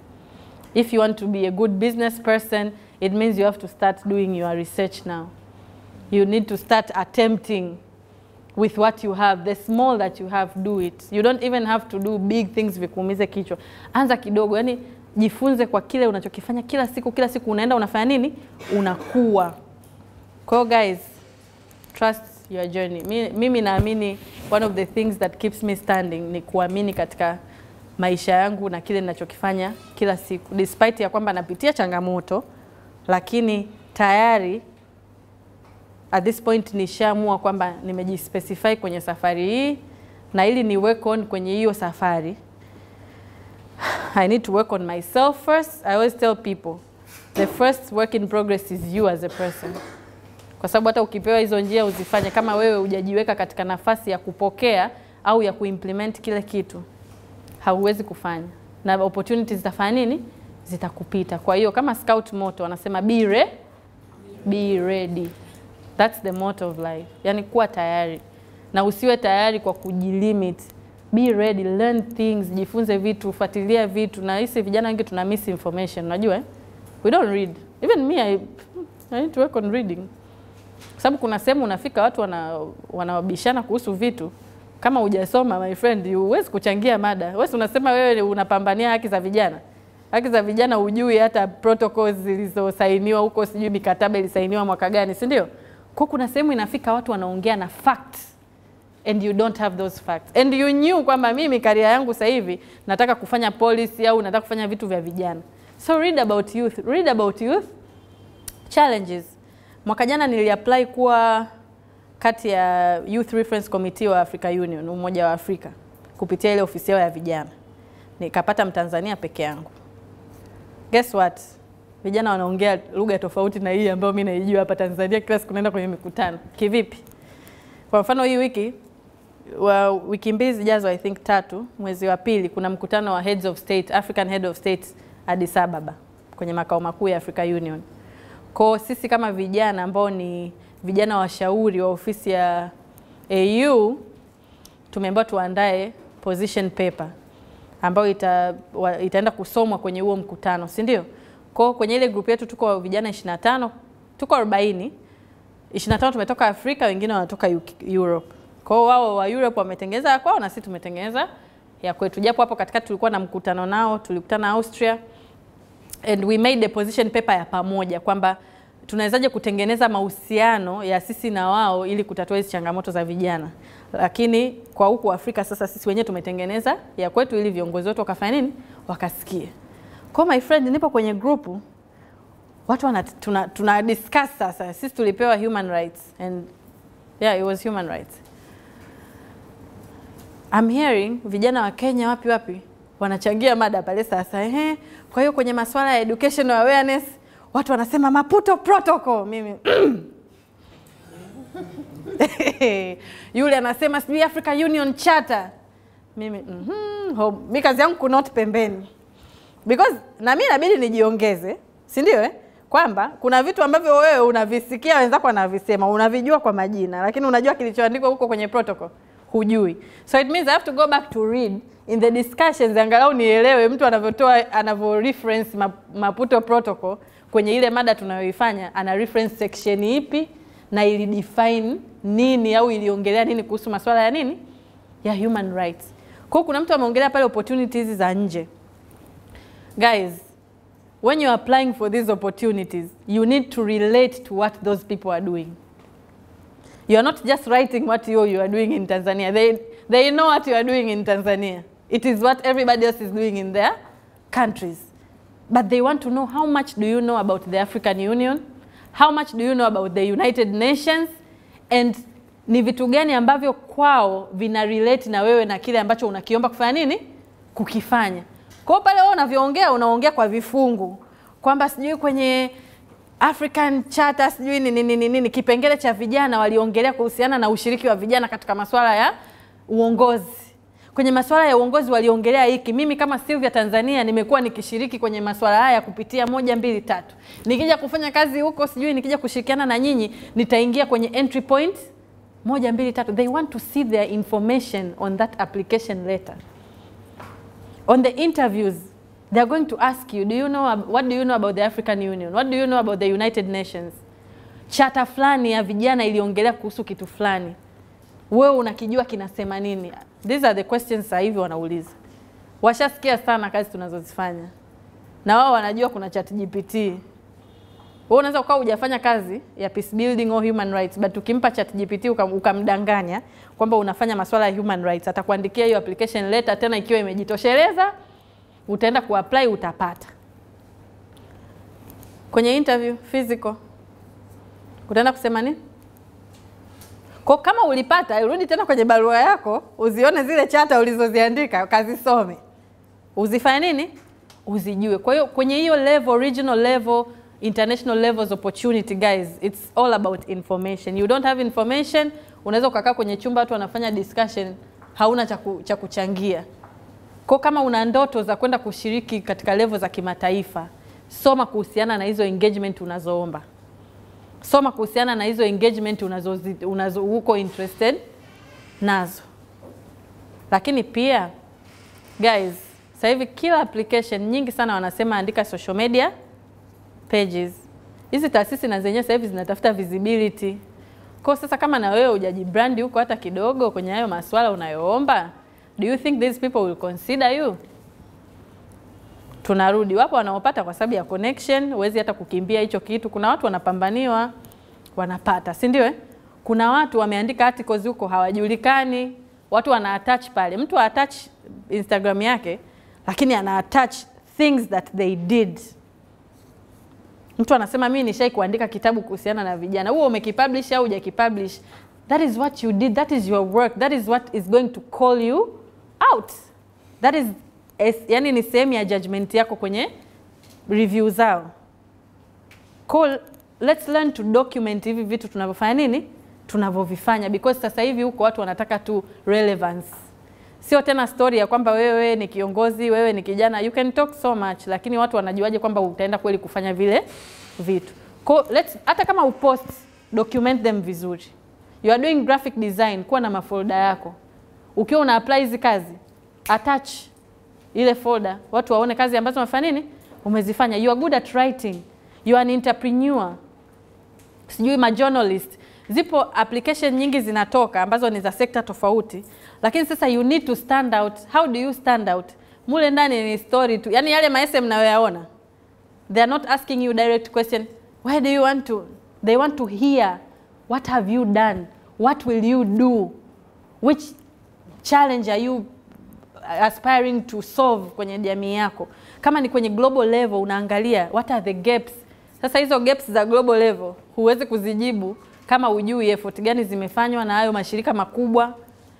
If you want to be a good business person, it means you have to start doing your research now. You need to start attempting with what you have. The small that you have, do it. You don't even have to do big things vikuumize kichwa. Anza kidogo, yani jifunze kwa kile unachokifanya kila siku unaenda unafanya nini? Unakuwa. Kwa hiyo guys, trust your journey. Mimi naamini one of the things that keeps me standing ni kuamini katika maisha yangu na kile ninachokifanya kila siku. Despite ya kwamba napitia changamoto, lakini tayari at this point nishaamua kwamba nimejispecify kwenye safari hii, na ili ni work on kwenye hiyo safari, I need to work on myself first. I always tell people, the first work in progress is you as a person. Kwa sababu hata ukipewa hizo njia uzifanye, kama wewe hujajiweka katika nafasi ya kupokea au ya kuimplement kile kitu, hauwezi kufanya. Na opportunities zitafanya nini? Zitakupita. Kwa hiyo kama scout motto wanasema be ready. That's the motto of life. Yani kuwa tayari. Na usiwe tayari kwa kujilimit. Be ready, learn things, jifunze vitu, fuatilia vitu. Na hisi vijana wengi tuna miss information, unajua eh? We don't read. Even me, I need to work on reading. Kwa sababu kuna sehemu unafika watu wanawabishana kuhusu vitu. Kama hujasoma, my friend, huwezi kuchangia mada. Wewe unasema wewe unapambania haki za vijana. Haki za vijana hujui hata protocols zilizosainiwa huko, sijui mikataba ilisainiwa mwaka gani, si ndio? Kwa kuna sehemu inafika watu wanaongea na facts and you don't have those facts. And you knew kwamba mimi career yangu sasa hivi nataka kufanya policy au nataka kufanya vitu vya vijana. So read about youth. Read about youth challenges. Mwaka jana niliapply kuwa kati ya Youth Reference Committee wa Africa Union, Umoja wa Afrika, kupitia ile ofisi yao ya vijana. Nikapata Mtanzania peke yangu. Guess what? Vijana wanaongea lugha tofauti na hii ambayo mimi naijua hapa Tanzania, kila siku naenda kwenye mikutano. Kivipi? Kwa mfano hii wiki mbili zijazo, I think 3, mwezi wa pili, kuna mkutano wa Heads of State, African Head of States Addis Ababa, kwenye makao makuu ya Africa Union. Kwa sisi kama vijana ambao ni vijana washauri wa ofisi ya AU, tumeambiwa tuandae position paper ambayo itaenda kusomwa kwenye huo mkutano, si ndio? Kwa kwenye ile group yetu tuko vijana 25, tuko 40. 25 tumetoka Afrika, wengine wanatoka Europe. Kwa hiyo wao wa Europe wametengeneza ya kwao na sisi tumetengeneza ya kwetu. Japo hapo katikati tulikuwa na mkutano nao, tulikutana Austria and we made a position paper ya pamoja kwamba tunawezaje kutengeneza mahusiano ya sisi na wao ili kutatua hizo changamoto za vijana. Lakini kwa huku Afrika sasa sisi wenyewe tumetengeneza ya kwetu ili viongozi wetu wakafanya nini? Wakasikie. Kwa my friend, nipo kwenye grupu, watu tuna discuss sasa. Sisi tulipewa human rights and yeah, it was human rights. I'm hearing vijana wa Kenya wapi wanachangia mada pale sasa. Kwa hiyo kwenye masuala ya educational awareness watu wanasema Maputo Protocol. Mimi yule anasema sijui Africa Union Charter. Mimi mimi kazi yangu kunote pembeni. Because na mimi inabidi nijiongeze, si ndio kwamba kuna vitu ambavyo wewe unavisikia wenzako wanavisema, unavijua kwa majina, lakini unajua kilichoandikwa huko kwenye protocol hujui. So it means I have to go back to read in the discussions angalau nielewe mtu anavyo reference Maputo Protocol kwenye ile mada tunayoifanya, ana reference section ipi na ili define nini au iliongelea nini kuhusu masuala ya nini ya human rights. Kwa kuna mtu ameongelea pale opportunities za nje. Guys, when you are applying for these opportunities, you need to relate to what those people are doing. You are not just writing what you are doing in Tanzania. They know what you are doing in Tanzania. It is what everybody else is doing in their countries. But they want to know how much do you know about the African Union? How much do you know about the United Nations? And ni vitu gani ambavyo kwao vina relate na wewe na kile ambacho unakiomba kufanya nini? Kukifanya. Kwa pale wewe unavyoongea unaongea kwa vifungu. Kwamba sijui kwenye African Charter sijui nini kipengele cha vijana waliongelea kuhusiana na ushiriki wa vijana katika masuala ya uongozi. Kwenye masuala ya uongozi waliongelea hiki. Mimi kama Sylvia Tanzania nimekuwa nikishiriki kwenye masuala haya kupitia 1 2 3. Nikija kufanya kazi huko sijui nikija kushirikiana na nyinyi nitaingia kwenye entry point 1 2 3. They want to see their information on that application letter. On the interviews they are going to ask you, what do you know about the African Union? What do you know about the United Nations? Charter fulani ya vijana iliongelea kuhusu kitu fulani. Wewe unakijua kinasema nini? These are the questions sasa hivi wanauliza. Washasikia sana kazi tunazozifanya. Na wao wanajua kuna ChatGPT. Wewe unaweza ukawa hujafanya kazi ya peace building or human rights, but ukimpa ChatGPT ukamdanganya kwamba unafanya masuala ya human rights, atakuandikia hiyo application letter tena ikiwa imejitosheleza, utaenda kuapply utapata. Kwenye interview physical utaenda kusema nini? Kwa kama ulipata, urudi tena kwenye barua yako, uzione zile chata ulizoziandika, ukazisome. Uzifanye nini? Uzijue. Kwa hiyo kwenye hiyo level, regional level, international levels opportunity, guys, it's all about information. You don't have information, unaweza ukakaa kwenye chumba watu wanafanya discussion, hauna cha kuchangia. Kwa kama una ndoto za kwenda kushiriki katika level za kimataifa, soma kuhusiana na hizo engagement unazoomba. Soma kuhusiana na hizo engagement unazo uko interested nazo. Lakini pia guys, sasa hivi kila application nyingi sana wanasema andika social media pages. Hizi taasisi na zenyewe sasa hivi zinatafuta visibility. Kwa sasa kama na wewe hujajibrand huko hata kidogo kwenye hayo masuala unayoomba, do you think these people will consider you? Tunarudi wapo wanaopata kwa sababu ya connection, huwezi hata kukimbia hicho kitu. Kuna watu wanapambaniwa wanapata, si ndio Kuna watu wameandika articles huko hawajulikani, watu wana attach pale. Mtu attach Instagram yake lakini ana attach things that they did. Mtu anasema mimi nishai kuandika kitabu kuhusiana na vijana. Huo umekipublish au hujakipublish? That is what you did, that is your work, that is what is going to call you out. That is yani ni sehemu ya judgment yako kwenye review zao. Let's learn to document hivi vitu tunavyofanya nini? Tunavyovifanya, because sasa hivi huko watu wanataka tu relevance. Sio tena story ya kwamba wewe ni kiongozi, wewe ni kijana, you can talk so much, lakini watu wanajuaje kwamba utaenda kweli kufanya vile vitu. Hata kama upost, document them vizuri. You are doing graphic design, kuwa na mafolder yako. Ukiwa una apply hizi kazi, attach ile folder, watu waone kazi ambazo umefanya nini? Umezifanya. You are good at writing. You are an entrepreneur. Sijui ma journalist. zipo application nyingi zinatoka ambazo ni za sekta tofauti, lakini sasa you need to stand out. How do you stand out? Mule ndani ni story tu. Yaani yale maese mnayoyaona, they are not asking you direct question, where do you want to? They want to hear, what have you done? What will you do? Which challenge are you aspiring to solve kwenye jamii yako? Kama ni kwenye global level unaangalia what are the gaps. Sasa hizo gaps za global level huwezi kuzijibu kama hujui effort gani zimefanywa na hayo mashirika makubwa,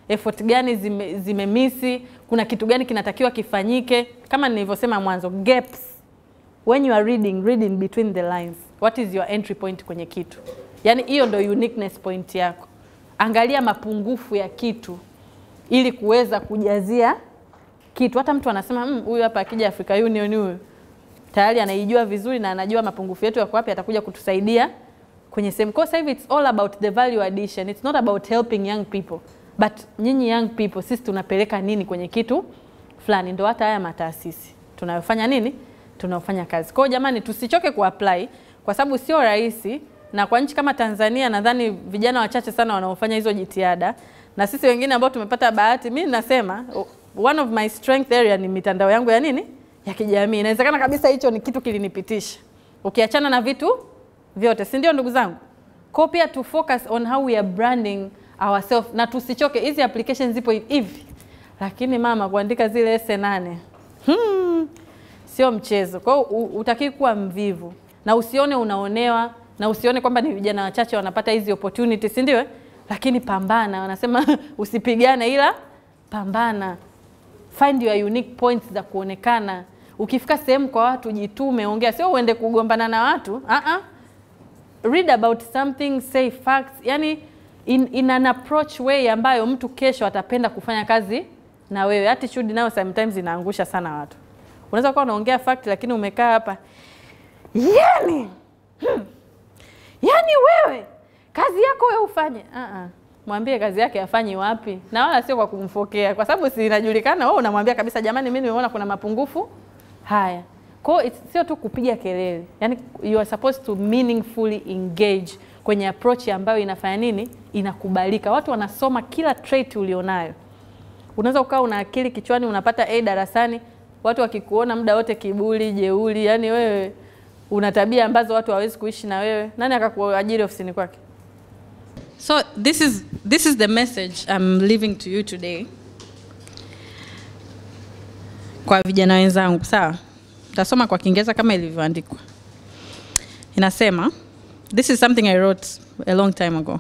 effort gani zimemisi, kuna kitu gani kinatakiwa kifanyike. Kama nilivyosema mwanzo, gaps. When you are reading between the lines. What is your entry point kwenye kitu? Yani hiyo ndio uniqueness point yako. Angalia mapungufu ya kitu ili kuweza kujazia kitu. Hata mtu anasema huyu hapa akija Africa Union huyu tayari anaijua vizuri na anajua mapungufu yetu yako wapi, atakuja kutusaidia kwenye same. Kwa sababu it's all about the value addition. It's not about helping young people. But nyinyi young people, sisi tunapeleka nini kwenye kitu fulani? Ndio hata haya mataasisi tunayofanya nini? Tunaofanya kazi. Kwa jamani, tusichoke kuapply kwa sababu sio rahisi, na kwa nchi kama Tanzania nadhani vijana wachache sana wanaofanya hizo jitihada, na sisi wengine ambao tumepata bahati, mimi nasema one of my strength area ni mitandao yangu ya nini? Ya kijamii. Inawezekana kabisa hicho ni kitu kilinipitisha. Ukiachana na vitu vyote, si ndio ndugu zangu? Kwa pia to focus on how we are branding ourselves, na tusichoke. Hizi applications zipo hivi. Lakini mama, kuandika zile essay 8. Sio mchezo. Kwa hiyo utaki kuwa mvivu na usione unaonewa na usione kwamba ni vijana wachache wanapata hizi opportunities, si ndio? Lakini pambana. Wanasema usipigane ila pambana. Find your unique points za kuonekana. Ukifika sehemu kwa watu jitume, ongea, sio uende kugombana na watu. Read about something, say facts. Yani in an approach way ambayo mtu kesho atapenda kufanya kazi na wewe. Attitude nayo sometimes inaangusha sana watu. Unaweza kuwa unaongea fact lakini umekaa hapa. Yani wewe kazi yako wewe ufanye. Mwambie kazi yake afanye wapi, na wala sio kwa kumfokea, kwa sababu si inajulikana. Wewe unamwambia kabisa, jamani mimi nimeona kuna mapungufu haya. Kwa hiyo sio tu kupiga kelele. Yani you are supposed to meaningfully engage kwenye approach ambayo inafanya nini? Inakubalika. Watu wanasoma kila trait ulionayo. Unaweza ukawa una akili kichwani unapata A darasani, watu wakikuona muda wote kiburi, jeuri, yani wewe una tabia ambazo watu hawezi kuishi na wewe. Nani akakuajiri ofisini kwake? So this is the message I'm leaving to you today. Kwa vijana wenzangu, sawa? Tasoma kwa Kiingereza kama ilivyoandikwa. Inasema, this is something I wrote a long time ago.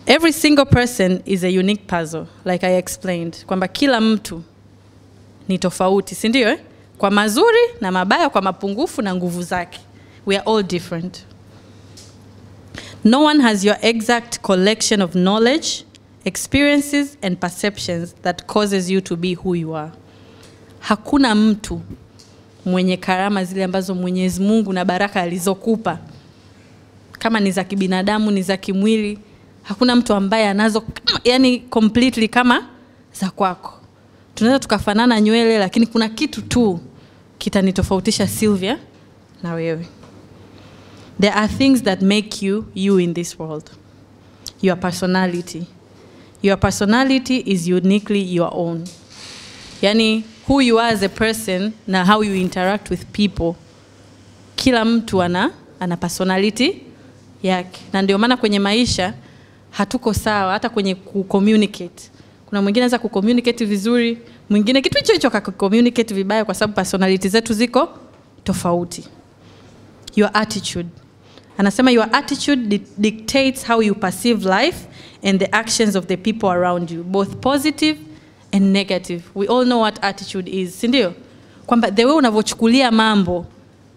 Every single person is a unique puzzle, like I explained. Kwamba kila mtu ni tofauti, si ndio? Kwa mazuri na mabaya, kwa mapungufu na nguvu zake. We are all different. No one has your exact collection of knowledge, experiences and perceptions that causes you to be who you are. Hakuna mtu mwenye karama zile ambazo Mwenyezi Mungu na baraka alizokupa, kama ni za kibinadamu, ni za kimwili. Hakuna mtu ambaye anazo yani completely kama za kwako. Tunaweza tukafanana nywele, lakini kuna kitu tu kitanitofautisha Sylvia na wewe. There are things that make you in this world. Your personality. Your personality is uniquely your own. Yani who you are as a person na how you interact with people. Kila mtu ana personality yake. Na ndio maana kwenye maisha hatuko sawa hata kwenye kucommunicate. Kuna mwingine anaweza kucommunicate vizuri, mwingine kitu hicho hicho akakucommunicate vibaya kwa sababu personality zetu ziko tofauti. Your attitude. Anasema your attitude dictates how you perceive life and the actions of the people around you, both positive and negative. We all know what attitude is, si ndio? Kwamba the way unavyochukulia mambo,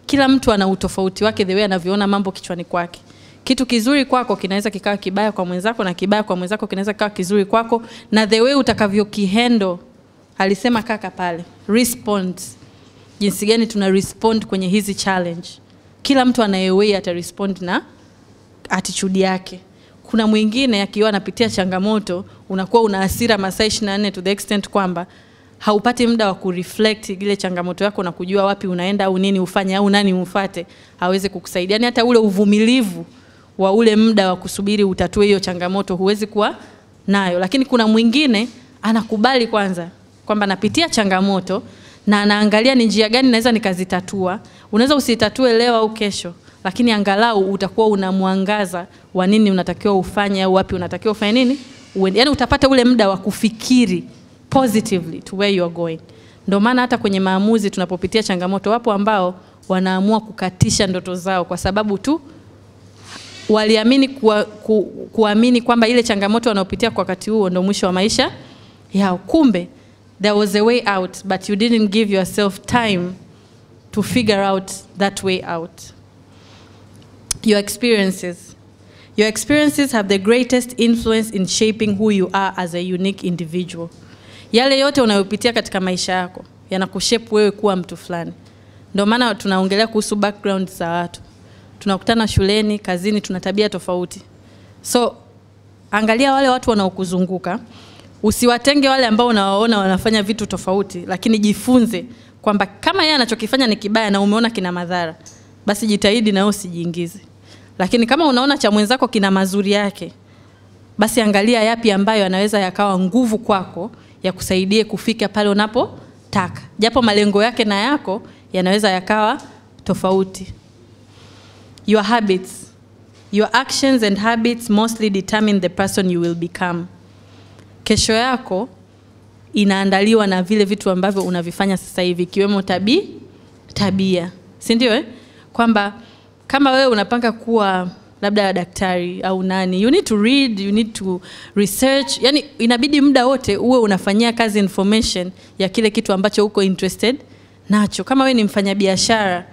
kila mtu ana utofauti wake, the way anavyoona mambo kichwani kwake. Kitu kizuri kwako kinaweza kikawa kibaya kwa mwenzako, na kibaya kwa mwenzako kinaweza kikawa kizuri kwako, na the way utakavyokihendo, alisema kaka pale, respond. Jinsi gani tuna respond kwenye hizi challenge. Kila mtu anayewe ata respond na attitude yake. Kuna mwingine akiwa anapitia changamoto, unakuwa una hasira masaa 24 to the extent kwamba haupati muda wa kureflect ile changamoto yako na kujua wapi unaenda au nini ufanye au nani umfuate aweze kukusaidia. Yani hata ule uvumilivu wa ule muda wa kusubiri utatue hiyo changamoto, huwezi kuwa nayo. Lakini kuna mwingine anakubali kwanza kwamba napitia changamoto na anaangalia ni njia gani naweza nikazitatua. Unaweza usitatue leo au kesho, lakini angalau utakuwa una mwangaza wa nini unatakiwa ufanye au wapi unatakiwa ufanye nini. Yaani utapata ule muda wa kufikiri positively to where you are going. Ndio maana hata kwenye maamuzi tunapopitia changamoto, wapo ambao wanaamua kukatisha ndoto zao kwa sababu tu waliamini kuamini kwamba ile changamoto wanaopitia kwa wakati huo ndio mwisho wa maisha yao. Kumbe there was a way out, but you didn't give yourself time to figure out that way out. Your experiences have the greatest influence in shaping who you are as a unique individual. Yale yote unayopitia katika maisha yako yanakushape wewe kuwa mtu fulani. Ndio maana tunaongelea kuhusu background za watu. Tunakutana shuleni, kazini, tuna tabia tofauti. So angalia wale watu wanaokuzunguka. Usiwatenge wale ambao unawaona wanafanya vitu tofauti, lakini jifunze kwamba kama yeye anachokifanya ni kibaya na umeona kina madhara, basi jitahidi na usijiingize. Lakini kama unaona cha mwenzako kina mazuri yake, basi angalia yapi ambayo yanaweza yakawa nguvu kwako ya kusaidie kufika pale unapotaka. Japo malengo yake na yako yanaweza yakawa tofauti. Your habits. Your actions and habits mostly determine the person you will become. Kesho yako inaandaliwa na vile vitu ambavyo unavifanya sasa hivi, ikiwemo tabia. Si ndio Kwamba kama wewe unapanga kuwa labda daktari au nani, you need to read, you need to research. Yani inabidi muda wote uwe unafanyia kazi information ya kile kitu ambacho uko interested nacho. Kama wewe ni mfanyabiashara,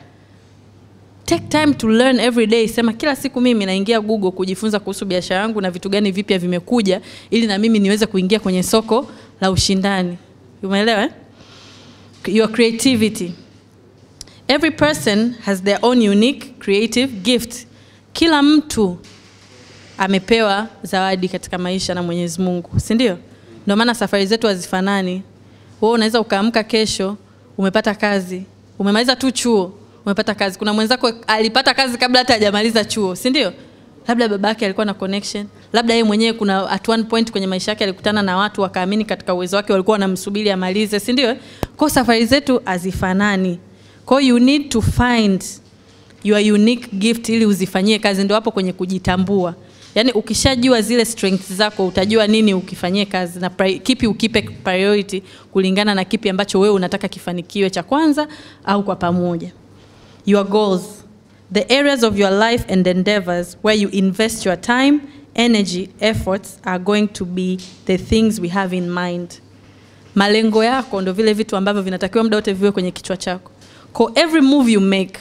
take time to learn every day. Sema kila siku mimi naingia Google kujifunza kuhusu biashara yangu na vitu gani vipya vimekuja ili na mimi niweze kuingia kwenye soko la ushindani. Umeelewa Your creativity. Every person has their own unique creative gift. Kila mtu amepewa zawadi katika maisha na Mwenyezi Mungu, si ndio? Ndio maana safari zetu hazifanani. Wewe unaweza ukaamka kesho umepata kazi, umemaliza tu chuo umepata kazi. Kuna mwenzako alipata kazi kabla hata hajamaliza chuo, si ndio? Labda babake alikuwa na connection, labda yeye mwenyewe kuna at one point kwenye maisha yake alikutana na watu wakaamini katika uwezo wake, walikuwa wanamsubiri amalize, si ndio? Kwa safari zetu hazifanani. Kwa you need to find your unique gift ili uzifanyie kazi. Ndio hapo kwenye kujitambua. Yaani ukishajua zile strengths zako utajua nini ukifanyie kazi na kipi ukipe priority kulingana na kipi ambacho wewe unataka kifanikiwe cha kwanza au kwa pamoja. Your goals. The areas of your life and endeavors where you invest your time, energy, efforts are going to be the things we have in mind. Malengo yako ndio vile vitu ambavyo vinatakiwa muda wote viwe kwenye kichwa chako. For every move you make,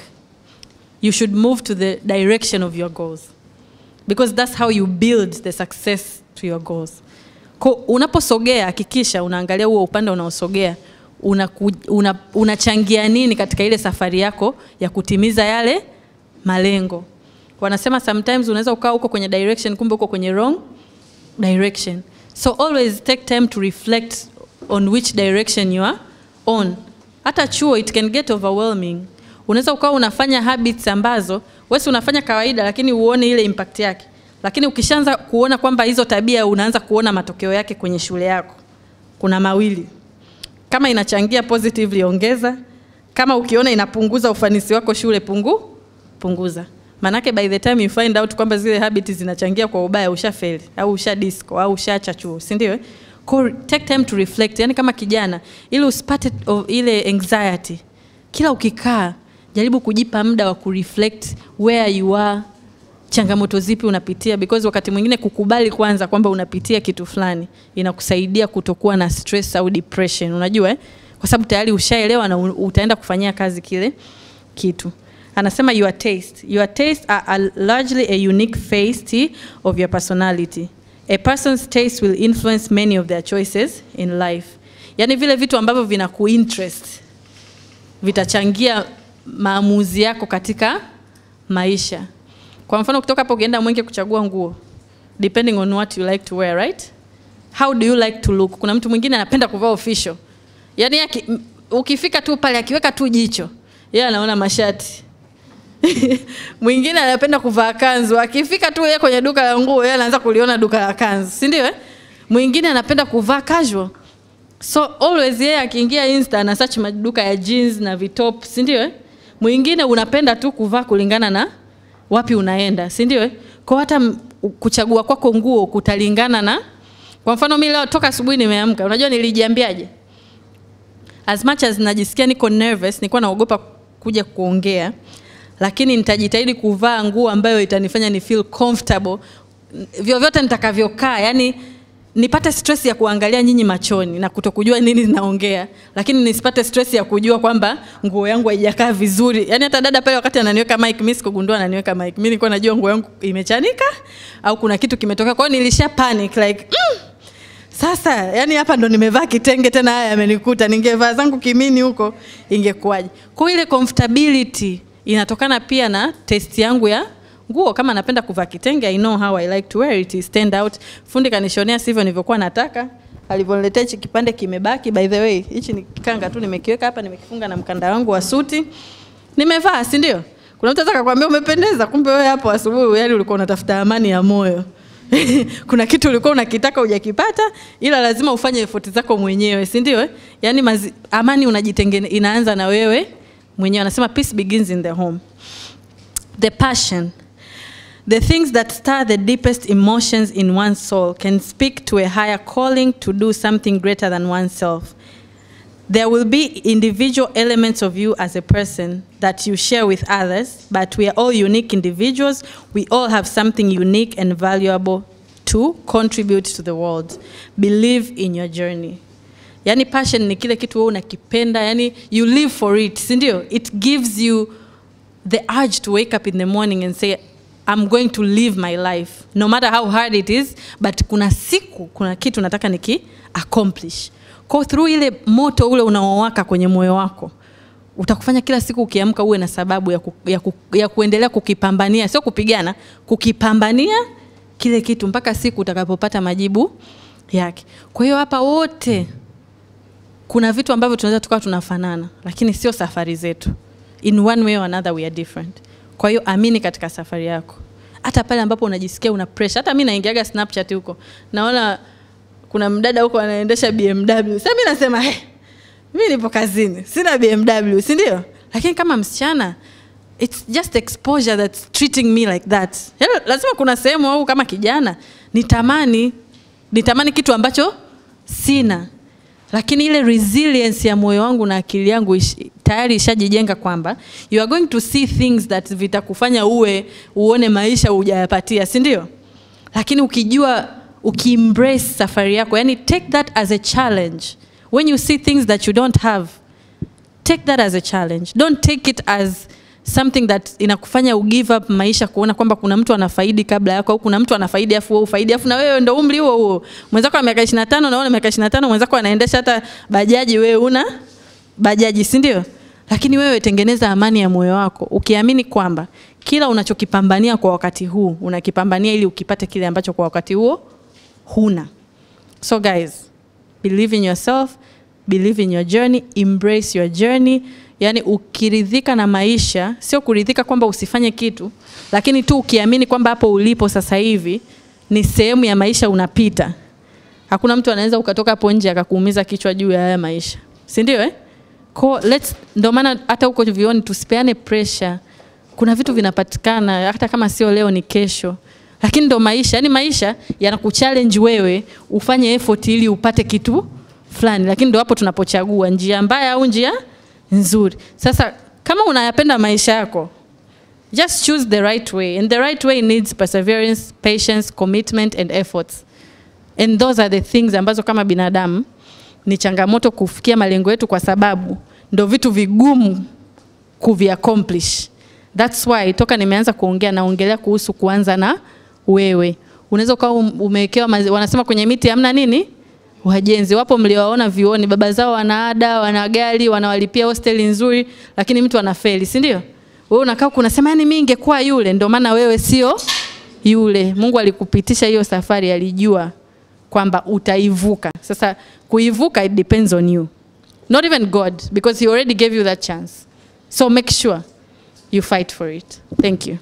you should move to the direction of your goals. Because that's how you build the success to your goals. Kwa unaposogea hakikisha unaangalia huo upande unaosogea unachangia nini katika ile safari yako ya kutimiza yale malengo. Wanasema sometimes unaweza ukaa uko kwenye direction kumbe uko kwenye wrong direction. So always take time to reflect on which direction you are on. Hata chuo it can get overwhelming. Unaweza ukawa unafanya habits ambazo wewe unafanya kawaida lakini uone ile impact yake. Lakini ukishaanza kuona kwamba hizo tabia unaanza kuona matokeo yake kwenye shule yako. Kuna mawili. Kama inachangia positively ongeza, kama ukiona inapunguza ufanisi wako shule punguza. Manake by the time you find out kwamba zile habits zinachangia kwa ubaya ushafeli au ushadisco au ushaacha chuo, si ndio? Take time to reflect. Yani kama kijana ili usipate ile anxiety. Kila ukikaa jaribu kujipa muda wa kureflect where you are, changamoto zipi unapitia, because wakati mwingine kukubali kwanza kwamba unapitia kitu fulani inakusaidia kutokuwa na stress au depression, unajua kwa sababu tayari ushaelewa na utaenda kufanyia kazi kile kitu. Anasema your tastes are largely a unique phase of your personality. A person's taste will influence many of their choices in life. Yani vile vitu ambavyo vinakuinterest vitachangia maamuzi yako katika maisha. Kwa mfano kutoka hapo ukienda Mwenge kuchagua nguo, depending on what you like to wear, right? How do you like to look? Kuna mtu mwingine anapenda kuvaa official. Yani ukifika tu pale akiweka tu jicho, yeye anaona mashati. Mwingine anapenda kuvaa kanzu. Akifika tu yeye kwenye duka la nguo, yeye anaanza kuliona duka la kanzu, si ndio? Mwingine anapenda kuvaa casual. So always yeye akiingia Insta ana search maduka ya jeans na vitop, si ndio? Mwingine unapenda tu kuvaa kulingana na wapi unaenda, si ndio? Kwa hata kuchagua kwako nguo kutalingana na, kwa mfano mimi leo toka asubuhi nimeamka, unajua nilijiambiaje? As much as najisikia niko nervous, nilikuwa naogopa kuja kuongea, lakini nitajitahidi kuvaa nguo ambayo itanifanya ni feel comfortable vyovyote nitakavyokaa, yani nipate stress ya kuangalia nyinyi machoni na kutokujua nini naongea, lakini nisipate stress ya kujua kwamba nguo yangu haijakaa vizuri. Yani hata dada pale wakati ananiweka mic, mimi sikugundua ananiweka mic. Mimi nilikuwa najua nguo yangu imechanika au kuna kitu kimetokea. Kwa hiyo nilisha panic like sasa yani hapa ndo nimevaa kitenge tena haya yamenikuta, ningevaa zangu kimini huko ingekuwaje? Kwa ile comfortability inatokana pia na taste yangu ya nguo. Kama napenda kuvaa kitenge, I know how I like to wear it, stand out. Fundi kanishonea sivyo nilivyokuwa nataka. Alivyoniletea hichi kipande kimebaki, by the way, hichi ni kanga tu nimekiweka hapa, nimekifunga na mkanda wangu wa suti. Nimevaa, si ndio? Kuna mtu ataka kuambia umependeza, kumbe wewe hapo asubuhi yani ulikuwa unatafuta amani ya moyo. Kuna kitu ulikuwa unakitaka hujakipata, ila lazima ufanye effort zako mwenyewe, si ndio? Yani amani unajitengeneza, inaanza na wewe mwenyewe. Anasema peace begins in the home. The passion, the things that stir the deepest emotions in one's soul can speak to a higher calling to do something greater than oneself. There will be individual elements of you as a person that you share with others, but we are all unique individuals. We all have something unique and valuable to contribute to the world. Believe in your journey. Yani passion ni kile kitu wewe unakipenda, yani you live for it, si ndio? It gives you the urge to wake up in the morning and say, I'm going to live my life, no matter how hard it is, but kuna siku, kuna kitu nataka niki accomplish. Kwa through ile moto ule unaowaka kwenye moyo wako, utakufanya kila siku ukiamka uwe na sababu ya kuendelea kukipambania, sio kupigana, kukipambania kile kitu mpaka siku utakapopata majibu yake. Kwa hiyo hapa wote kuna vitu ambavyo tunaweza tukawa tunafanana, lakini sio safari zetu. In one way or another we are different. Kwa hiyo amini katika safari yako. Hata pale ambapo unajisikia una pressure. Hata mimi naingiaga Snapchat huko, naona kuna mdada huko anaendesha BMW. Sasa mimi nasema mimi nipo kazini, sina BMW, si ndio? Lakini kama msichana, it's just exposure that's treating me like that. Lazima kuna sehemu au kama kijana nitamani kitu ambacho sina. Lakini ile resilience ya moyo wangu na akili yangu tayari ishajijenga kwamba you are going to see things that vitakufanya uone maisha hujayapatia, si ndio? Lakini ukijua, ukiembrace safari yako, yani take that as a challenge. When you see things that you don't have, take that as a challenge. Don't take it as something that inakufanya give up maisha, kuona kwamba kuna mtu anafaidi kabla yako au kuna mtu anafaidi afu wewe ufaidi afu na wewe ndio umri huo. Mwenzako ana miaka 25 na wewe miaka 25, mwenzako anaendesha hata bajaji, wewe una bajaji, si ndio? Lakini wewe tengeneza amani ya moyo wako ukiamini kwamba kila unachokipambania kwa wakati huu unakipambania ili ukipate kile ambacho kwa wakati huo huna. So guys, believe in yourself, believe in your journey, embrace your journey. Yani ukiridhika na maisha, sio kuridhika kwamba usifanye kitu, lakini tu ukiamini kwamba hapo ulipo sasa hivi ni sehemu ya maisha unapita. Hakuna mtu anaweza ukatoka hapo nje akakuumiza kichwa juu ya haya maisha, si ndio? Ndio maana hata huko vioni tusipeane pressure. Kuna vitu vinapatikana hata kama sio leo ni kesho. Lakini ndio maisha, yani maisha yanakuchallenge wewe ufanye effort ili upate kitu fulani. Lakini ndio hapo tunapochagua njia mbaya au njia nzuri. Sasa kama unayapenda maisha yako, just choose the right way. And the right way needs perseverance, patience, commitment and efforts. And those are the things ambazo kama binadamu ni changamoto kufikia malengo yetu, kwa sababu ndio vitu vigumu kuviaccomplish. That's why toka nimeanza kuongea naongelea kuhusu kuanza na wewe. Unaweza ukawa umewekewa, wanasema kwenye miti hamna nini? Wajenzi. Wapo mliowaona vioni, baba zao wana ada, wana gari, wanawalipia hosteli nzuri, lakini mtu anafeli, si ndio? Wewe unakaa unasema yani mimi ingekuwa yule. Ndio maana wewe sio yule. Mungu alikupitisha hiyo safari, alijua kwamba utaivuka. Sasa kuivuka it depends on you. Not even God, because he already gave you that chance. So make sure you fight for it. Thank you.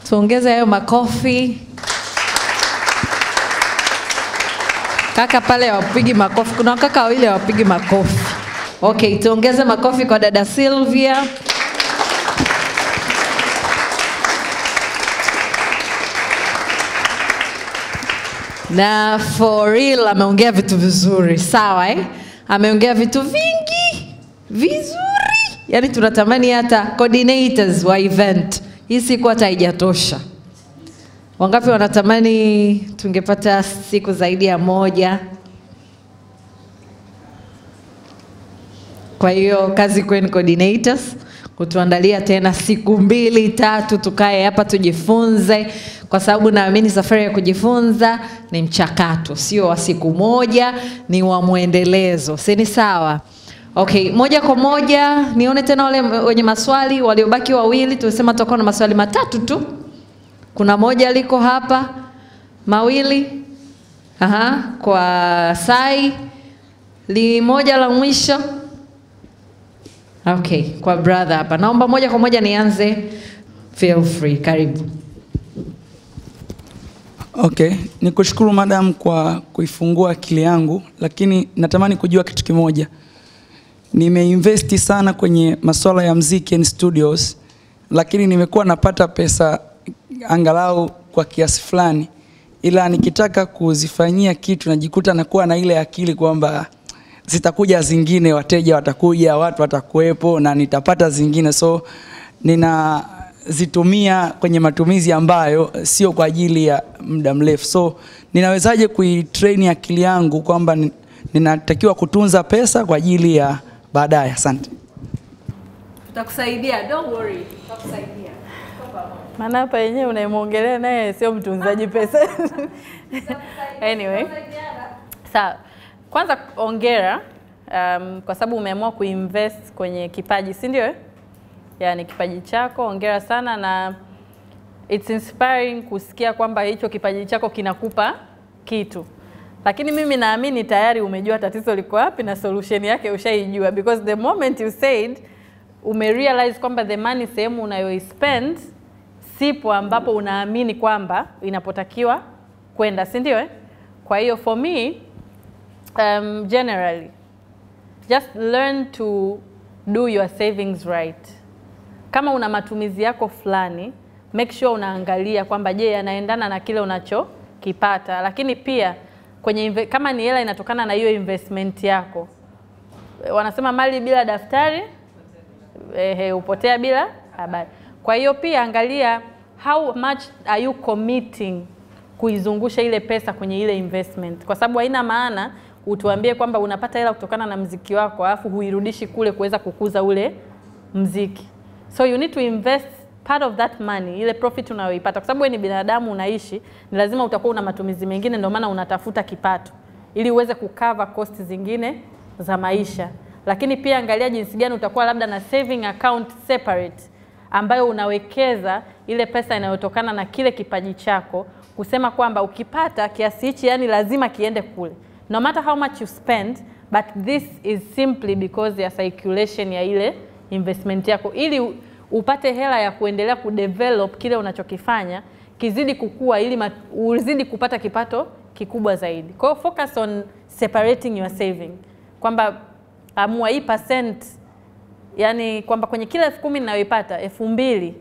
Tuongeze hayo makofi. Kaka pale wapigi makofi. Kuna kaka wawili wapigi makofi. Okay, tuongeze makofi kwa dada Sylvia. Na for real ameongea vitu vizuri, sawa Ameongea vitu vingi vizuri. Yaani tunatamani hata coordinators wa event hii siku hata haijatosha. Wangapi wanatamani tungepata siku zaidi ya moja? Kwa hiyo kazi kwenu coordinators kutuandalia tena siku 2-3 tukae hapa tujifunze, kwa sababu naamini safari ya kujifunza ni mchakato, sio wa siku moja, ni wa muendelezo. Si ni sawa? Okay, moja kwa moja nione tena wale wenye maswali waliobaki wawili. Tulisema tutakuwa na maswali 3 tu. Kuna moja liko hapa, mawili. Kwa Sai. Moja la mwisho. Okay, kwa brother hapa. Naomba moja kwa moja nianze. Feel free, karibu. Okay, nikushukuru madam kwa kuifungua akili yangu, lakini natamani kujua kitu kimoja. Nimeinvesti sana kwenye masuala ya muziki and studios, lakini nimekuwa napata pesa angalau kwa kiasi fulani, ila nikitaka kuzifanyia kitu najikuta nakuwa na ile akili kwamba zitakuja zingine, wateja watakuja, watu watakuwepo na nitapata zingine, so ninazitumia kwenye matumizi ambayo sio kwa ajili ya muda mrefu. So ninawezaje kuitrain akili yangu kwamba ninatakiwa kutunza pesa kwa ajili ya baadaye? Asante. Tutakusaidia, don't worry. Tutakusaidia. Maana hapa yenyewe unayemuongelea naye sio mtunzaji pesa. Anyway. Sawa. Kwanza ongera kwa sababu umeamua kuinvest kwenye kipaji, si ndio? Yaani kipaji chako, ongera sana, na it's inspiring kusikia kwamba hicho kipaji chako kinakupa kitu. Lakini mimi naamini tayari umejua tatizo liko wapi na solution yake ushaijua, because the moment you said umerealize kwamba the money sehemu unayoispend sipo ambapo unaamini kwamba inapotakiwa kwenda, si ndio? Kwa hiyo for me generally just learn to do your savings right. Kama una matumizi yako fulani, make sure unaangalia kwamba je, yanaendana na kile unachokipata. Lakini pia kwenye kama ni hela inatokana na hiyo investment yako. Wanasema mali bila daftari upotea bila habari. Kwa hiyo pia angalia how much are you committing kuizungusha ile pesa kwenye ile investment, kwa sababu haina maana utuambie kwamba unapata hela kutokana na mziki wako alafu huirudishi kule kuweza kukuza ule mziki. So you need to invest part of that money, ile profit unayoipata, kwa sababu wewe ni binadamu, unaishi, ni lazima utakuwa una matumizi mengine, ndio maana unatafuta kipato ili uweze kucover costs zingine za maisha. Lakini pia angalia jinsi gani utakuwa labda na saving account separate ambayo unawekeza ile pesa inayotokana na kile kipaji chako, kusema kwamba ukipata kiasi hichi yani lazima kiende kule, no matter how much you spend, but this is simply because ya circulation ya ile investment yako, ili upate hela ya kuendelea kudevelop kile unachokifanya kizidi kukua, ili uzidi kupata kipato kikubwa zaidi. Kwa hiyo focus on separating your saving, kwamba amua hii percent, yani kwamba kwenye kila 10,000 ninayoipata 2,000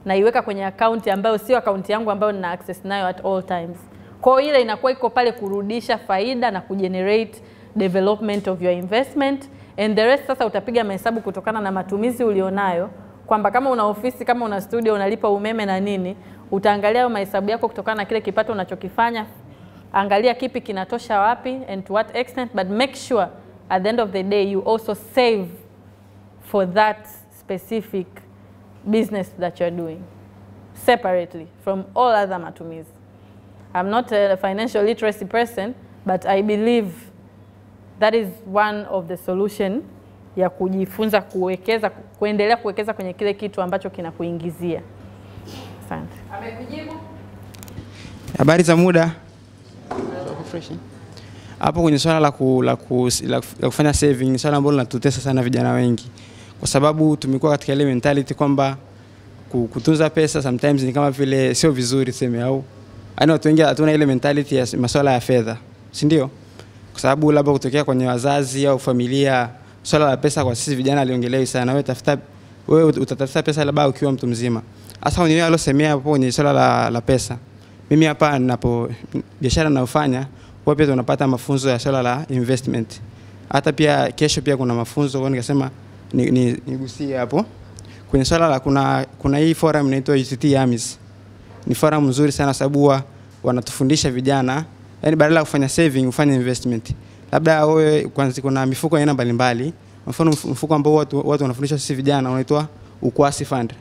naiweka kwenye account ambayo sio account yangu ambayo nina access nayo at all times. Kwa hiyo ile inakuwa iko pale kurudisha faida na kugenerate development of your investment, and the rest sasa utapiga mahesabu kutokana na matumizi ulionayo, kwamba kama una ofisi, kama una studio, unalipa umeme na nini, utaangalia mahesabu yako kutokana na kile kipato unachokifanya, angalia kipi kinatosha wapi and to what extent, but make sure at the end of the day you also save for that specific business that you're doing separately from all other matumizi. I'm not a financial literacy person, but I believe that is one of the solution ya kujifunza kuwekeza, kuendelea kuwekeza kwenye kile kitu ambacho kinakuingizia. Asante. Amekujibu? Habari za muda. fresh. Hapo kwenye swala la kufanya saving ni swala ambalo linatutesa sana vijana wengi. Kwa sababu tumekuwa katika ile mentality kwamba kutunza pesa sometimes ni kama vile sio vizuri tuseme, au yaani watu wengi hatuna ile mentality ya masuala ya fedha, si ndio? Kwa sababu labda kutokea kwenye wazazi au familia, swala la pesa kwa sisi vijana aliongelewi sana. Wewe utatafuta pesa labda ukiwa mtu mzima. Hasa wenyewe alosemea hapo kwenye swala la pesa. Mimi hapa ninapo biashara ninayofanya, kwa pia tunapata mafunzo ya swala la investment. Hata pia kesho pia kuna mafunzo, kwa nikasema nigusie hapo. Kwenye swala la kuna hii forum inaitwa UTT AMIS. Ni forum nzuri sana sababu wanatufundisha vijana, yani badala ya kufanya saving ufanye investment. Labda wewe kwanza kuna mifuko aina mbalimbali. Mfano mfuko ambao watu wanafundishwa sisi vijana unaitwa Ukwasi Fund.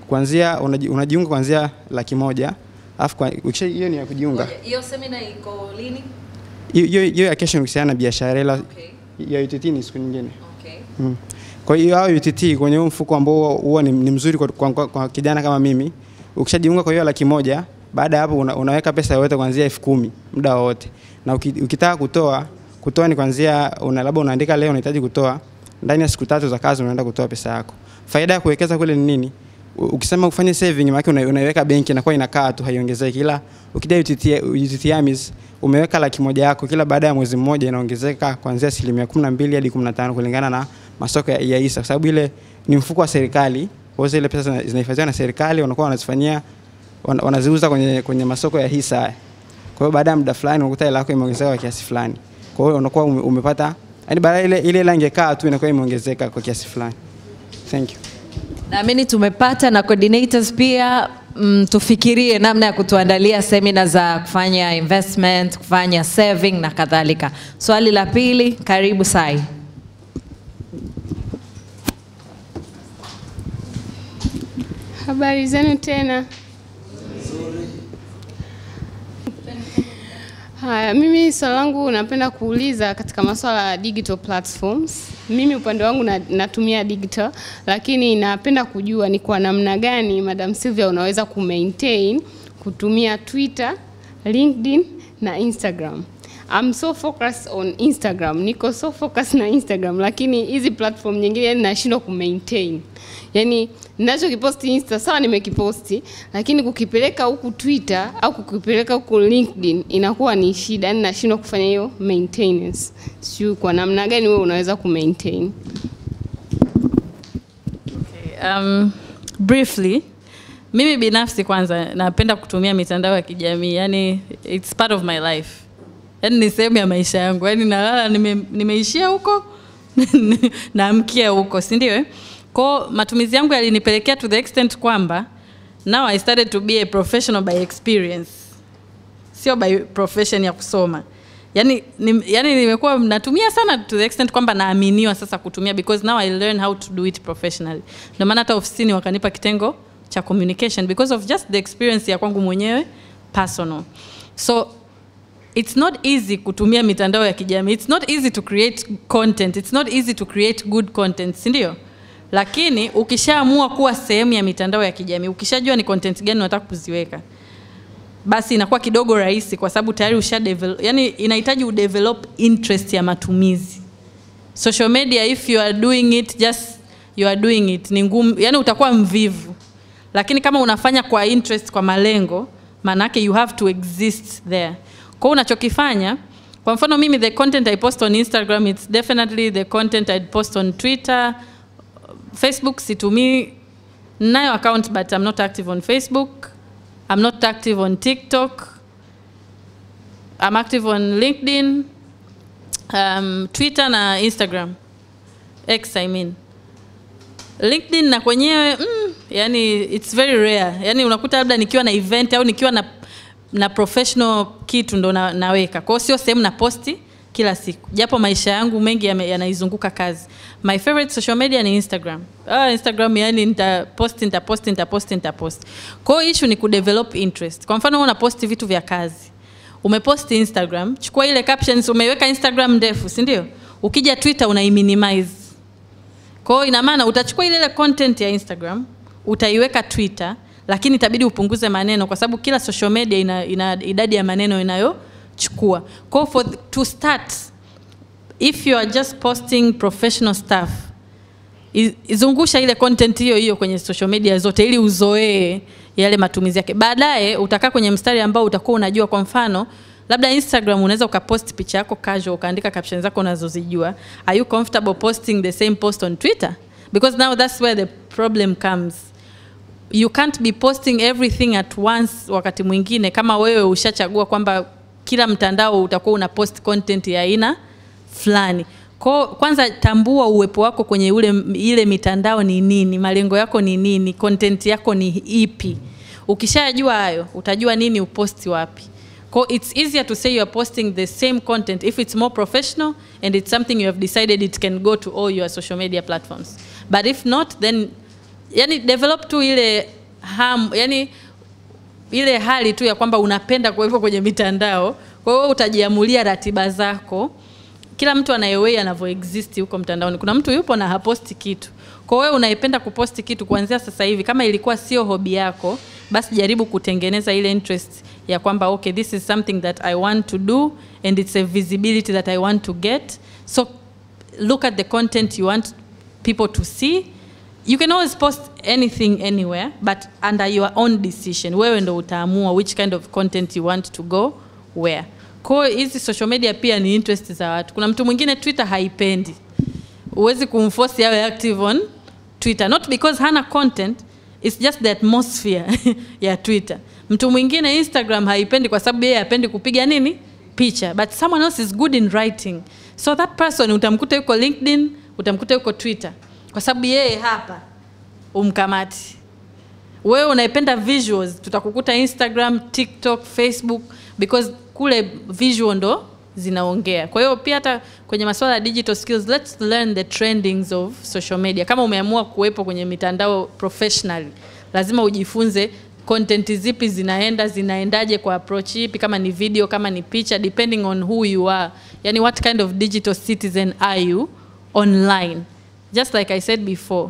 Kuanzia unajiunga kuanzia 100,000. Alafu hiyo ni ya kujiunga. Hiyo seminar iko lini? Hiyo ya kesho kuhusiana na biashara ila ya UTT ni siku nyingine. Okay. Kwa hiyo UTT kwenye mfuko ambao huwa ni mzuri kwa kijana kama mimi. Ukishajiunga kwa hiyo 100,000, baada hapo unaweka pesa yote kuanzia 10,000 muda wote. Na ukitaka kutoa ni kuanzia labda unaandika leo unahitaji kutoa, ndani ya siku 3 za kazi unaenda kutoa pesa yako. Faida ya kuwekeza kule ni nini? Ukisema ufanye saving maana unaiweka benki na kwa inakaa tu haiongezeki, ila ukija UTT AMIS umeweka 100,000 yako, kila baada ya mwezi mmoja inaongezeka kuanzia 12% hadi 15% kulingana na masoko ya hisa, kwa sababu ile ni mfuko wa serikali. Kwa hiyo ile pesa zinahifadhiwa na serikali, wanakuwa wanazifanyia wanaziuza kwenye masoko ya hisa. Kwa hiyo baada ya muda fulani unakuta ile yako imeongezeka kwa kiasi fulani. Kwa hiyo unakuwa umepata, yani baada ile ingekaa tu inakuwa imeongezeka kwa kiasi fulani. Thank you. Naamini tumepata na coordinators pia tufikirie namna ya kutuandalia seminar za kufanya investment, kufanya saving na kadhalika. Swali la pili, karibu Sai. Habari zenu tena. Haya, mimi swali langu napenda kuuliza katika masuala ya digital platforms. Mimi upande wangu natumia digital, lakini napenda kujua ni kwa namna gani Madam Sylvia unaweza kumaintain kutumia Twitter, LinkedIn na Instagram. I'm so focused on Instagram. Niko so focused na Instagram, lakini hizi platform nyingine nashindwa kumaintain. Yani ninachokiposti Insta sawa nimekiposti, lakini kukipeleka huku Twitter au kukipeleka huku LinkedIn inakuwa ni shida, yani nashindwa kufanya hiyo maintenance. Sio kwa namna gani wewe unaweza kumaintain? Okay, briefly, mimi binafsi kwanza napenda kutumia mitandao ya kijamii, yani it's part of my life. Yani ni sehemu ya maisha yangu. Yani nalala nimeishia huko naamkia huko, si ndio? Kwa matumizi yangu yalinipelekea to the extent kwamba now I started to be a professional by experience. Sio by profession ya kusoma. Yani nimekuwa natumia sana to the extent kwamba naaminiwa sasa kutumia, because now I learn how to do it professionally. Ndio maana hata ofisini wakanipa kitengo cha communication because of just the experience ya kwangu mwenyewe personal. So it's not easy kutumia mitandao ya kijamii. It's not easy to create content. It's not easy to create good content, si ndio? Lakini ukishaamua kuwa sehemu ya mitandao ya kijamii, ukishajua ni content gani unataka kuziweka, basi inakuwa kidogo rahisi kwa sababu tayari ushadevelop, yani inahitaji udevelop interest ya matumizi. Social media, if you are doing it just you are doing it, ni ngumu, yani utakuwa mvivu. Lakini kama unafanya kwa interest, kwa malengo, manake you have to exist there. Kwa unachokifanya, kwa mfano mimi the content I post on Instagram, it's definitely the content I'd post on Twitter. Facebook situmii, nayo account but I'm not active on Facebook. I'm not active on TikTok. I'm active on LinkedIn, Twitter na Instagram. X I mean. LinkedIn na kwenyewe yani it's very rare. Yani unakuta labda nikiwa na event au nikiwa na professional kitu ndo naweka. Kwa hiyo sio sehemu na posti kila siku. Japo maisha yangu mengi yanaizunguka kazi. My favorite social media ni Instagram. Instagram yani nitapost. Kwa hiyo issue ni kudevelop interest. Kwa mfano unaposti vitu vya kazi. Umeposti Instagram, chukua ile captions umeiweka Instagram ndefu, si ndio? Ukija Twitter unaiminimize. Kwa hiyo ina maana utachukua ile content ya Instagram, utaiweka Twitter, lakini itabidi upunguze maneno kwa sababu kila social media ina idadi ya maneno chukua. To start, if you are just posting professional stuff, izungusha ile content hiyo kwenye social media zote ili uzoee yale matumizi yake. Baadaye utakaa kwenye mstari ambao utakuwa unajua, kwa mfano labda Instagram unaweza ukapost picha yako casual, ukaandika captions zako unazozijua. Are you comfortable posting the same post on Twitter? Because now that's where the problem comes. You can't be posting everything at once wakati mwingine kama wewe ushachagua kwamba kila mtandao utakuwa una post content ya aina fulani. Kwanza tambua uwepo wako kwenye ile mitandao ni nini, malengo yako ni nini, content yako ni ipi. Ukishajua hayo, utajua nini uposti wapi. It's easier to say you are posting the same content if it's more professional and it's something you have decided it can go to all your social media platforms. But if not, then develop tu ile ile hali tu ya kwamba unapenda kuwepo kwenye mitandao. Kwa hiyo utajiamulia ratiba zako. Kila mtu anayewe anavyoexist huko mtandaoni. Kuna mtu yupo na haposti kitu. Kwa hiyo unaipenda kuposti kitu kuanzia sasa hivi. Kama ilikuwa sio hobby yako, basi jaribu kutengeneza ile interest ya kwamba okay, this is something that I want to do and it's a visibility that I want to get. So look at the content you want people to see. You can always post anything anywhere, but under your own decision. Wewe ndo utaamua which kind of content you want to go where. Kwa hizi social media pia ni interest za watu. Kuna mtu mwingine Twitter haipendi. Uwezi kumforce yawe active on Twitter. Not because hana content, it's just the atmosphere ya Twitter. Mtu mwingine Instagram haipendi kwa sababu yeye hapendi kupiga nini? Picha. But someone else is good in writing. So that person utamkuta yuko LinkedIn, utamkuta yuko Twitter. Kwa sababu yeye hapa umkamati. Wewe unaipenda visuals, tutakukuta Instagram, TikTok, Facebook, because kule visual ndo zinaongea. Kwa hiyo pia hata kwenye masuala ya digital skills, let's learn the trendings of social media. Kama umeamua kuwepo kwenye mitandao professionally, lazima ujifunze content zipi zinaendaje kwa approach ipi, kama ni video, kama ni picha, depending on who you are. Yani what kind of digital citizen are you online? Just like I said before,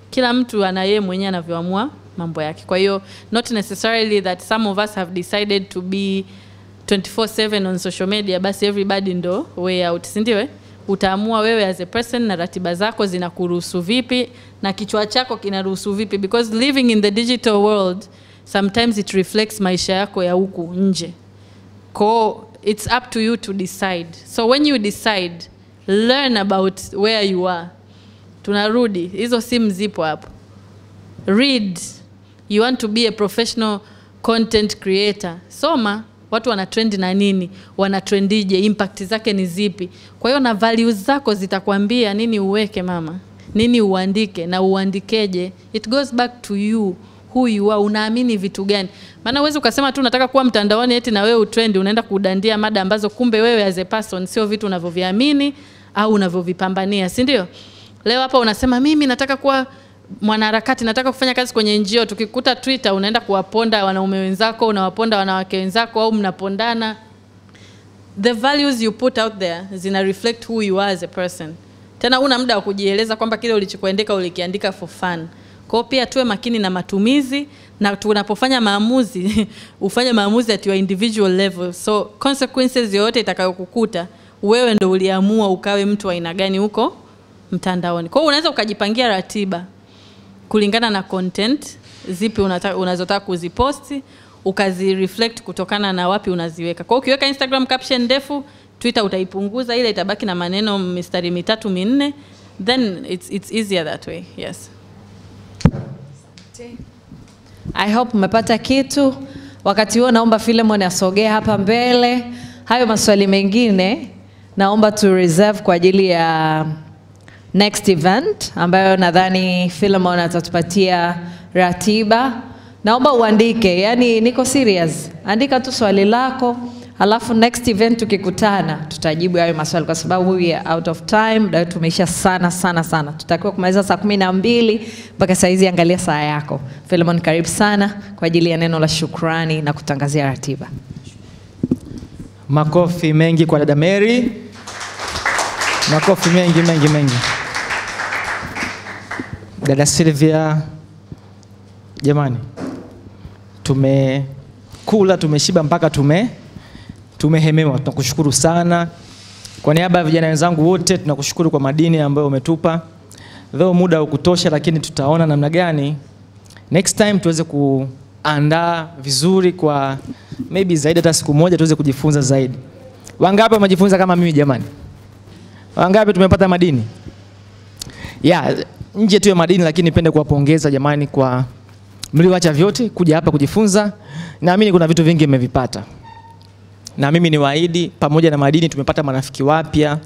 kila mtu ana yeye mwenyewe anavyoamua mambo yake. Kwa hiyo not necessarily that some of us have decided to be 24/7 on social media, basi everybody ndo way out, si ndio? Utaamua wewe as a person na ratiba zako zinakuruhusu vipi na kichwa chako kinaruhusu vipi, because living in the digital world sometimes it reflects maisha yako ya huku nje. It's up to you to decide. So when you decide, learn about where you are. Tunarudi, hizo simu zipo hapo. Read. You want to be a professional content creator. Soma watu wana trend na nini, wana trendije, impact zake ni zipi. Kwa hiyo na values zako zitakwambia nini uweke mama, nini uandike na uandikeje. It goes back to you, who you are, unaamini vitu gani. Maana uweze ukasema tu unataka kuwa mtandaoni eti na wewe utrend, unaenda kudandia mada ambazo kumbe wewe as a person sio vitu unavyoviamini au unavyovipambania, si ndio? Leo hapa unasema mimi nataka kuwa mwanaharakati, nataka kufanya kazi kwenye NGO, tukikuta Twitter unaenda kuwaponda wanaume wenzako, unawaponda wanawake wenzako au mnapondana. The values you put out there zina reflect who you are as a person. Tena una muda wa kujieleza kwamba kile ulichokuandika ulikiandika for fun. Kwa hiyo pia tuwe makini na matumizi, na tunapofanya maamuzi ufanye maamuzi at your individual level. So consequences yoyote itakayokukuta, wewe ndio uliamua ukawe mtu wa aina gani huko mtandaoni. Kwa hiyo unaweza ukajipangia ratiba kulingana na content zipi unazotaka kuziposti, ukazireflect kutokana na wapi unaziweka. Kwa hiyo ukiweka Instagram caption ndefu, Twitter utaipunguza, ile itabaki na maneno mistari 3-4, then it's easier that way. Yes. I hope umepata kitu. Wakati huo naomba Philemon asogee hapa mbele. Hayo maswali mengine naomba tu reserve kwa ajili ya next event ambayo nadhani Philemon atatupatia ratiba. Naomba uandike, yani niko serious. Andika tu swali lako, alafu next event tukikutana tutajibu hayo maswali kwa sababu we are out of time. Ndio tumeisha sana. Tutakiwa kumaliza saa 12 mpaka saa hizi, angalia saa yako. Philemon, karibu sana kwa ajili ya neno la shukrani na kutangazia ratiba. Makofi mengi kwa dada Mary. Makofi mengi. Dada Sylvia, jamani, tumekula, tumeshiba mpaka tumehemewa. Tunakushukuru sana. Kwa niaba ya vijana wenzangu wote tunakushukuru kwa madini ambayo umetupa. Though muda ukutosha, lakini tutaona namna gani next time tuweze kuandaa vizuri kwa maybe zaidi hata siku moja tuweze kujifunza zaidi. Wangapi wamejifunza kama mimi jamani? Wangapi tumepata madini? Nje tu ya madini, lakini nipende kuwapongeza jamani kwa mlioacha vyote kuja hapa kujifunza. Naamini kuna vitu vingi mmevipata. Na mimi niwaahidi pamoja na madini tumepata marafiki wapya,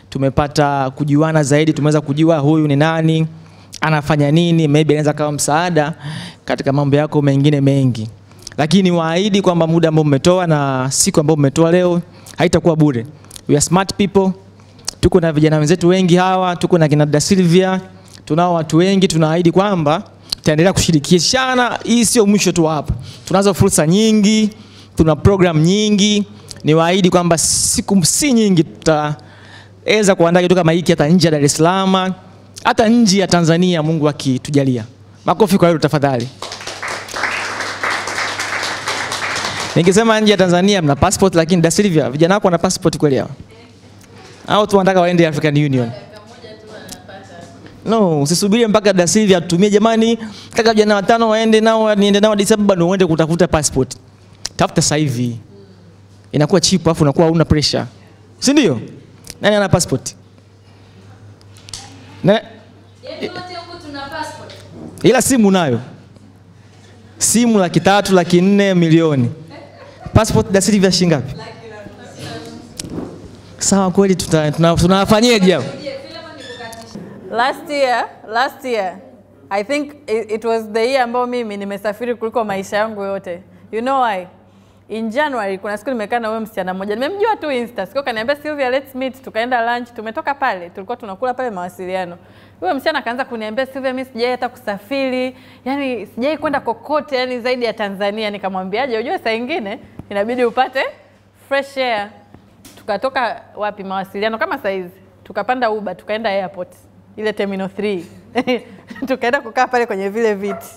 tumepata kujuana zaidi, tumeweza kujua huyu ni nani, anafanya nini, maybe anaweza kama msaada katika mambo yako mengine mengi. Lakini niwaahidi kwamba muda ambao mmetoa na siku ambao mmetoa leo haitakuwa bure. We are smart people. Tuko na vijana wenzetu wengi hawa, tuko na kina Da Silvia, tunao watu wengi. Tunaahidi kwamba tutaendelea kushirikishana. Hii sio mwisho tu hapa. Tunazo fursa nyingi, tuna program nyingi. Niwaahidi kwamba siku si nyingi tutaweza kuandaa kitu kama hiki hata nje ya Dar es Salaam, hata nje ya Tanzania, Mungu akitujalia. Makofi kwa hilo tafadhali. Nikisema nje ya Tanzania mna passport, lakini Da Silvia, vijana wako wana passport kweli hao? Au tu wanataka waende African Union? No, usisubiri mpaka Da Silvia atumie jamani, kaka vijana 5 waende nao niende nao Addis Ababa ndio uende kutafuta passport. Tafuta sasa hivi. Inakuwa cheap afu unakuwa huna pressure. Si ndio? Nani ana passport? Wote huko tuna passport. Ila simu nayo. Simu 300,000, 400,000 milioni. Passport Da Silvia shilingi ngapi? Sawa kweli tunafanyaje hapo? Last year I think it was the year ambao mimi nimesafiri kuliko maisha yangu yote. You know why? In January kuna siku nimekaa na wewe msichana mmoja. Nimemjua tu Insta. Siku kaniambia Sylvia let's meet, tukaenda lunch, tumetoka pale, tulikuwa tunakula pale mawasiliano. Wewe msichana akaanza kuniambia Sylvia mimi sijai hata kusafiri, yani sijai kwenda kokote yani zaidi ya Tanzania. Nikamwambiaje, unajua saa nyingine inabidi upate fresh air. Tukatoka wapi mawasiliano kama saa hizi. Tukapanda Uber, tukaenda airport, ile terminal 3. Tukaenda kukaa pale kwenye vile viti.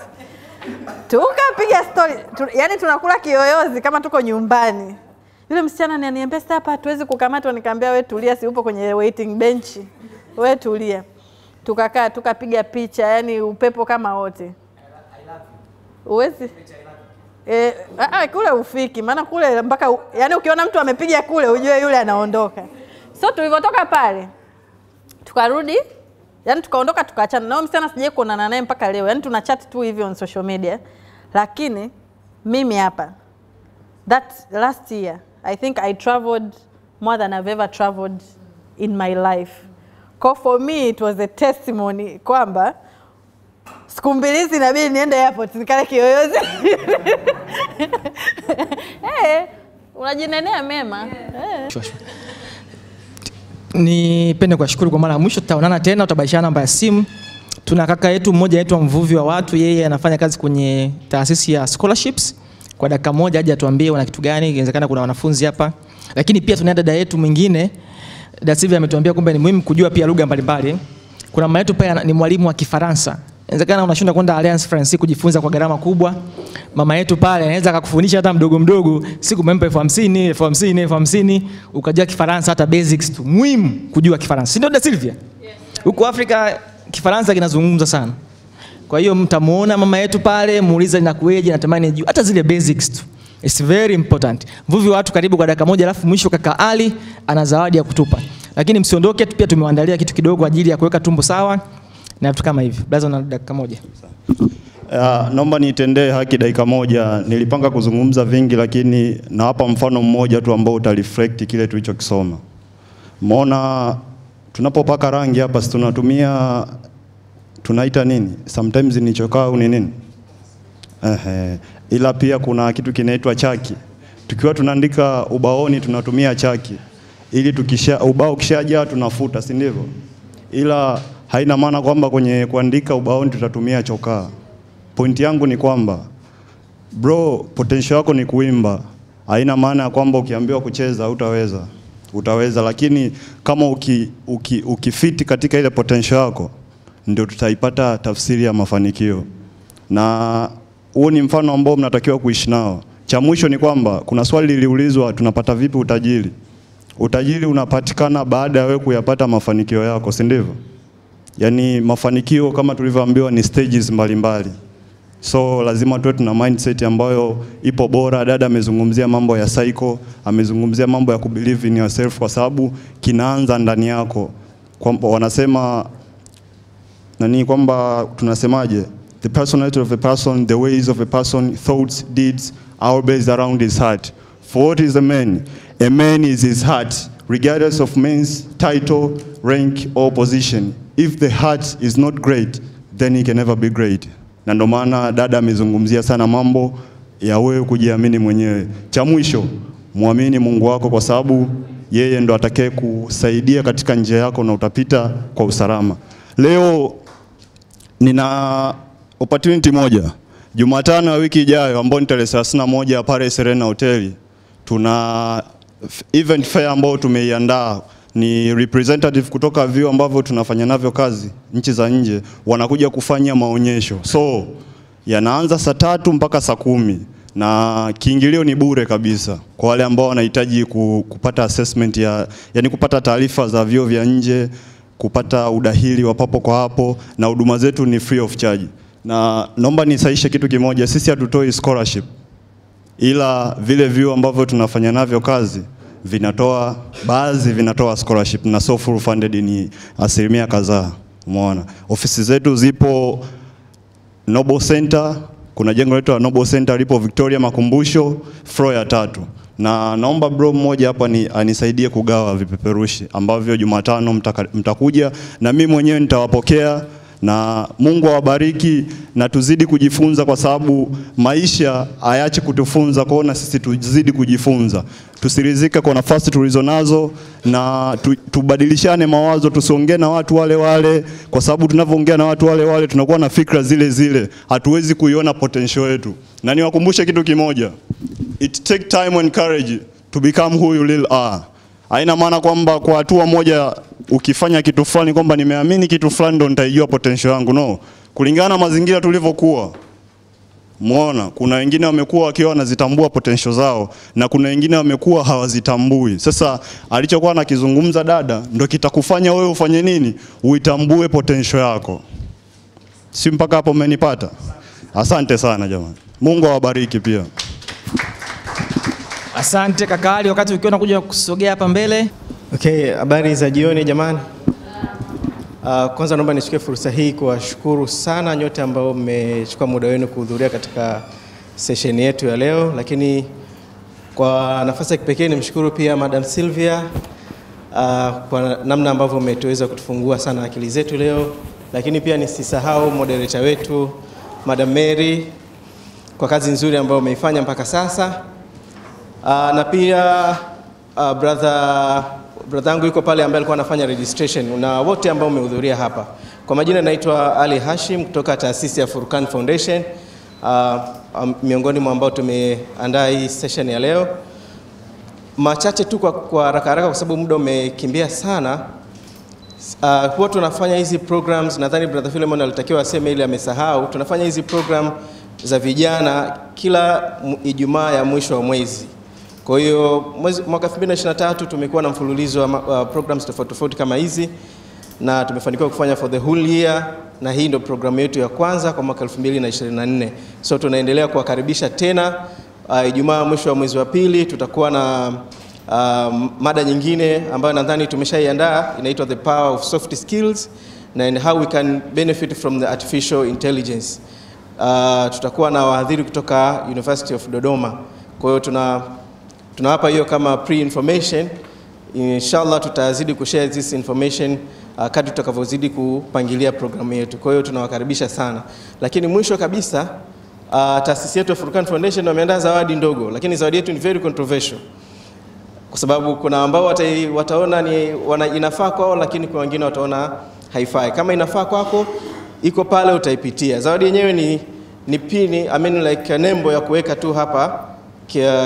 Tukapiga story, yani tunakula kiyoyozi kama tuko nyumbani. Yule msichana ananiambia sasa hapa hatuwezi kukamatwa, nikamwambia wewe tulia, si upo kwenye waiting bench. Wewe tulia. Tukakaa tukapiga picha, yani upepo kama wote. Uwezi? Kule ufiki, maana kule mpaka yani ukiona mtu amepiga kule ujue yule anaondoka. So tulivyotoka pale tukarudi, yani tukaondoka tukaachana. Nao msichana sije kuonana naye mpaka leo. Yani tuna chat tu hivi on social media. Lakini mimi hapa that last year I think I traveled more than I've ever traveled in my life. For me it was a testimony kwamba siku mbili inabidi niende airport nikale kiyoyozi. Unajinenea mema. Nipende kuwashukuru kwa mara ya mwisho. Tutaonana tena, tutabadilishana namba ya simu. Tuna kaka yetu mmoja anaitwa mvuvi wa watu, yeye anafanya kazi kwenye taasisi ya scholarships. Kwa dakika moja aje atuambie una kitu gani, inawezekana kuna wanafunzi hapa. Lakini pia tuna dada yetu mwingine, Da Silvia ametuambia kwamba ni muhimu kujua pia lugha mbalimbali. Kuna mama yetu pia ni mwalimu wa Kifaransa. Inawezekana unashinda kwenda Alliance France kujifunza kwa gharama kubwa. Mama yetu pale anaweza akakufundisha hata mdogo mdogo, siku umempa 50,000 ukajua Kifaransa hata basics tu. Muhimu kujua Kifaransa. Si ndio Da Silvia? Huko Afrika Kifaransa kinazungumza sana. Kwa hiyo mtamuona mama yetu pale, muulize inakueje, natamani nijue hata zile basics tu. It's very important. Mvuvi wa watu karibu kwa dakika moja, alafu mwisho kaka Ali ana zawadi ya kutupa. Lakini msiondoke, pia tumewaandalia kitu kidogo kwa ajili ya kuweka tumbo sawa na vitu kama hivi. Blaza na dakika moja. Naomba niitendee haki dakika moja. Nilipanga kuzungumza vingi lakini nawapa mfano mmoja tu ambao utareflect kile tulichokisoma. Umeona tunapopaka rangi hapa tunatumia tunaita nini? Sometimes ni chokaa au ni nini? Ila pia kuna kitu kinaitwa chaki. Tukiwa tunaandika ubaoni tunatumia chaki. Ili ubao ukishajaa tunafuta, si ndivyo? Ila haina maana kwamba kwenye kuandika ubaoni tutatumia chokaa. Point yangu ni kwamba bro, potential yako ni kuimba. Haina maana kwamba ukiambiwa kucheza utaweza. Utaweza, lakini kama ukifiti katika ile potential yako ndio tutaipata tafsiri ya mafanikio. Na huo ni mfano ambao mnatakiwa kuishi nao. Cha mwisho ni kwamba kuna swali liliulizwa, tunapata vipi utajiri? Utajiri unapatikana baada ya wewe kuyapata mafanikio yako, si ndivyo? Yaani mafanikio kama tulivyoambiwa ni stages mbalimbali. So lazima tuwe tuna mindset ambayo ipo bora. Dada amezungumzia mambo ya cycle, amezungumzia mambo ya kubelieve in yourself kwa sababu kinaanza ndani yako. Kwamba wanasema kwamba tunasemaje? The personality of a person, the ways of a person, thoughts, deeds are based around his heart. For what is a man? A man is his heart, regardless of man's title, rank or position. If the heart is not great, then he can never be great. Na ndo maana dada amezungumzia sana mambo ya wewe kujiamini mwenyewe. Cha mwisho, muamini Mungu wako kwa sababu yeye ndo atakaye kusaidia katika njia yako na utapita kwa usalama. Leo nina opportunity moja. Jumatano ya wiki ijayo ambayo ni tarehe 31 pale Serena Hoteli, tuna event fair ambao tumeiandaa. Ni representative kutoka vyuo ambavyo tunafanya navyo kazi nchi za nje wanakuja kufanya maonyesho. So yanaanza saa 3 mpaka saa 10 na kiingilio ni bure kabisa kwa wale ambao wanahitaji kupata assessment yani kupata taarifa za vyuo vya nje, kupata udahili wa papo kwa hapo, na huduma zetu ni free of charge. Na naomba nisaishe kitu kimoja, sisi hatutoi scholarship, ila vile vyuo ambavyo tunafanya navyo kazi vinatoa, baadhi vinatoa scholarship na so full funded ni asilimia kadhaa. Umeona ofisi zetu zipo Noble Center, kuna jengo letu la Noble Center lipo Victoria Makumbusho floor ya 3. Na naomba bro mmoja hapa anisaidie kugawa vipeperushi ambavyo Jumatano mtakuja na mimi mwenyewe nitawapokea. Na Mungu awabariki na tuzidi kujifunza kwa sababu maisha hayachi kutufunza, kwa na sisi tuzidi kujifunza. Tusirizike kwa nafasi tulizonazo na tubadilishane mawazo, tusiongee na watu wale wale kwa sababu tunavyoongea na watu wale wale tunakuwa na fikra zile zile, hatuwezi kuiona potential yetu. Na niwakumbushe kitu kimoja, it take time and courage to become who you really are. Haina maana kwamba kwa hatua moja ukifanya kitu fulani kwamba nimeamini kitu fulani ndo nitaijua potential yangu. No. Kulingana na mazingira tulivyokuwa. Muona, kuna wengine wamekuwa wakiwa wanazitambua potential zao na kuna wengine wamekuwa hawazitambui. Sasa alichokuwa anakizungumza dada ndo kitakufanya wewe ufanye nini? Uitambue potential yako. Si mpaka hapo mmenipata? Asante sana jamani. Mungu awabariki pia. Asante kakali, wakati ukiwa unakuja kusogea hapa mbele. Okay, habari za jioni jamani. Kwanza naomba nichukue fursa hii kuwashukuru sana nyote ambao mmechukua muda wenu kuhudhuria katika session yetu ya leo, lakini kwa nafasi ya kipekee nimshukuru pia Madam Sylvia kwa namna ambavyo umetuweza kutufungua sana akili zetu leo, lakini pia nisisahau moderator wetu Madam Mary kwa kazi nzuri ambayo umeifanya mpaka sasa. Na pia brother yangu yuko pale ambaye alikuwa anafanya registration na wote ambao umehudhuria hapa. Kwa majina naitwa Ali Hashim kutoka taasisi ya Furkan Foundation. Miongoni mwa ambao tumeandaa hii session ya leo. Machache tu kwa haraka haraka kwa sababu muda umekimbia sana. Huwa tunafanya hizi programs, nadhani brother Philemon alitakiwa aseme ile amesahau. Tunafanya hizi program za vijana kila Ijumaa ya mwisho wa mwezi. Kwa hiyo mwaka 2023 tumekuwa na mfululizo wa programs tofauti kama hizi na tumefanikiwa kufanya for the whole year, na hii ndio programu yetu ya kwanza kwa mwaka 2024. So tunaendelea kuwakaribisha tena. Ijumaa mwisho wa mwezi wa pili tutakuwa na mada nyingine ambayo nadhani tumeshaiandaa, inaitwa the power of soft skills and how we can benefit from the artificial intelligence. Tutakuwa na wahadhiri kutoka University of Dodoma. Kwa hiyo tunawapa hiyo kama pre-information. Inshallah tutazidi kushare this information kadri tutakavyozidi kupangilia programu yetu. Kwa hiyo tunawakaribisha sana. Lakini mwisho kabisa, taasisi yetu ya Furkan Foundation wameandaa zawadi ndogo, lakini zawadi yetu ni very controversial. Kwa sababu kuna ambao wataona inafaa kwao, lakini kwa wengine wataona haifai. Kama inafaa kwako, iko pale utaipitia. Zawadi yenyewe ni pini, like nembo ya kuweka tu hapa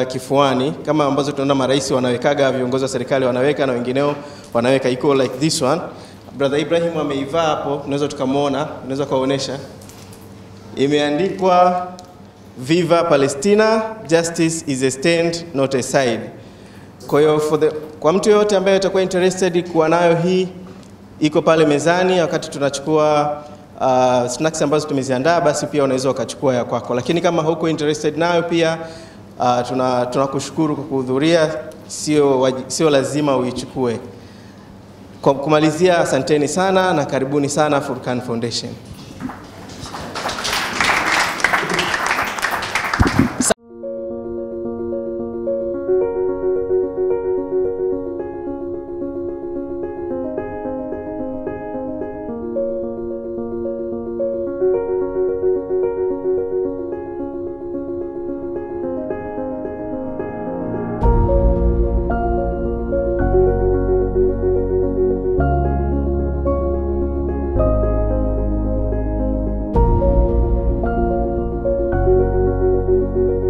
kifuani, kama ambazo tunaona marais wanawekaga, viongozi wa serikali wanaweka na wengineo wanaweka, iko like this one. Brother Ibrahim ameivaa hapo, tunaweza tukamuona, unaweza kaonesha. Imeandikwa Viva Palestina, justice is a stand not a side. Kwa hiyo kwa mtu yote ambaye atakuwa interested kuwa nayo, hii iko pale mezani wakati tunachukua snacks ambazo tumeziandaa, basi pia unaweza ukachukua ya kwako. Lakini kama huko interested nayo pia tunakushukuru kwa kuhudhuria, sio lazima uichukue. Kwa kumalizia, asanteni sana na karibuni sana Furkan Foundation.